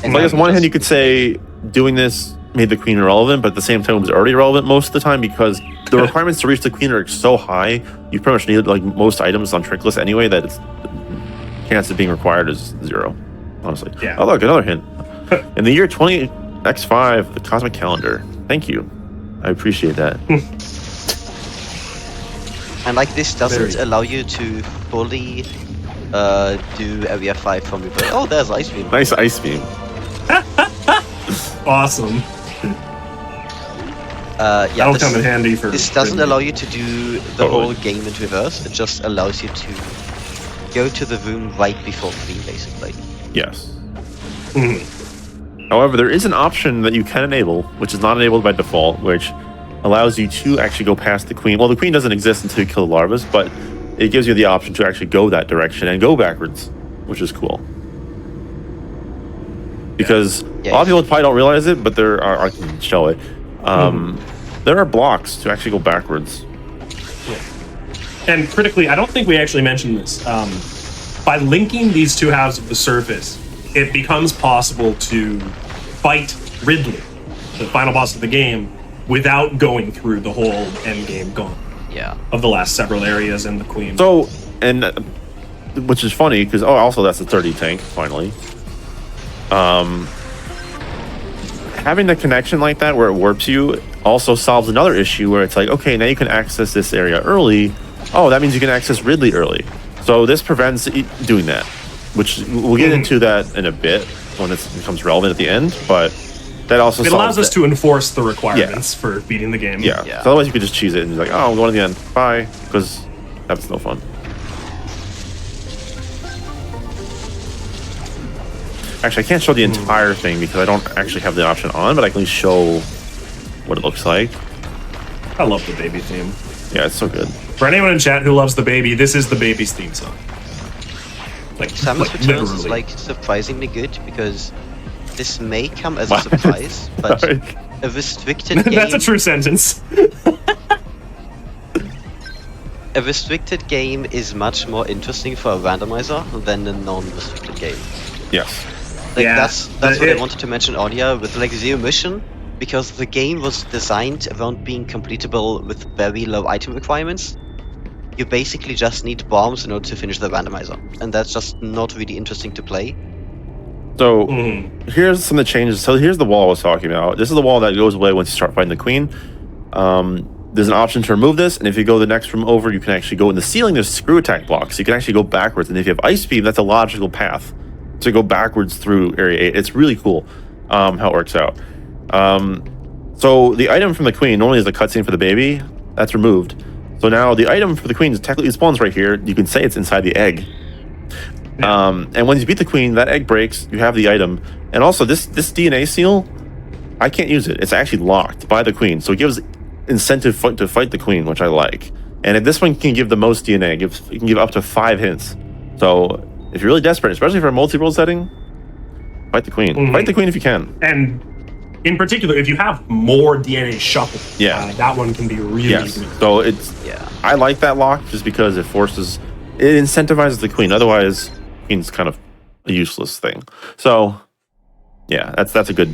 And I guess on one hand you could say doing this made the queen irrelevant, but at the same time it was already relevant most of the time because the requirements to reach the queen are so high. You pretty much need most items on trick list anyway that its chance of being required is 0. Honestly. Yeah. Oh look, another hint. In the year 20X5, the cosmic calendar. Thank you. I appreciate that. And this doesn't allow you to fully do area 5 from your base. Oh, there's Ice Beam. Nice Ice Beam. Awesome. That'll come in handy for... This doesn't allow you to do the whole game in reverse. It just allows you to go to the room right before queen, basically. Yes. However, there is an option that you can enable, which is not enabled by default, which allows you to actually go past the queen. Well, the queen doesn't exist until you kill the larvas, but it gives you the option to actually go that direction and go backwards, which is cool. Because a lot of people probably don't realize it, but there are, I can show it. There are blocks to actually go backwards. Yeah. And critically, I don't think we actually mentioned this. By linking these two halves of the surface, it becomes possible to fight Ridley, the final boss of the game, without going through the whole end game gauntlet of the last several areas and the queen. So, and which is funny because also that's the 30 tank finally. Having the connection like that where it warps you also solves another issue where it's like, okay, now you can access this area early. Oh, that means you can access Ridley early. So this prevents doing that, which we'll get into that in a bit when it becomes relevant at the end, but that also allows us to enforce the requirements for beating the game. Yeah. So otherwise you could just cheese it and be like, oh, I'm going to the end. Bye. Because that's no fun. Actually, I can't show the entire thing because I don't actually have the option on, but I can at least show what it looks like. I love the baby theme. Yeah, it's so good. For anyone in chat who loves the baby, this is the baby's theme song. Samus Returns is surprisingly good because this may come as a surprise, but a restricted game... That's a true sentence. A restricted game is much more interesting for a randomizer than a non-restricted game. Yes. That's what I wanted to mention earlier with Zero Mission, because the game was designed around being completable with very low item requirements. You basically just need bombs in order to finish the randomizer, and that's just not really interesting to play. So here's some of the changes. So here's the wall I was talking about. This is the wall that goes away once you start fighting the queen. There's an option to remove this, and if you go the next room over, you can actually go in the ceiling. There's screw attack blocks. So you can actually go backwards, and if you have ice beam, that's a logical path to go backwards through area 8. It's really cool how it works out. So the item from the queen normally is a cutscene for the baby. That's removed. So now the item for the queen is technically spawns right here. You can say it's inside the egg. And when you beat the queen, that egg breaks. You have the item, and also this DNA seal, I can't use it. It's actually locked by the queen, so it gives incentive to fight the queen, which I like. And if this one can give the most DNA, it can give up to 5 hints. So if you're really desperate, especially for a multi-role setting, fight the queen. Fight the queen if you can. And in particular, if you have more DNA shuffle, that one can be really good. So I like that lock just because it incentivizes the queen. Otherwise, queen's kind of a useless thing. So yeah, that's a good,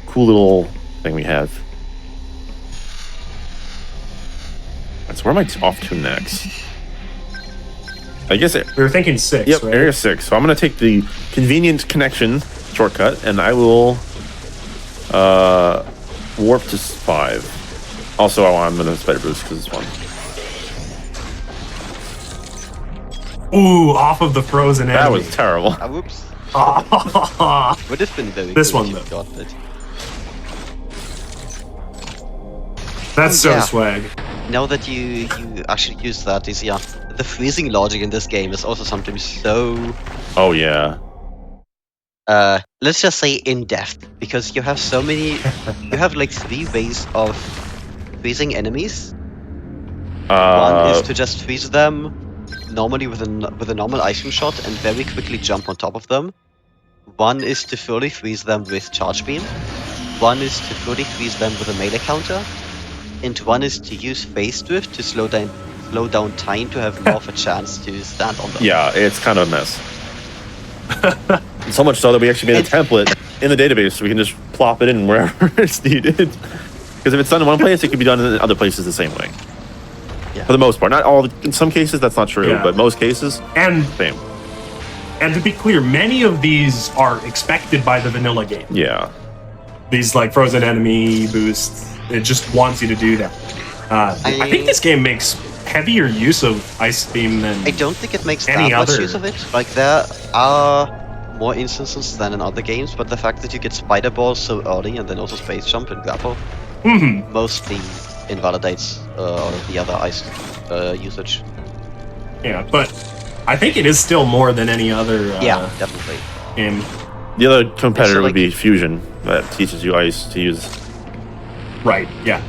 cool little thing we have. So where am I off to next? I guess we were thinking 6. Yep, right? area 6. So I'm going to take the convenient connection shortcut, and I will warp to 5. Also, I'm going to spider boost because it's fun. Ooh, off of the frozen enemy. That was terrible. Whoops. Would have been very this good one if you though. got it. That's so swag. Now that you actually use that, the freezing logic in this game is also sometimes so... Oh, yeah. Let's just say in-depth, because you have so many... you have like 3 ways of freezing enemies. One is to just freeze them normally with a normal ice cream shot and very quickly jump on top of them. One is to fully freeze them with charge beam. One is to fully freeze them with a melee counter. And one is to use phase drift to slow down time to have more of a chance to stand on them. Yeah, it's kind of a mess. So much so that we actually made a template in the database so we can just plop it in wherever it's needed. Because if it's done in one place, it can be done in other places the same way. Yeah. For the most part. Not all. In some cases, that's not true, but most cases, same. And to be clear, many of these are expected by the vanilla game. Yeah. These like frozen enemy boosts, it just wants you to do that. I think this game makes heavier use of ice beam than I don't think it makes any that much other use of it. Like there are more instances than in other games, but the fact that you get spider balls so early and then also space jump and grapple mostly invalidates the other ice usage. Yeah, but I think it is still more than any other definitely. game. The other competitor would be Fusion, that teaches you ice to use. Right, yeah.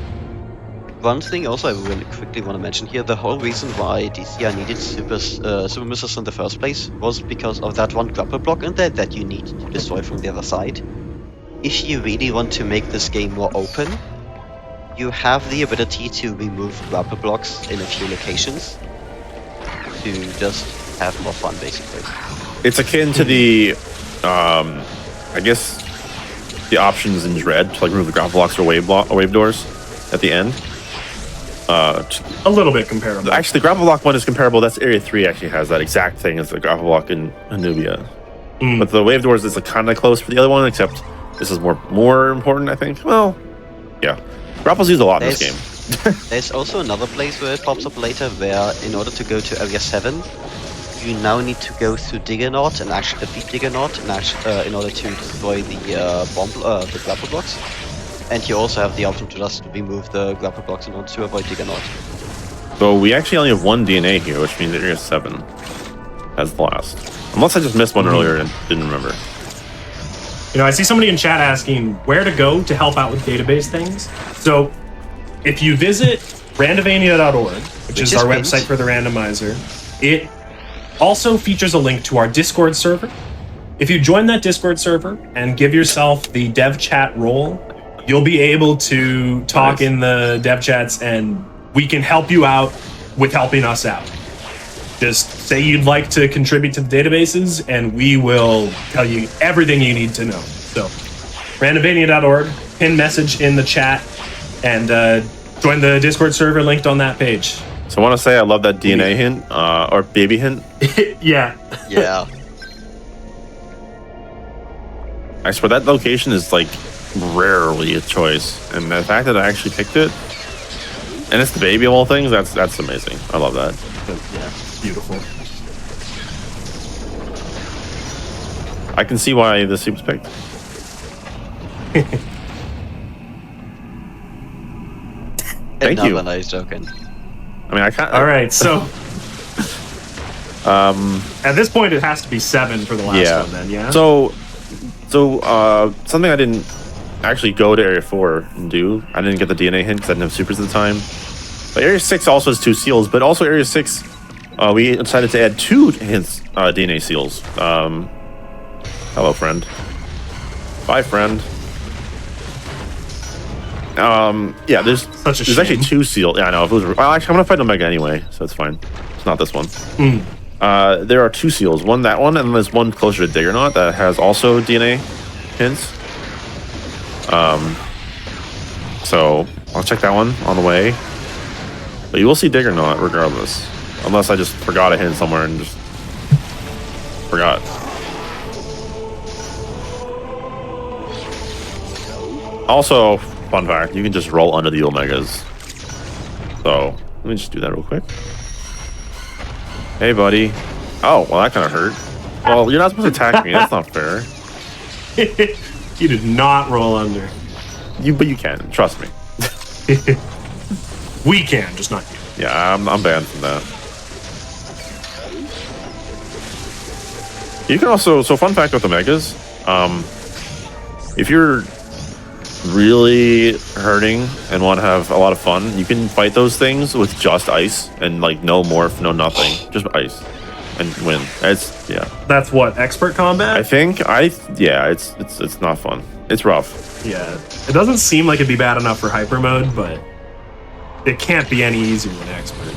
One thing also I really quickly want to mention here, the whole reason why DCI needed super missiles in the first place was because of that one grapple block in there that you need to destroy from the other side. If you really want to make this game more open, you have the ability to remove grapple blocks in a few locations to just have more fun, basically. It's akin to the, I guess, the options in Dread, to like remove the grapple blocks or wave doors at the end. A little bit comparable. Actually, the grapple block one is comparable. That's Area 3 actually has that exact thing as the grapple block in Anubia. But the wave doors is kind of close for the other one, except this is more important, I think. Well, yeah. Grapple's used a lot in this game. There's also another place where it pops up later, where in order to go to Area 7, you now need to go through Diggernaut and actually defeat Diggernaut in order to destroy the grapple blocks. And you also have the option to just remove the grapple blocks in order to avoid Diggernaut. So we actually only have 1 DNA here, which means Area 7 has the last. Unless I just missed one earlier and didn't remember. You know, I see somebody in chat asking where to go to help out with database things. So if you visit randovania.org, which is our website for the randomizer, it also features a link to our Discord server. If you join that Discord server and give yourself the dev chat role, you'll be able to talk in the dev chats and we can help you out with helping us out. Just say you'd like to contribute to the databases and we will tell you everything you need to know. So randovania.org, pin message in the chat, and join the Discord server linked on that page. So I want to say I love that DNA hint, or baby hint. Yeah. Yeah. I swear that location is like rarely a choice, and the fact that I actually picked it, and it's the baby of all things, that's amazing. I love that. Yeah, beautiful. I can see why this was picked. Thank you. Another nice token. I mean, I can't. All right, so at this point, it has to be 7 for the last one. Then, yeah. So something I didn't actually go to Area 4 and do. I didn't get the DNA hint because I didn't have supers at the time. But Area 6 also has 2 seals, but also Area 6, we decided to add 2 hints, DNA seals. Hello, friend. Bye, friend. Yeah, there's actually 2 seals. Yeah, I know. If it was, well, actually, I'm gonna fight Omega anyway, so it's fine. It's not this one. There are 2 seals. One, that one, and then there's one closer to Diggernaut that has also DNA hints. So I'll check that one on the way. But you will see Diggernaut regardless, unless I just forgot a hint somewhere and just forgot. Also, fun fact, you can just roll under the Omegas. So, let me just do that real quick. Hey, buddy. Oh, well, that kind of hurt. Well, you're not supposed to attack me. That's not fair. You did not roll under. But you can. Trust me. We can, just not you. Yeah, I'm banned from that. You can also, so fun fact with Omegas, if you're really hurting and want to have a lot of fun, you can fight those things with just ice and like no morph, no nothing, just ice and win. That's what, expert combat? I think it's not fun. It's rough. Yeah, it doesn't seem like it'd be bad enough for hyper mode, but it can't be any easier than expert.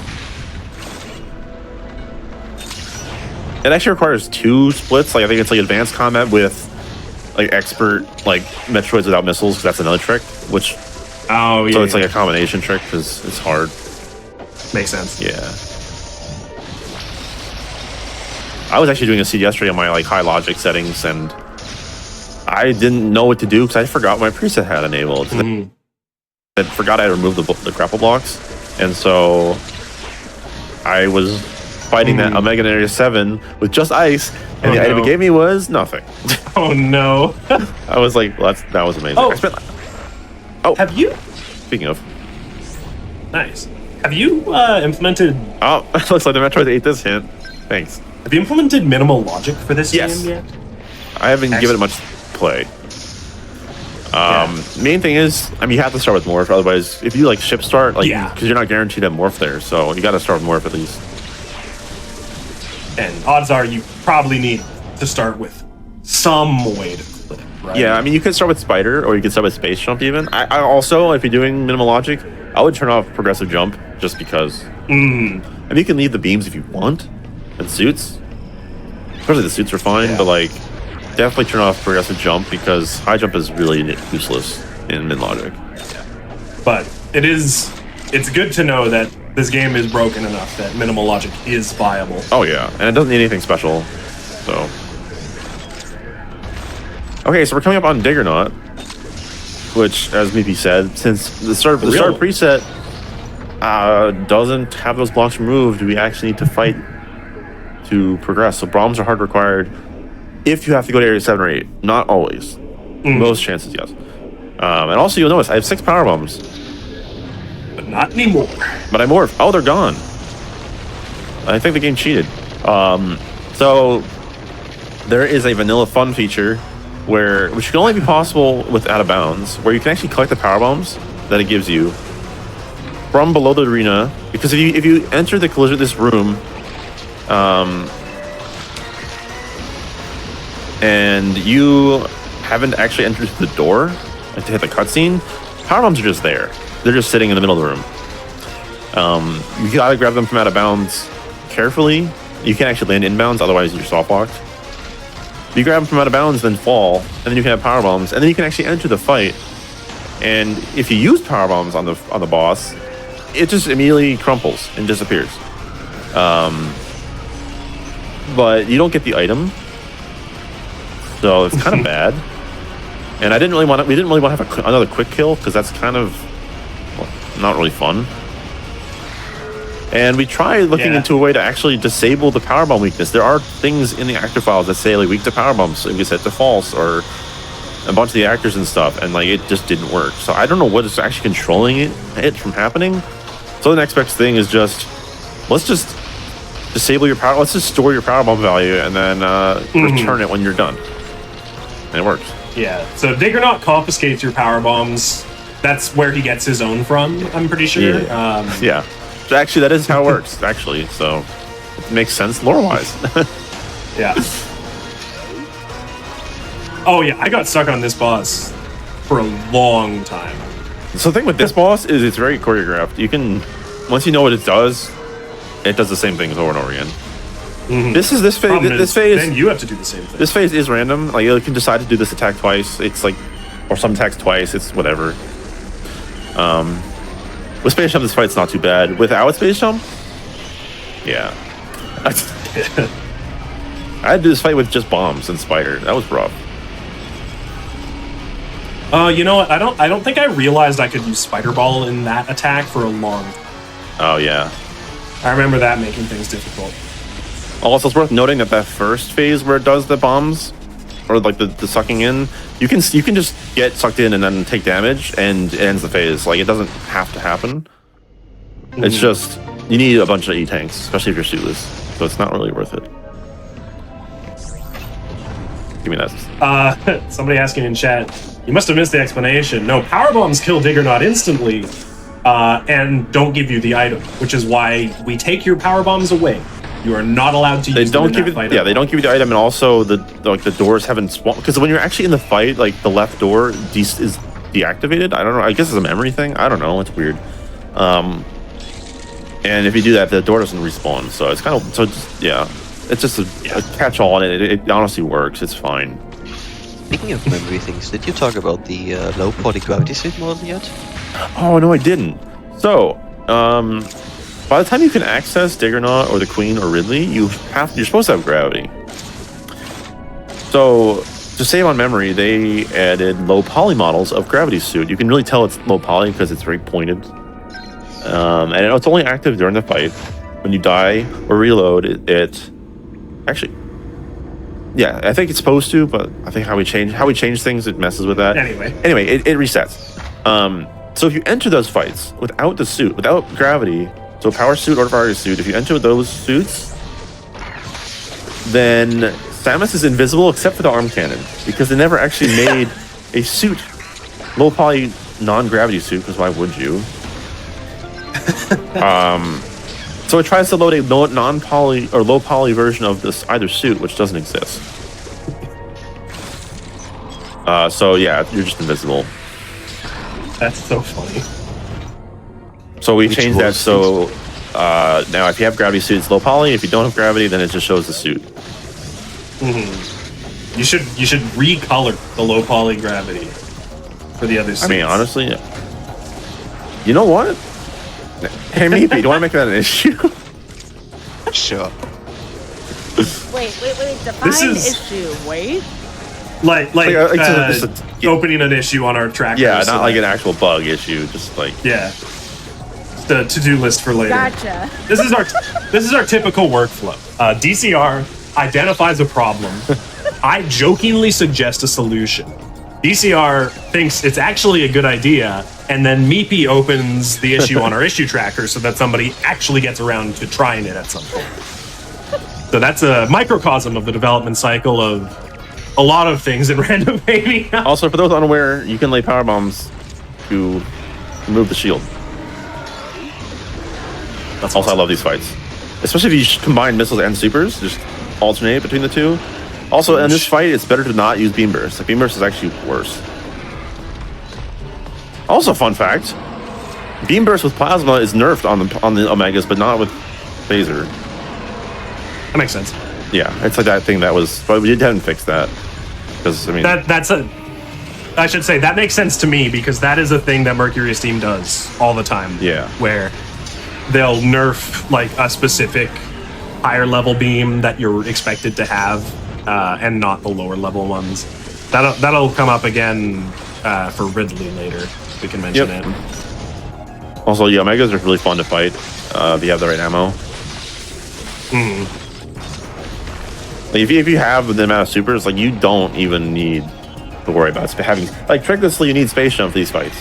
It actually requires 2 splits. Like I think it's like advanced combat with like expert, like Metroids without missiles, because that's another trick. Which so it's like a combination trick because it's hard. Makes sense. Yeah. I was actually doing a seed yesterday on my like high logic settings, and I didn't know what to do because I forgot my preset had enabled. I forgot I removed the grapple blocks, and so I was fighting that Omega in Area 7 with just ice, and the item it gave me was nothing. Oh no! I was like, well, that was amazing. Have you? Speaking of, nice. Have you implemented? Oh, it looks like the Metroid ate this hint. Thanks. Have you implemented minimal logic for this game yet? I haven't given it much play. Main thing is, I mean, you have to start with morph. Otherwise, if you like ship start, like, because you're not guaranteed to have morph there, so you got to start with morph at least. And odds are you probably need to start with some way to click, right? Yeah, I mean, you could start with spider, or you could start with space jump even. I also, if you're doing minimal logic, I would turn off progressive jump just because. I mean, you can leave the beams if you want, and suits. Especially the suits are fine, but like, definitely turn off progressive jump because high jump is really useless in mid logic. But it's good to know that this game is broken enough that minimal logic is viable. Oh yeah, and it doesn't need anything special, so. Okay, so we're coming up on Diggernaut, which, as Meepy said, since the start preset doesn't have those blocks removed, we actually need to fight to progress. So bombs are hard required if you have to go to Area 7 or 8. Not always. Most chances, yes. And also, you'll notice I have 6 power bombs. But not anymore. But I morph. Oh, they're gone. I think the game cheated. So there is a vanilla fun feature which can only be possible with out of bounds, where you can actually collect the power bombs that it gives you from below the arena. Because if you enter the collision of this room, and you haven't actually entered the door to hit the cutscene, power bombs are just there. They're just sitting in the middle of the room. You gotta grab them from out of bounds carefully. You can't actually land inbounds, otherwise you're soft locked. You grab them from out of bounds, then fall, and then you can have power bombs, and then you can actually enter the fight. And if you use power bombs on the boss, it just immediately crumples and disappears. But you don't get the item, so it's kind of bad. And I didn't really want to. We didn't really want to have another quick kill because that's kind of not really fun. And we tried looking into a way to actually disable the powerbomb weakness. There are things in the actor files that say like weak to powerbombs, so it gets set to false, or a bunch of the actors and stuff, and like it just didn't work. So I don't know what is actually controlling it from happening. So the next best thing is let's just disable your power. Let's just store your powerbomb value and then return it when you're done. And it works. Yeah. So Diggernaut confiscates your power bombs. That's where he gets his own from, I'm pretty sure. Yeah. So actually, that is how it works. Actually, so it makes sense lore-wise. Yeah. Oh yeah, I got stuck on this boss for a long time. So the thing with this boss is it's very choreographed. You can, once you know what it does the same things over and over again. This phase. Then you have to do the same thing. This phase is random. Like you can decide to do this attack twice. It's like, or some attacks twice. It's whatever. With Space Jump, this fight's not too bad. Without Space Jump, yeah. I had to do this fight with just bombs and Spider. That was rough. You know what? I don't think I realized I could use Spider Ball in that attack for a long time. Oh yeah. I remember that making things difficult. Also, it's worth noting that first phase where it does the bombs, or like the sucking in, you can just get sucked in and then take damage, and it ends the phase. Like it doesn't have to happen. It's just you need a bunch of E-tanks, especially if you're suitless. So it's not really worth it. Give me that. Somebody asking in chat, you must have missed the explanation. No, power bombs kill Diggernaut instantly, and don't give you the item, which is why we take your power bombs away. You are not allowed to use them in that fight. Yeah, they don't give you the item, and also the doors haven't spawned, because when you're actually in the fight, like the left door is deactivated. I don't know. I guess it's a memory thing. I don't know. It's weird. And if you do that, the door doesn't respawn. So it's kind of it's just a catch-all, and it honestly works. It's fine. Speaking of memory things, did you talk about the low poly gravity suit model yet? Oh no, I didn't. So, by the time you can access Diggernaut or the Queen or Ridley, you're supposed to have gravity. So, to save on memory, they added low poly models of gravity suit. You can really tell it's low poly because it's very pointed. And it's only active during the fight. When you die or reload, it actually, yeah, I think it's supposed to, but I think how we change things, it messes with that. Anyway, it resets. So if you enter those fights without the suit, without gravity, so power suit or fire suit, if you enter those suits, then Samus is invisible except for the arm cannon, because they never actually made a suit, low poly non-gravity suit, because why would you? So it tries to load a non-poly or low poly version of this either suit, which doesn't exist. So yeah, you're just invisible. That's so funny. So we changed that, so now if you have gravity suit, it's low poly. If you don't have gravity, then it just shows the suit. You should recolor the low poly gravity for the other suits. I mean, honestly, you know what? Hey, Meepy, do you want to make that an issue? Sure. Wait. Define issue. Wait. Like opening an issue on our tracker. Yeah, not like an actual bug issue. Just like the to-do list for later. Gotcha. This is our typical workflow. DCR identifies a problem. I jokingly suggest a solution. DCR thinks it's actually a good idea, and then Meepy opens the issue on our issue tracker so that somebody actually gets around to trying it at some point. So that's a microcosm of the development cycle of a lot of things in Random Mania. Also, for those unaware, you can lay power bombs to remove the shield. That's also, I love these fights, especially if you combine missiles and supers. Just alternate between the two. Also, in this fight, it's better to not use Beam Burst. Like, Beam Burst is actually worse. Also, fun fact: Beam Burst with Plasma is nerfed on the Omegas, but not with Phaser. That makes sense. Yeah, it's like that thing that was, but we haven't fixed that. Because I mean, I should say that makes sense to me, because that is a thing that Mercury Steam does all the time. Yeah, where they'll nerf like a specific higher level beam that you're expected to have, and not the lower level ones. That'll come up again for Ridley later. We can mention it. Also, yeah, Omegas are really fun to fight if you have the right ammo. Like, if you have the amount of supers, like, you don't even need to worry about having, like, tricklessly you need space jump for these fights.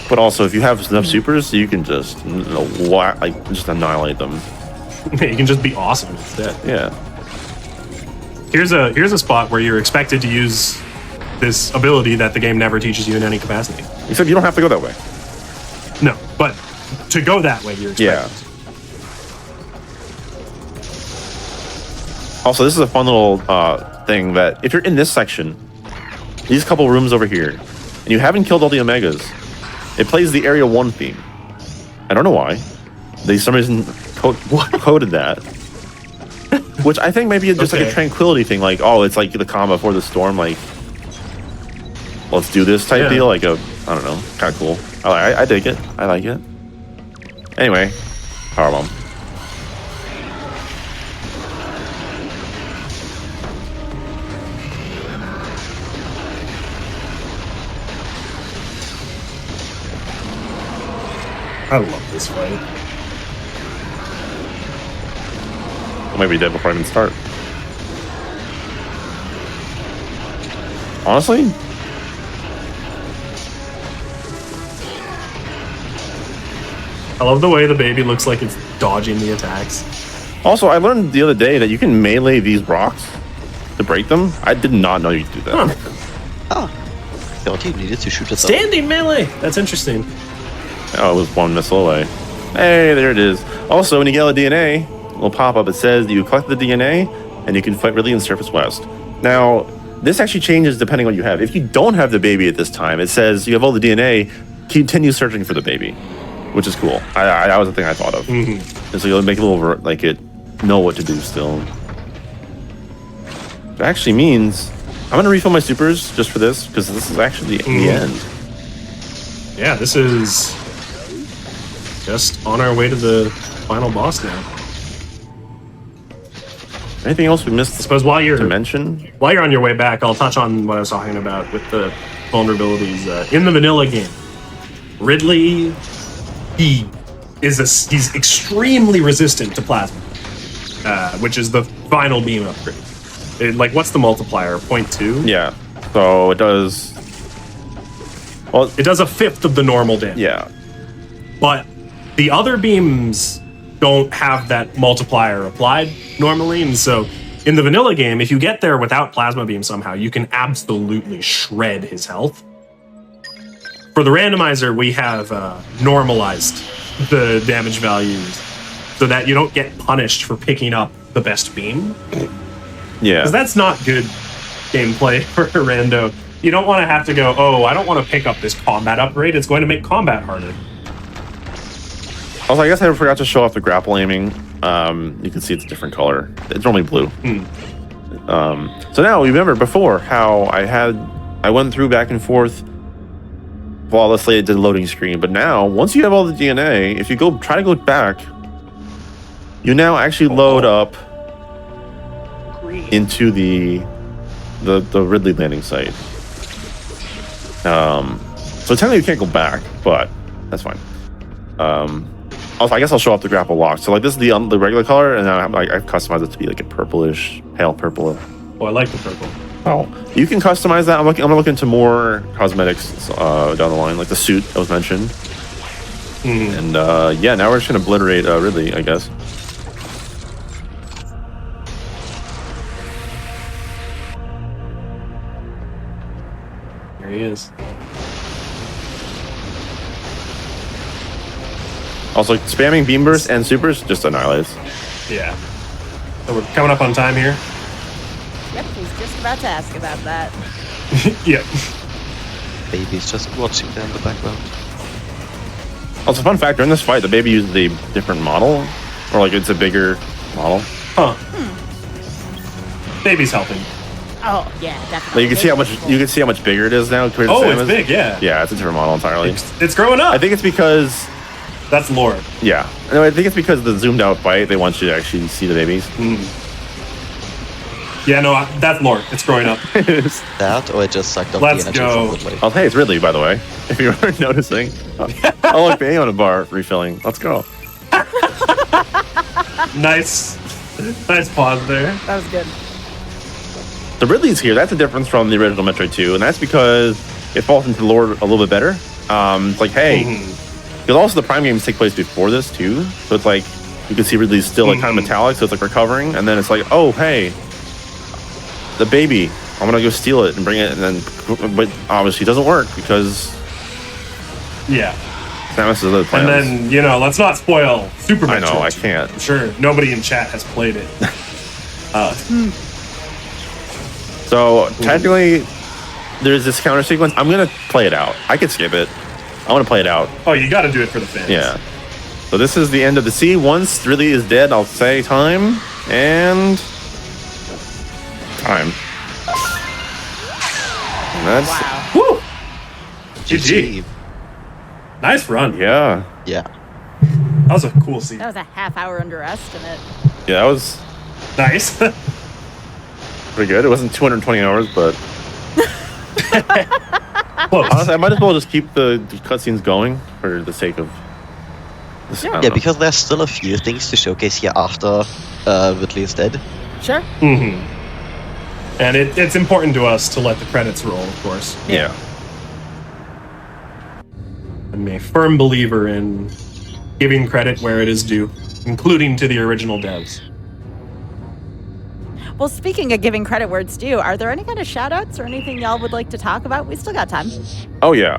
But also, if you have enough supers, you can just just annihilate them. You can just be awesome instead. Yeah. Here's a spot where you're expected to use this ability that the game never teaches you in any capacity. Except you don't have to go that way. No, but to go that way, you're expected. Yeah. Also, this is a fun little thing that if you're in this section, these couple rooms over here, and you haven't killed all the Omegas, it plays the Area 1 theme. I don't know why. They, for some reason, coded that. Which I think maybe just like a tranquility thing, like, oh, it's like the calm before the storm, like, let's do this type deal, like I don't know, kind of cool. I dig it. I like it. Anyway, Powerbomb. I love this fight. Well, maybe dead before I even start. Honestly, I love the way the baby looks like it's dodging the attacks. also, I learned the other day that you can melee these rocks to break them. I did not know you could do that. I thought you needed to shoot at them. Standing melee. That's interesting. Oh, it was one missile away. Hey, there it is. Also, when you get a DNA, a little pop-up, it says you collect the DNA, and you can fight Ridley in Surface West. Now, this actually changes depending on what you have. If you don't have the baby at this time, it says you have all the DNA, continue searching for the baby, which is cool. That was the thing I thought of. And so you'll make it a little, like, it know what to do still. It actually means I'm going to refill my supers just for this, because this is actually the end. Yeah, this is just on our way to the final boss now. Anything else we missed I suppose while you're to mention? While you're on your way back, I'll touch on what I was talking about with the vulnerabilities in the vanilla game. Ridley, he's extremely resistant to plasma, which is the final beam upgrade. Like, what's the multiplier? 0.2? Yeah. So it does. Well, it does a fifth of the normal damage. Yeah. But the other beams don't have that multiplier applied normally, and so in the vanilla game, if you get there without plasma beam somehow, you can absolutely shred his health. For the randomizer, we have normalized the damage values so that you don't get punished for picking up the best beam. Yeah. Because that's not good gameplay for a rando. You don't want to have to go, oh, I don't want to pick up this combat upgrade. It's going to make combat harder. Also, I guess I forgot to show off the grapple aiming. You can see it's a different color. It's normally blue. So now, remember before how I went through back and forth flawlessly. It did a loading screen. But now, once you have all the DNA, if you try to go back, you now actually load up into the Ridley landing site. So technically you can't go back, but that's fine. Also, I guess I'll show off the grapple lock. So like this is the regular color, and I've customized it to be like a purplish, pale purple. Oh, I like the purple. Oh, you can customize that. I'm gonna look into more cosmetics down the line, like the suit that was mentioned. And yeah, now we're just gonna obliterate Ridley, I guess. There he is. Also, spamming beam burst and supers just annihilates. Yeah. So we're coming up on time here. Yep, he's just about to ask about that. Yep. Baby's just watching there in the background. Also, fun fact, during this fight, the baby uses a different model. Or like it's a bigger model. Huh. Baby's helping. Oh yeah, definitely. Like you can see how much bigger it is now compared to Samus. It's big, yeah. Yeah, it's a different model entirely. It's growing up. I think it's because that's lore. Yeah. No, I think it's because of the zoomed out fight, they want you to actually see the babies. Yeah, no, that's lore. It's growing up. That, or it just sucked up Let's the energy go. from Woodley. Oh, hey, it's Ridley, by the way. If you were noticing. Oh, look, the on a bar refilling. Let's go. Nice pause there. That was good. The Ridley's here. That's a difference from the original Metroid 2, and that's because it falls into the lore a little bit better. It's like, hey, because also the Prime games take place before this too, so it's like you can see Ridley's still like kind of metallic, so it's like recovering, and then it's like, oh, hey, the baby, I'm gonna go steal it and bring it, and then, but obviously it doesn't work because Yeah. Samus has other plans. And then, let's not spoil Super Metroid. I know, I can't. I'm sure nobody in chat has played it. So technically, there's this counter sequence. I'm gonna play it out. I could skip it. I want to play it out. Oh, you got to do it for the fans. Yeah. So this is the end of the sea. Once Ridley is dead, I'll say time and time. And that's Woo! GG. GG. Nice run. yeah. Yeah. That was a cool scene. That was a half-hour underestimate. Yeah, that was Nice. pretty good. It wasn't 220 hours, but Close. honestly, I might as well just keep the cutscenes going for the sake of this. I don't Yeah, know. because there's still a few things to showcase here after Ridley is dead. Sure. And it's important to us to let the credits roll, of course. Yeah. I'm a firm believer in giving credit where it is due, including to the original devs. Well, speaking of giving credit where it's due, are there any kind of shout-outs or anything y'all would like to talk about? We still got time. Oh yeah.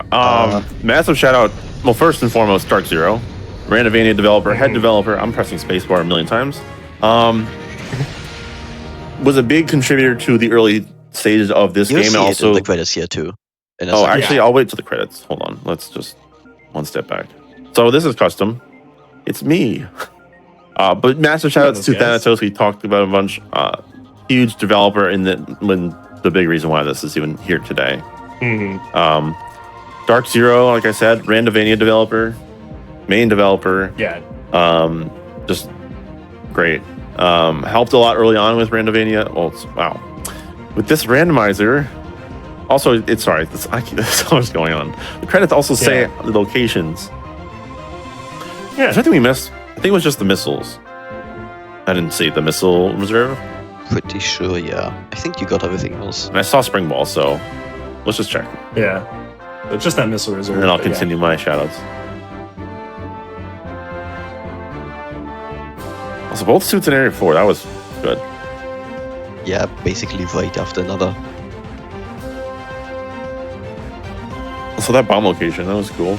Massive shout out. Well, first and foremost, Dark Zero, Randomizer developer, head developer. I'm pressing spacebar a million times. Was a big contributor to the early stages of this You'll game. see And it also, in the credits here too. In a oh, second. actually, I'll wait till the credits. Hold on. Let's just one step back. So this is custom. It's me. But massive shout outs to those guys. Thanatos. We talked about a bunch. Huge developer in the big reason why this is even here today. Dark Zero, like I said, Randomizer developer, main developer. Yeah. Just great. Helped a lot early on with Randomizer. Well, wow. With this randomizer, also, there's so much going on. The credits also say the locations. Yeah, is there anything we missed? I think it was just the missiles. I didn't see the missile reserve. Pretty sure, yeah. I think you got everything else. And I saw Spring Ball, so let's just check. Yeah. It's just that missile reserve. And then I'll but yeah. continue my shoutouts. Also, both suits in Area 4, that was good. Yeah, basically right after another. Also, that bomb location, that was cool.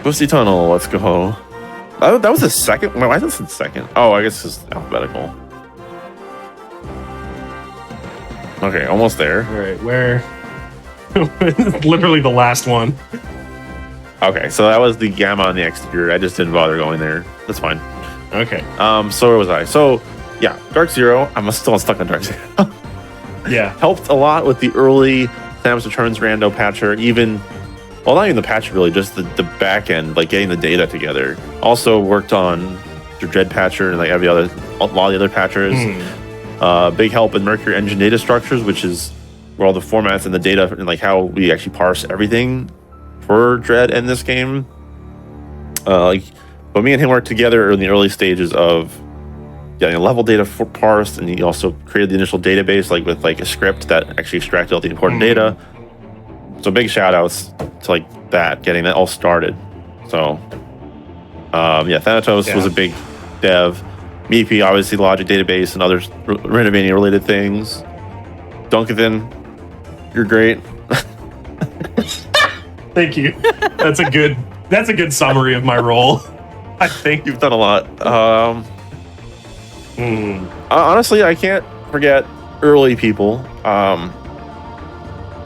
Twisty Tunnel, let's go. That was the second? Why is this the second? Oh, I guess it's alphabetical. Okay, almost there. All right, where? Literally the last one. Okay, so that was the Gamma on the exterior. I just didn't bother going there. That's fine. Okay. So where was I? So, yeah, Dark Zero. I'm still stuck on Dark Zero. Yeah. Helped a lot with the early Samus Returns rando patcher, even, well, not even the patcher really, just the back end, like getting the data together. Also worked on the Dread patcher and like a lot of the other patchers. Big help in Mercury Engine data structures, which is where all the formats and the data and like how we actually parse everything for Dread in this game. But me and him worked together in the early stages of getting level data parsed, and he also created the initial database like with like a script that actually extracted all the important data. So big shout outs to like that, getting that all started. So Thanatos was a big dev. Meepy, obviously logic database and other Randomizer related things. Duncan, you're great. Thank you. That's a good summary of my role. I think You've done a lot. Honestly, I can't forget early people.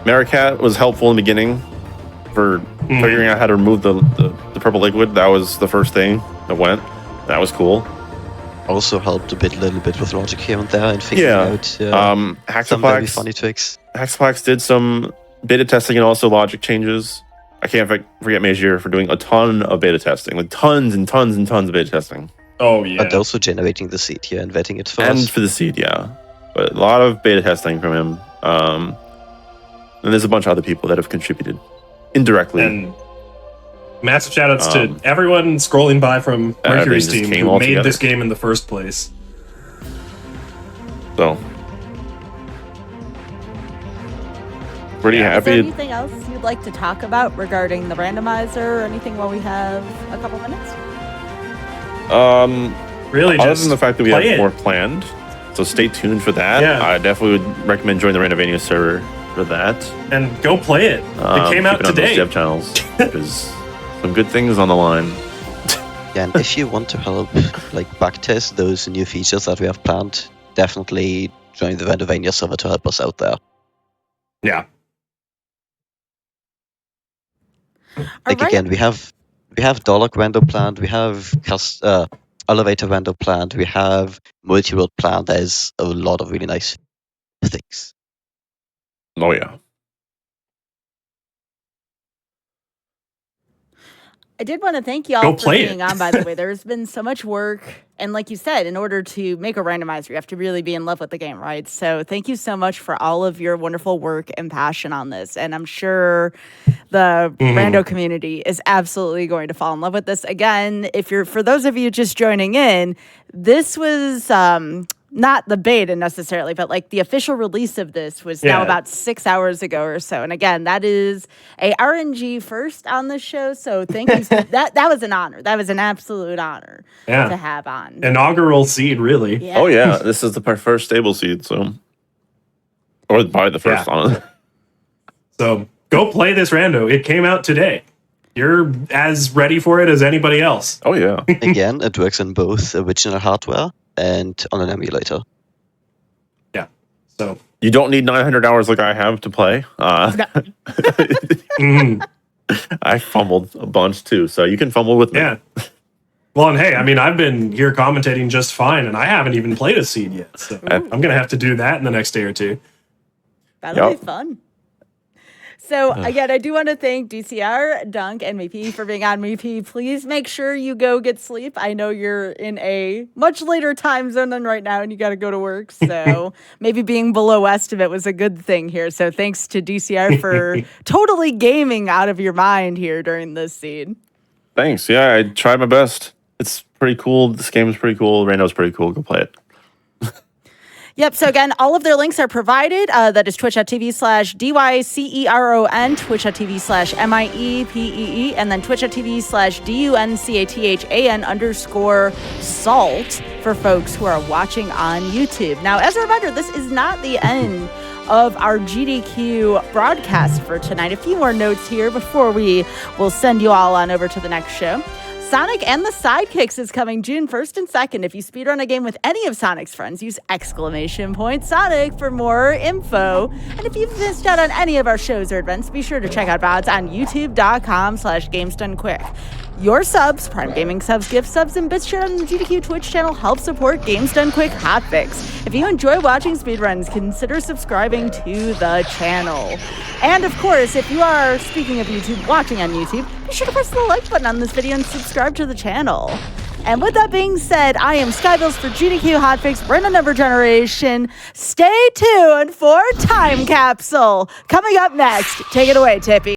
Maricat was helpful in the beginning for figuring out how to remove the purple liquid. That was the first thing that went. That was cool. Also helped a little bit with logic here and there and figuring out some very Haxaplax funny tricks. did some beta testing and also logic changes. I can't forget Major for doing a ton of beta testing, like tons and tons and tons of beta testing. Oh yeah. But also generating the seed here and vetting it for And us. for the seed, yeah. But a lot of beta testing from him. And there's a bunch of other people that have contributed indirectly. And massive shoutouts to everyone scrolling by from Mercury's team who made this game in the first place. So, pretty happy. Is there anything else you'd like to talk about regarding the randomizer or anything while we have a couple minutes? Really, other just than the fact that we have play it. more planned, so stay tuned for that. Yeah. I definitely would recommend joining the Randomania server for that. And go play it. It came out keep it on those today. dev channels. There's some good things on the line. Yeah, and if you want to help like backtest those new features that we have planned, definitely join the Randomania server to help us out there. Yeah. Like again, we have Dollar random planned, we have elevator random planned, we have multi-world planned. There's a lot of really nice things. Oh yeah. I did want to thank you all for being on, by the way. There's been so much work. And like you said, in order to make a randomizer, you have to really be in love with the game, right? So thank you so much for all of your wonderful work and passion on this. And I'm sure the rando community is absolutely going to fall in love with this. Again, for those of you just joining in, this was not the beta necessarily, but like the official release of this was now about 6 hours ago or so. And again, that is a RNG first on the show. So thank you. that was an honor. That was an absolute honor to have on. Inaugural seed, really. Yeah. Oh yeah, this is the first stable seed, so or probably the first on it. So go play this rando. It came out today. You're as ready for it as anybody else. Oh yeah. Again, it works on both original hardware and on an emulator. Yeah. So you don't need 900 hours like I have to play. I fumbled a bunch too, so you can fumble with me. Yeah. Well, and hey, I mean, I've been here commentating just fine, and I haven't even played a seed yet. So I'm going to have to do that in the next day or two. That'll be fun. So, again, I do want to thank DCR, Dunk, and Meepy for being on. Meepy, please make sure you go get sleep. I know you're in a much later time zone than right now, and you got to go to work. So maybe being below west of it was a good thing here. So thanks to DCR for totally gaming out of your mind here during this seed. Thanks. Yeah, I tried my best. It's pretty cool. This game is pretty cool. Rando's pretty cool. Go play it. Yep. So again, all of their links are provided. That is twitch.tv/DYCERON, twitch.tv/MIEPEE, and then twitch.tv/DUNCHATHAN_salt for folks who are watching on YouTube. Now, as a reminder, this is not the end of our GDQ broadcast for tonight. A few more notes here before we will send you all on over to the next show. Sonic and the Sidekicks is coming June 1st and 2nd. If you speedrun a game with any of Sonic's friends, use !Sonic for more info. And if you've missed out on any of our shows or events, be sure to check out VODs on youtube.com/GamesDoneQuick. Your subs, Prime Gaming subs, gift subs, and bits shared on the GDQ Twitch channel help support Games Done Quick Hotfix. If you enjoy watching speedruns, consider subscribing to the channel. And of course, if you are, speaking of YouTube, watching on YouTube, be sure to press the like button on this video and subscribe to the channel. And with that being said, I am Skybills for GDQ Hotfix, Random Number Generation. Stay tuned for Time Capsule. Coming up next, take it away, Tippy.